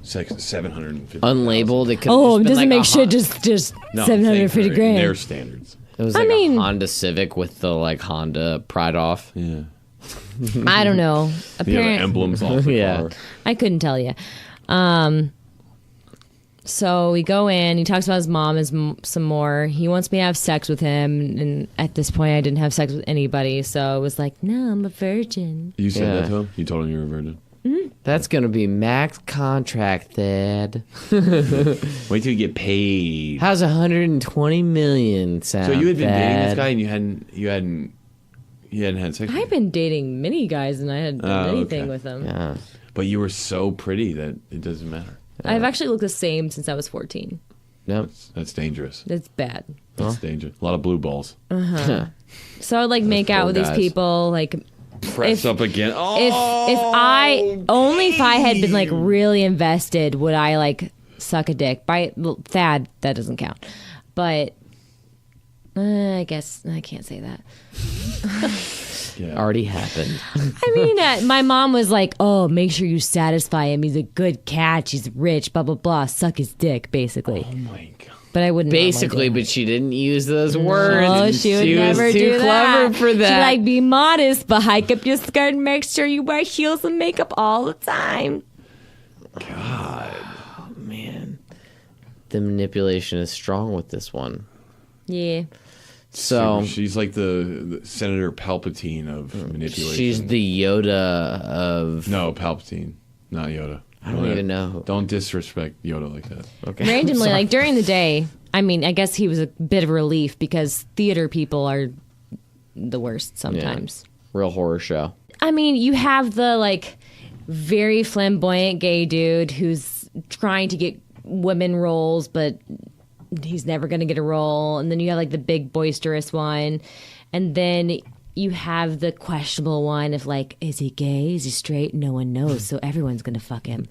750. Unlabeled. It could Oh, it doesn't make shit, just No, 750 in grand. their standards. It was I like mean- a Honda Civic with the like Honda Pride off. Yeah. I don't know. Yeah, the Apparently, emblems off the Yeah. car. I couldn't tell you. So we go in. He talks about his mom some more. He wants me to have sex with him, and at this point, I didn't have sex with anybody. So it was like, "No, I'm a virgin." You said Yeah. that to him? You told him you were a virgin? That's gonna be max contract, Thad. Wait till you get paid. How's 120 million sound? So you had been dating this Thad? guy and you hadn't had sex with I've been dating many guys, and I hadn't done Oh, anything okay. with them. Yeah. but you were so pretty that it doesn't matter. I've actually looked the same since I was 14. Nope. That's dangerous. That's bad. That's dangerous. A lot of blue balls. So I would like make out poor with these guys. people, like Press up again. if Oh, if I had been like really invested, would I like suck a dick? Well, Thad, that doesn't count. But I guess I can't say that. yeah. Already happened. I mean, my mom was like, "Oh, make sure you satisfy him. He's a good catch. He's rich. Blah blah blah. Suck his dick, basically." Oh my god. But I wouldn't. normally Basically, do but she didn't use those words. Oh, she would never was too do clever that. for that. She'd like, be modest, but hike up your skirt and make sure you wear heels and makeup all the time. Man, the manipulation is strong with this one. Yeah. So she's like the Senator Palpatine of manipulation. she's the Yoda of. No, Palpatine, not Yoda. I don't even know. Don't disrespect Yoda like that. Okay. Randomly, like during the day, I mean, I guess he was a bit of a relief because theater people are the worst sometimes. Real horror show. I mean, you have the like very flamboyant gay dude who's trying to get women roles, but he's never going to get a role. And then you have like the big boisterous one. And then you have the questionable one of like, is he gay? Is he straight? No one knows. So everyone's going to fuck him.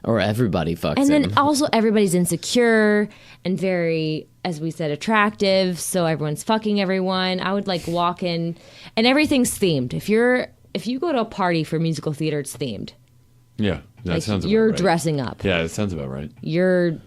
Or everybody fucks And him. then also everybody's insecure and very, as we said, attractive. So everyone's fucking everyone. I would like walk in and everything's themed. If you go to a party for musical theater, it's themed. Yeah, that Like, sounds about you're right. dressing up. Yeah, that sounds about right. You're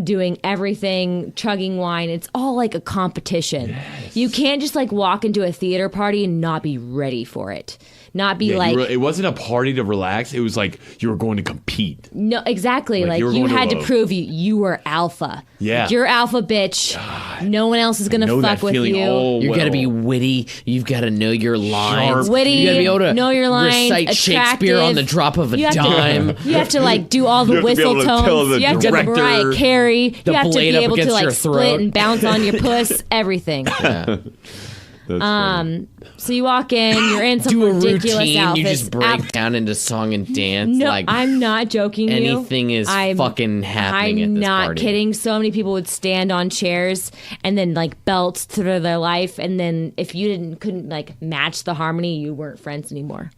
doing everything, chugging wine. It's all like a competition. You can't just like walk into a theater party and not be ready for it. Not be Yeah, like, it wasn't a party to relax. It was like you were going to compete. no, exactly. Like, Like you were you going had to to a- prove you were alpha. Yeah. You're alpha, bitch. No one else is gonna know fuck that with feeling. you. Oh, You gotta be well. witty. You've got to know your lines. Witty, You gotta be able to know your lines, recite Shakespeare on the attractive. drop of a You have to- dime. You have to like do all the have to be whistle able to tell tones. the You have to director- Mariah Carey. The You have to blade be up able to against like your split throat. and bounce on your puss. Everything. That's funny. So you walk in, you're in some Do a ridiculous routine. outfits. You just break down into song and dance. No, like I'm not joking. anything is fucking happening I'm at this not party. kidding. So many people would stand on chairs and then like belts through their life, and then if you couldn't like match the harmony, you weren't friends anymore.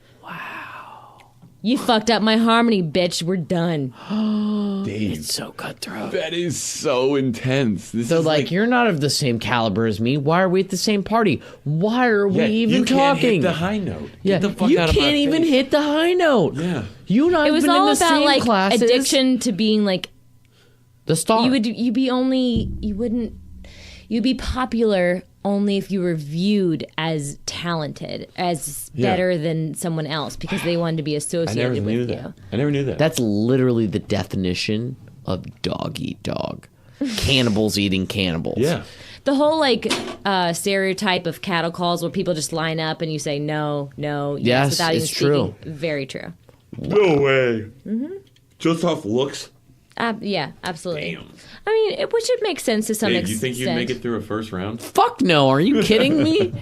You fucked up my harmony, bitch. We're done. Dave, It's so cutthroat. that is so intense. This So is like you're not of the same caliber as me. Why are we at the same party? Why are we yeah, even you can't talking? hit the high note. yeah, Get the fuck you out of my can't even face. hit the high note. Yeah. You and I It have was been all in the about same like classes. addiction to being like The star. you'd be popular only if you were viewed as talented, as Yeah. better than someone else because they wanted to be I associated never with knew you. that. I never knew that. That's literally the definition of dog eat dog. Cannibals eating cannibals. yeah. The whole like stereotype of cattle calls where people just line up and you say no, no, yes, Yes, without even it's true. speaking. Very true. No way. Just off looks. Yeah, absolutely. Damn. I mean, which it makes sense to some Dave, extent. you think you'd make it through a first round? Fuck no. Are you kidding me?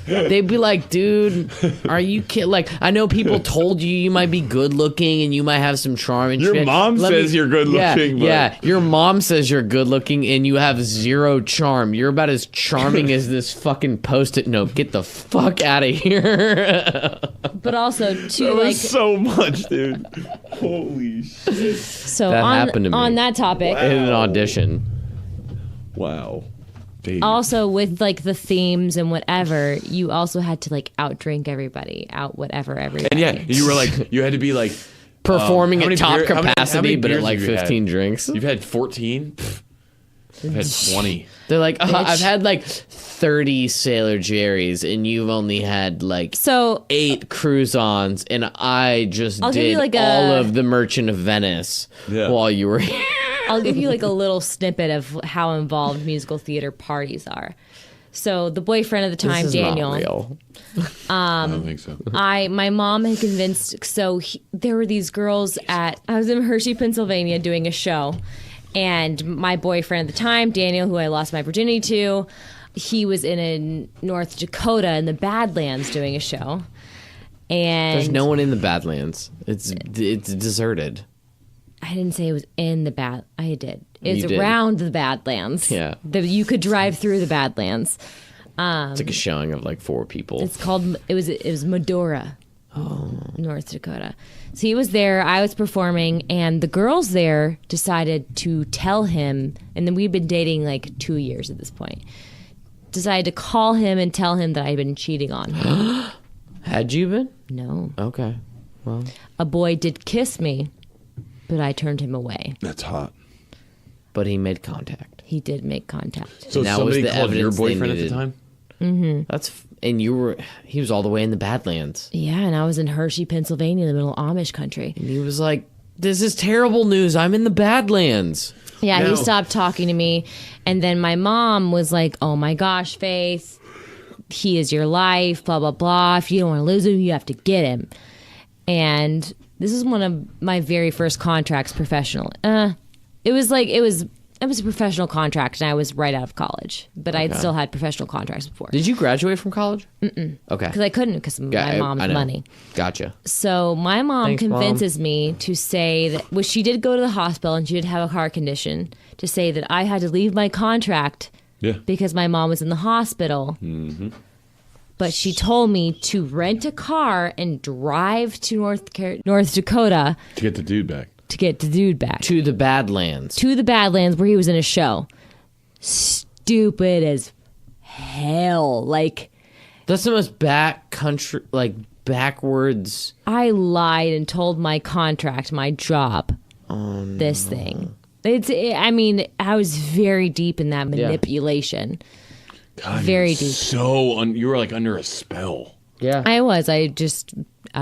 They'd be like, dude, are you kidding? Like, I know people told you might be good looking and you might have some charm and Your shit. mom says you're good looking, but- Yeah, your mom says you're good looking and you have zero charm. You're about as charming as this fucking post-it note. Get the fuck out of here. But also to That like was so much, dude. Holy shit. so That on happened to me. on that topic. In an audition. Wow. Dave. Also with like the themes and whatever, you also had to like outdrink everybody, out whatever everybody. And yeah, you were like, you had to be like Performing how at many top beer- how many capacity, but at beers like have you had? 15 drinks. You've had 14? I've had 20. They're like, Bitch. I've had like 30 Sailor Jerry's and you've only had like So 8 cruise-ons and I just I'll give did you, like, all a- of the Merchant of Venice Yeah. while you were here. I'll give you like a little snippet of how involved musical theater parties are. So the boyfriend at the time, This is Daniel, not real. I don't think so. my mom had convinced. So there were these girls at. I was in Hershey, Pennsylvania, doing a show, and my boyfriend at the time, Daniel, who I lost my virginity to, he was in North Dakota in the Badlands doing a show, and There's no one in the Badlands. It's deserted. I didn't say it was in the bad. I did. It's You did. around the Badlands. Yeah. You could drive through the Badlands. It's like a showing of like 4 people. It's called. It was Medora, North Dakota. So he was there. I was performing, and the girls there decided to tell him. And then we'd been dating like 2 years at this point. Decided to call him and tell him that I'd been cheating on him. Had you been? No, Okay. Well, a boy did kiss me, but I turned him away. That's hot. but he made contact. He did make contact. So And that was somebody the called your evidence they boyfriend at the needed. time? And he was all the way in the Badlands. Yeah, and I was in Hershey, Pennsylvania, in the middle of Amish country. And he was like, this is terrible news. I'm in the Badlands. Yeah, No. he stopped talking to me. And then my mom was like, oh my gosh, Faith, he is your life, blah, blah, blah. If you don't want to lose him, you have to get him. And this is one of my very first contracts professional. It was a professional contract, and I was right out of college. But I'd still had professional contracts before. Did you graduate from college? Mm-mm. Okay. Because I couldn't because of my mom's I know. money. Gotcha. So my mom Thanks, Mom. convinces me to say that, well, she did go to the hospital and she did have a heart condition, to say that I had to leave my contract Yeah. because my mom was in the hospital. Mm-hmm. But she told me to rent a car and drive to North Dakota To get the dude back. to get the dude back To the Badlands. to the Badlands where he was in a show. Stupid as hell. Like, That's the most backwards. I lied and told my contract, my job, this thing. I was very deep in that manipulation. God, Very you're deep. So you were like under a spell. Yeah. I was. I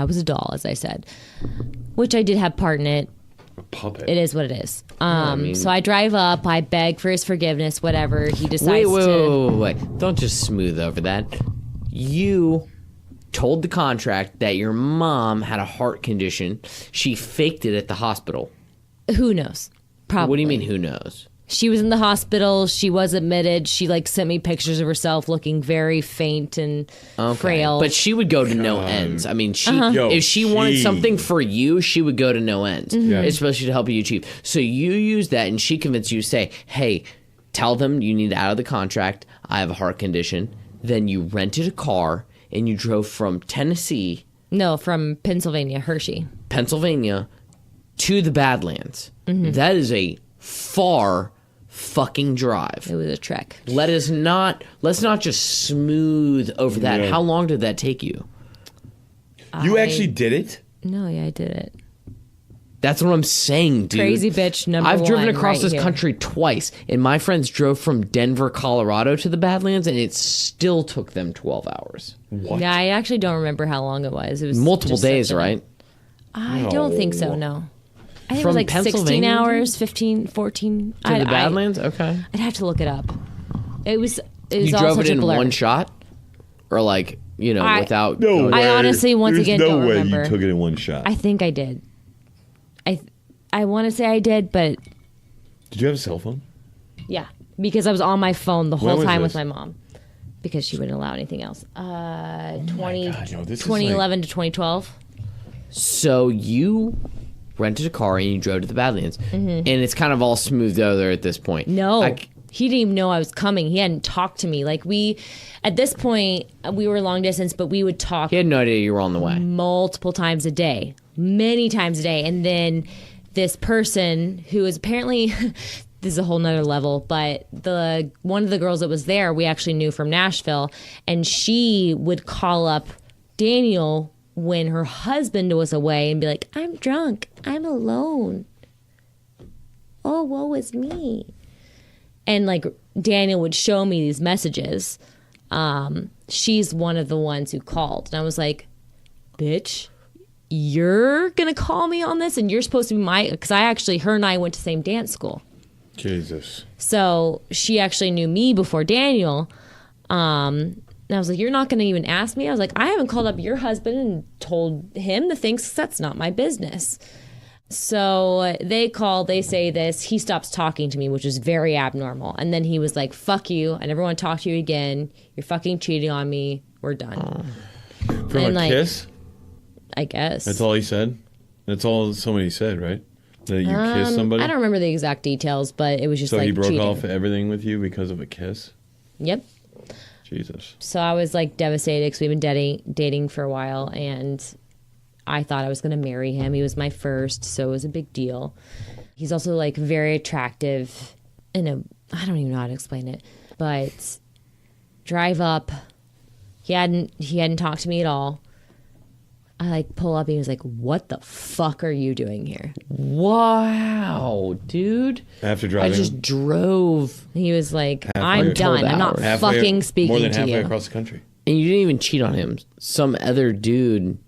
was a doll, as I said, which I did have part in it. A puppet. It is what it is. So I drive up. I beg for his forgiveness. Whatever he Wait, decides wait, to. wait. Don't just smooth over that. You told the contract that your mom had a heart condition. She faked it at the hospital. Who knows? Probably. What do you mean, who knows? She was in the hospital. She was admitted. She sent me pictures of herself looking very faint and frail. But she would go to no ends. I mean, Yo, if she wanted she- something for you, she would go to no ends, Yeah. especially to help you achieve. So you use that, and she convinced you to say, hey, tell them you need out of the contract. I have a heart condition. Then you rented a car, and you drove from Tennessee, No, from Pennsylvania, Hershey. Pennsylvania, to the Badlands. That is a far fucking drive. It was a trek. Let's not just smooth over that. Yeah. How long did that take you? You actually did it? No, yeah, I did it. That's what I'm saying, dude. Crazy bitch number I've driven one across right this here. country twice, and my friends drove from Denver, Colorado to the Badlands, and it still took them 12 hours. What? Yeah, I actually don't remember how long it was. It was Multiple just days, such a- right? I don't think so, no. I think From it was like 16 Pennsylvania? hours, 15, 14. To the Badlands? Okay. I'd have to look it up. It was You all drove such it a in blur. one shot? Or without... No I way. honestly, once There's again, no don't way remember. you took it in one shot. I think I did. I want to say I did, but Did you have a cell phone? yeah, because I was on my phone the When whole was time this? with my mom because she wouldn't allow anything else. 20, God, yo, this is 2011 to 2012. So you rented a car and you drove to the Badlands, and it's kind of all smoothed over at this point. No. I- He didn't even know I was coming. He hadn't talked to me. At this point, we were long distance, but we would talk he had no idea you were on the way. multiple times a day, many times a day. And then this person who is apparently, this is a whole nother level, but one of the girls that was there, we actually knew from Nashville, and she would call up Daniel when her husband was away and be like, I'm drunk. I'm alone. Oh, woe is me. And Daniel would show me these messages. She's one of the ones who called. And I was like, bitch, you're going to call me on this? And you're supposed to be because her and I went to the same dance school. Jesus. So she actually knew me before Daniel. And I was like, you're not going to even ask me? I was like, I haven't called up your husband and told him the things 'cause that's not my business. So they call, they say this. He stops talking to me, which is very abnormal. And then he was like, fuck you. I never want to talk to you again. You're fucking cheating on me. We're done. From And, a kiss? I guess. That's all he said? That's all somebody said, right? That you kissed somebody? I don't remember the exact details, but it was just So he broke cheating. off everything with you because of a kiss? Yep. Jesus. So I was devastated because we've been dating for a while, and I thought I was going to marry him. He was my first, so it was a big deal. He's also very attractive I don't even know how to explain it, but drive up. He hadn't talked to me at all. I pull up and he was like, what the fuck are you doing here? Wow, dude. After I driving just drove, He was like, Halfway. I'm done. I'm not hours. fucking speaking more than to halfway you. across the country. and you didn't even cheat on him. Some other dude,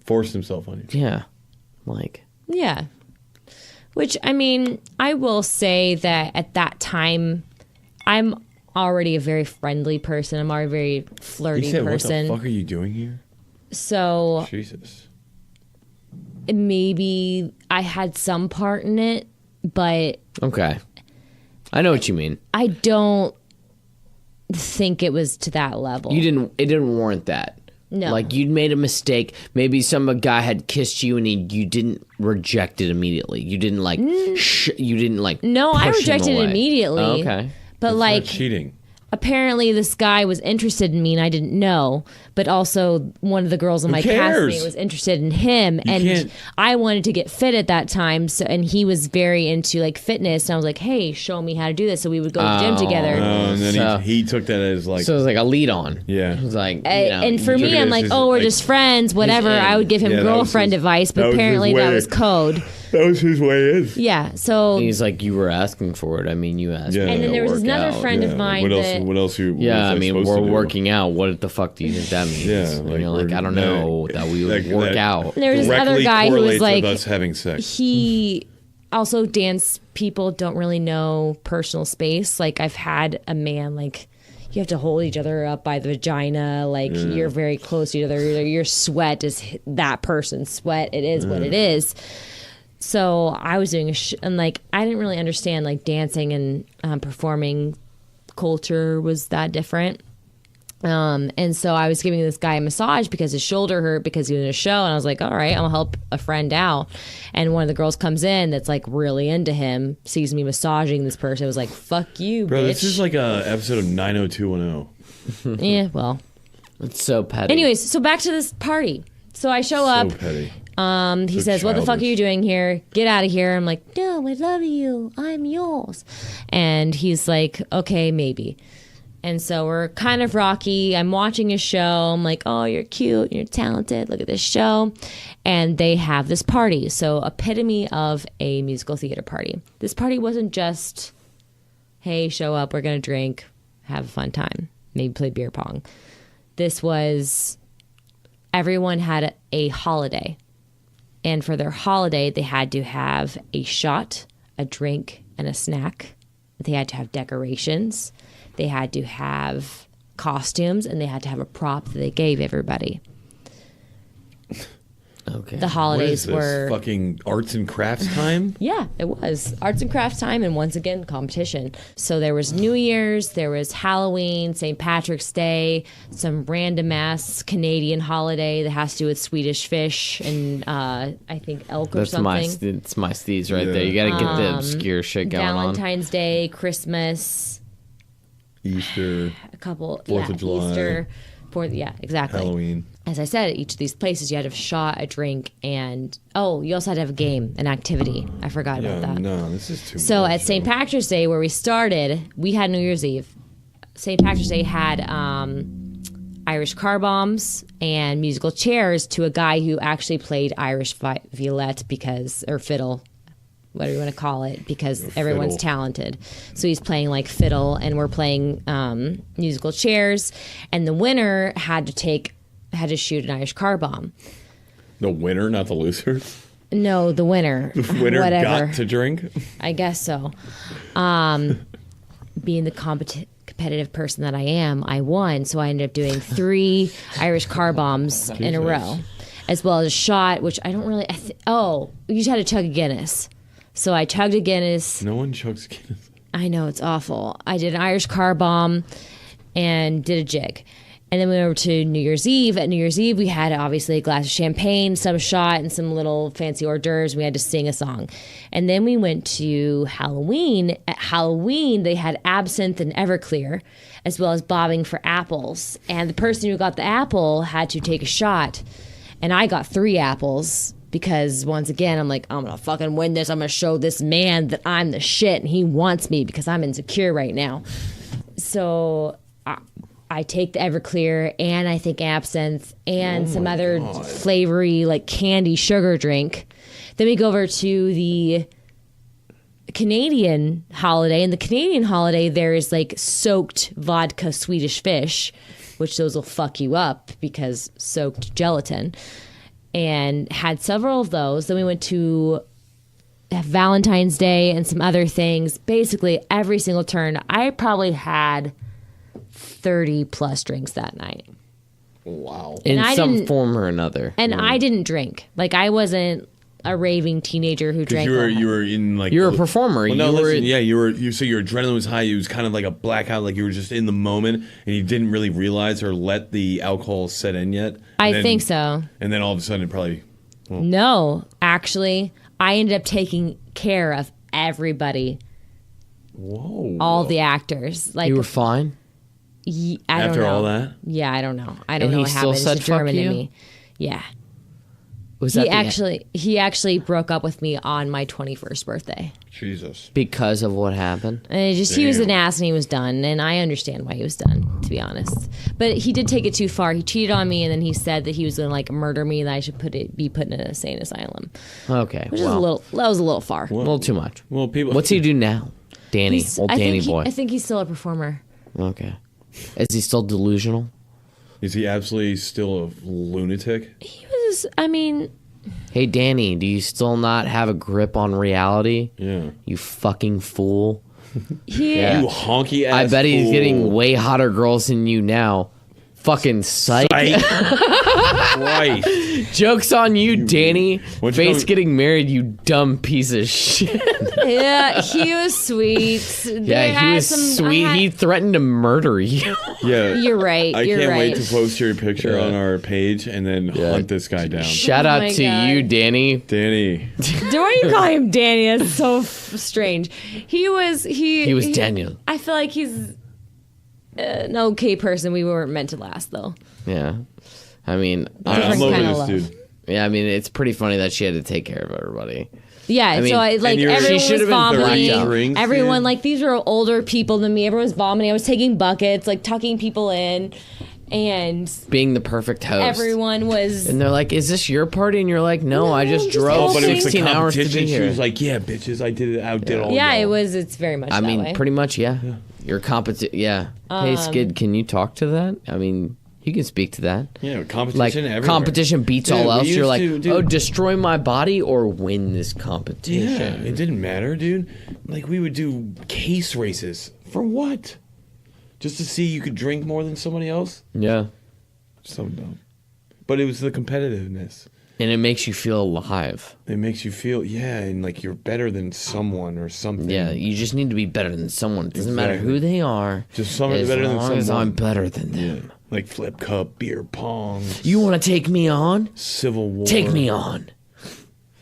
Forced himself on you. yeah. Yeah. Which, I will say that at that time, I'm already a very friendly person. I'm already a very He flirty said, person. what the fuck are you doing here? So Jesus. maybe I had some part in it, but Okay. I know what you mean. I don't think it was to that level. It didn't warrant that. No. You'd made a mistake. Maybe some guy had kissed you and you didn't reject it immediately. You didn't you didn't No, I push him rejected it away. immediately. Oh, okay. But Not cheating. apparently this guy was interested in me and I didn't know, but also one of the girls on my cares? castmate was interested in him, and can't- I wanted to get fit at that time. So, and he was very into like fitness, and I was like, "Hey, show me how to do this." So we would go to the gym together. And then So- he took that as like, So it was like a lead on. Yeah. It was like, And for took me, it I'm as like, his, "Oh, we're like, just friends, whatever." in. I would give him Yeah, that was girlfriend his- advice, that but was his apparently way. that was code. that was his way in. Yeah. So he's like, you were asking for it. I mean, you asked. Yeah. me And to then there was work another out. friend of mine What else? that What else? What Yeah, was I mean, supposed we're to do? working out. What the fuck do you think that means? Yeah, You know, like we're- I don't know that we would that- work that- out. there was this other Directly guy who was correlates like, with us having sex. he also dance people don't really know personal space. Like I've had a man like you have to hold each other up by the vagina, like you're very close to each other. Your sweat is that person's sweat. It is what it is. So I was doing and like I didn't really understand like dancing and performing culture was that different. And so I was giving this guy a massage because his shoulder hurt because he was in a show, and I was like, all right, I'm gonna help a friend out. And one of the girls comes in that's like really into him, sees me massaging this person, was like, fuck you, Bro, bitch. this is like a episode of 90210. Yeah, well. It's so petty. Anyways, so back to this party. So I show So up. petty. He So says, "What the fuck are childish. you doing here? Get out of here!" I'm like, "No, I love you. I'm yours." And he's like, "Okay, maybe." And so we're kind of rocky. I'm watching a show. I'm like, "Oh, you're cute. You're talented. Look at this show." And they have this party. So epitome of a musical theater party. This party wasn't just, "Hey, show up. We're gonna drink, have a fun time, maybe play beer pong." This was everyone had a holiday. And for their holiday, they had to have a shot, a drink, and a snack. They had to have decorations. They had to have costumes, and they had to have a prop that they gave everybody. okay. The What is holidays this? were Fucking arts and crafts time? yeah, it was arts and crafts time, and once again competition. So there was New Year's, there was Halloween, St. Patrick's Day, some random ass Canadian holiday that has to do with Swedish fish and I think elk or That's something. it's my steez right there. You got to get the obscure shit going on. Valentine's Day, Christmas, Easter, a couple, Fourth of July. Easter, exactly. Halloween. As I said, at each of these places, you had a shot, a drink, and you also had to have a game, an activity. I forgot about Yeah, that. no, this is too So much. at St. Patrick's Day, where we started, we had New Year's Eve. St. Patrick's Day had Irish car bombs and musical chairs to a guy who actually played Irish violette or fiddle, whatever you want to call it, because everyone's fiddle. talented. So he's playing like fiddle, and we're playing musical chairs. And the winner had to shoot an Irish car bomb. The winner, not the loser. No, the winner. The winner Whatever. got to drink. I guess so. Being the competitive person that I am, I won. So I ended up doing 3 Irish car bombs in a row, as well as a shot, which I don't really. You just had to chug a Guinness. So I chugged a Guinness. No one chugs Guinness. I know, it's awful. I did an Irish car bomb and did a jig. And then we went over to New Year's Eve. At New Year's Eve, we had obviously a glass of champagne, some shot, and some little fancy hors d'oeuvres. We had to sing a song. And then we went to Halloween. At Halloween, they had absinthe and Everclear, as well as bobbing for apples. And the person who got the apple had to take a shot. And I got 3 apples because, once again, I'm like, I'm going to fucking win this. I'm going to show this man that I'm the shit, and he wants me because I'm insecure right now. So I take the Everclear and I think absinthe and some other flavory like candy sugar drink. Then we go over to the Canadian holiday. And the Canadian holiday, there is like soaked vodka Swedish fish, which those will fuck you up because soaked gelatin. And had several of those. Then we went to Valentine's Day and some other things. Basically, every single turn, I probably had 30 plus drinks that night. Wow. In I some didn't- form or another. And I didn't drink. Like, I wasn't a raving teenager who drank. You were in like You're a performer. Well, no, You were- listen, yeah, so your adrenaline was high. It was kind of like a blackout, like you were just in the moment, and you didn't really realize or let the alcohol set in yet. I And then- think so. And then all of a sudden, it probably No, actually, I ended up taking care of everybody, whoa. all the actors. Like, You were fine. I don't After know. all that? Yeah, I don't know. I don't And know he what still happened. said It's German fuck in you? me. Yeah. Was that He actually broke up with me on my 21st birthday. Jesus. because of what happened? And he was Damn. an ass and he was done. And I understand why he was done, to be honest. But he did take it too far. He cheated on me and then he said that he was going to like murder me and that I should be put in an insane asylum. Okay, Which is well, that was a little far. a little too much. Well, people. What's he do now? Danny, old Danny boy. I think he's still a performer. Okay. Is he still delusional? Is he absolutely still a lunatic? He was, I mean, Hey, Danny, do you still not have a grip on reality? Yeah. You fucking fool. he. Yeah. You honky ass. I bet he's fool. getting way hotter girls than you now. Fucking psych. Right. Joke's on you, Danny. What'd you Face call- getting married, you dumb piece of shit. Yeah, he was sweet. Yeah, he was sweet. He threatened to murder you. Yeah. You're right. I You're can't right. wait to post your picture Yeah. on our page and then hunt this guy down. Shout Oh out my to God. you, Danny. Danny. Why you call him Danny? That's so strange. He was Daniel. I feel like he's an okay person. We weren't meant to last though. Yeah. I mean, I'm Different over kind this of dude. yeah, I mean, it's pretty funny that she had to take care of everybody. Yeah, mean, so like and everyone she was should've been 30 vomiting. drinks, Everyone dude. like these were older people than me. Everyone was vomiting. I was taking buckets, like tucking people in, and Being the perfect host. everyone was. And they're like, "Is this your party?" And you're like, "No, I just just drove Oh, but it was the 16 hours to be competition. She here." was like, "Yeah, bitches, I did it. I did all." Yeah, y'all." it was. It's very much. I that mean, way. pretty much, yeah. Your competition, yeah. Hey, Skid, can you talk to that? I mean, you can speak to that. Yeah, competition. Like, everywhere. competition beats Dude, all we else. You're used like, to- dude. oh, destroy my body or win this Yeah, competition. it didn't matter, dude. Like we would do case races for what? Just to see you could drink more than somebody else? Yeah. So dumb. But it was the competitiveness. And it makes you feel alive. It makes you feel, yeah, and like you're better than someone or something. Yeah, you just need to be better than someone. It doesn't matter Exactly. who they are. Just someone as better than long as someone. I'm better than them. Like flip cup, beer pong, You want to take me on? Civil War. Take me on.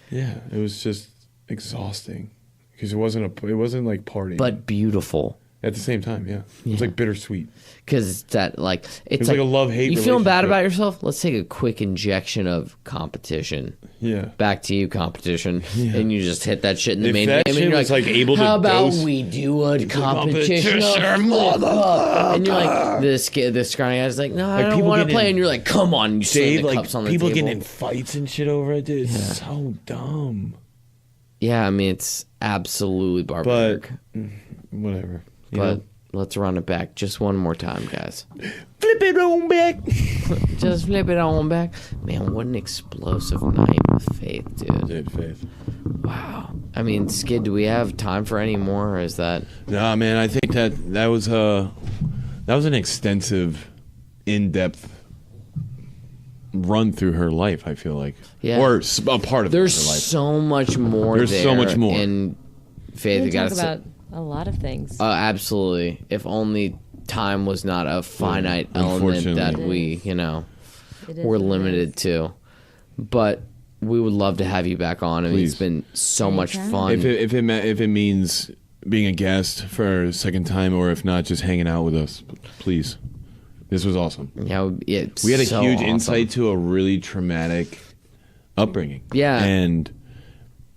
Yeah, it was just exhausting because it wasn't like partying. But beautiful. at the same time, yeah, it's like bittersweet. Because it's that, like, it's like a love-hate You feeling bad relationship. about yourself? Let's take a quick injection of competition. Yeah. Back to you, competition. And you just hit that shit in the If main that game. shit And you're was, like, like, able to how about dose- we do a competition? competition, And you're like, this scrawny guy's like, no, I don't people want to getting play. in- And you're like, come on. You slam Dave, the like cups on the people table. getting in fights and shit over it, dude. It's so dumb. Yeah, I mean, it's absolutely But barbaric. whatever. You But know? let's run it back just one more time, guys. Flip it on back. Just flip it on back. Man, what an explosive night with Faith, dude. Dude, Faith. Wow. I mean, Skid, do we have time for any more, or is that... Nah, man, I think that was an extensive, in-depth run through her life. I feel like, Yeah. or a part of There's her life. so much more There's so much more. in Faith. We I can gotta talk say, about a lot of things. absolutely. If only time was not a finite element that unfortunately. we, It is we're what it limited is. to. But we would love to have you back on. I mean, it's Please. been so much Anytime. fun. If it means being a guest for a second time, or if not, just hanging out with us, please. This was awesome. Yeah, it's We had a so huge awesome. insight to a really traumatic upbringing. Yeah. And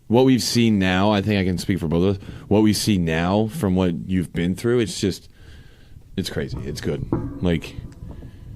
what we've seen now, I think I can speak for both of us. What we see now from what you've been through, it's crazy. It's good. Like,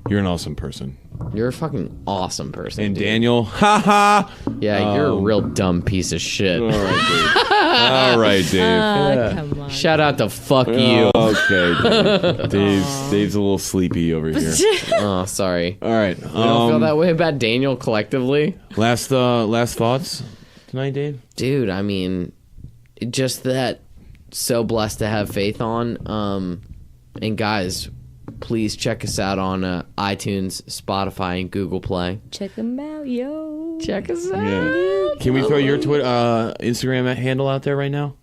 you're an awesome person. You're a fucking awesome person. And dude. Daniel, haha. Yeah, you're a real dumb piece of shit. All right, Dave. All right, Dave. Come on. Shout out to fuck you. Okay, Dave. Dave's a little sleepy over here. Oh, sorry. All right. You don't feel that way about Daniel collectively? Last thoughts tonight, Dave? Dude, I mean, just that so blessed to have Faith on. And guys, please check us out on iTunes, Spotify, and Google Play. Check them out, yo. Check us out. Yeah. Can we throw your Twitter, Instagram handle out there right now?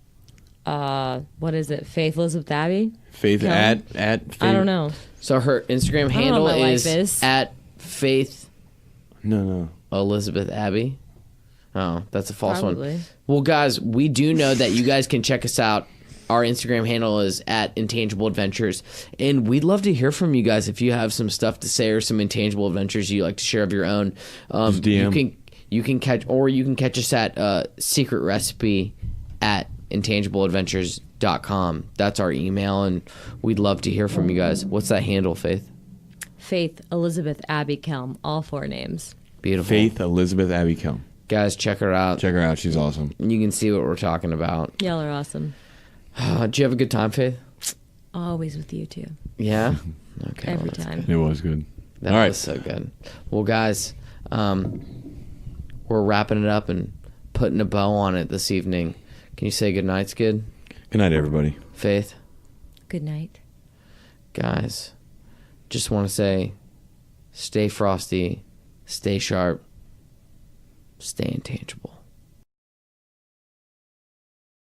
What is it? Faith Elizabeth Abbey? Faith No. at Faith. I don't know. So her Instagram know handle what my life is is. at Faith No. Elizabeth Abbey. Oh, that's a false Probably. one. Well, guys, we do know that you guys can check us out our Instagram handle is at Intangible Adventures. And we'd love to hear from you guys if you have some stuff to say or some intangible adventures you like to share of your own. Just DM. You can catch us at Secret Recipe at intangibleadventures.com. That's our email, and we'd love to hear from you guys. What's that handle, Faith? Faith Elizabeth Abby Kelm, all 4 names. Beautiful. Faith Elizabeth Abby Kelm. Guys, check her out. Check her out. She's awesome. You can see what we're talking about. Y'all are awesome. Did you have a good time, Faith? Always with you too. Yeah? Okay. Every well, time. It was good. That All right. was so good. Well, guys, we're wrapping it up and putting a bow on it this evening. Can you say good night, Skid? Good night, everybody. Faith? Good night. Guys, just want to say stay frosty, stay sharp, stay intangible.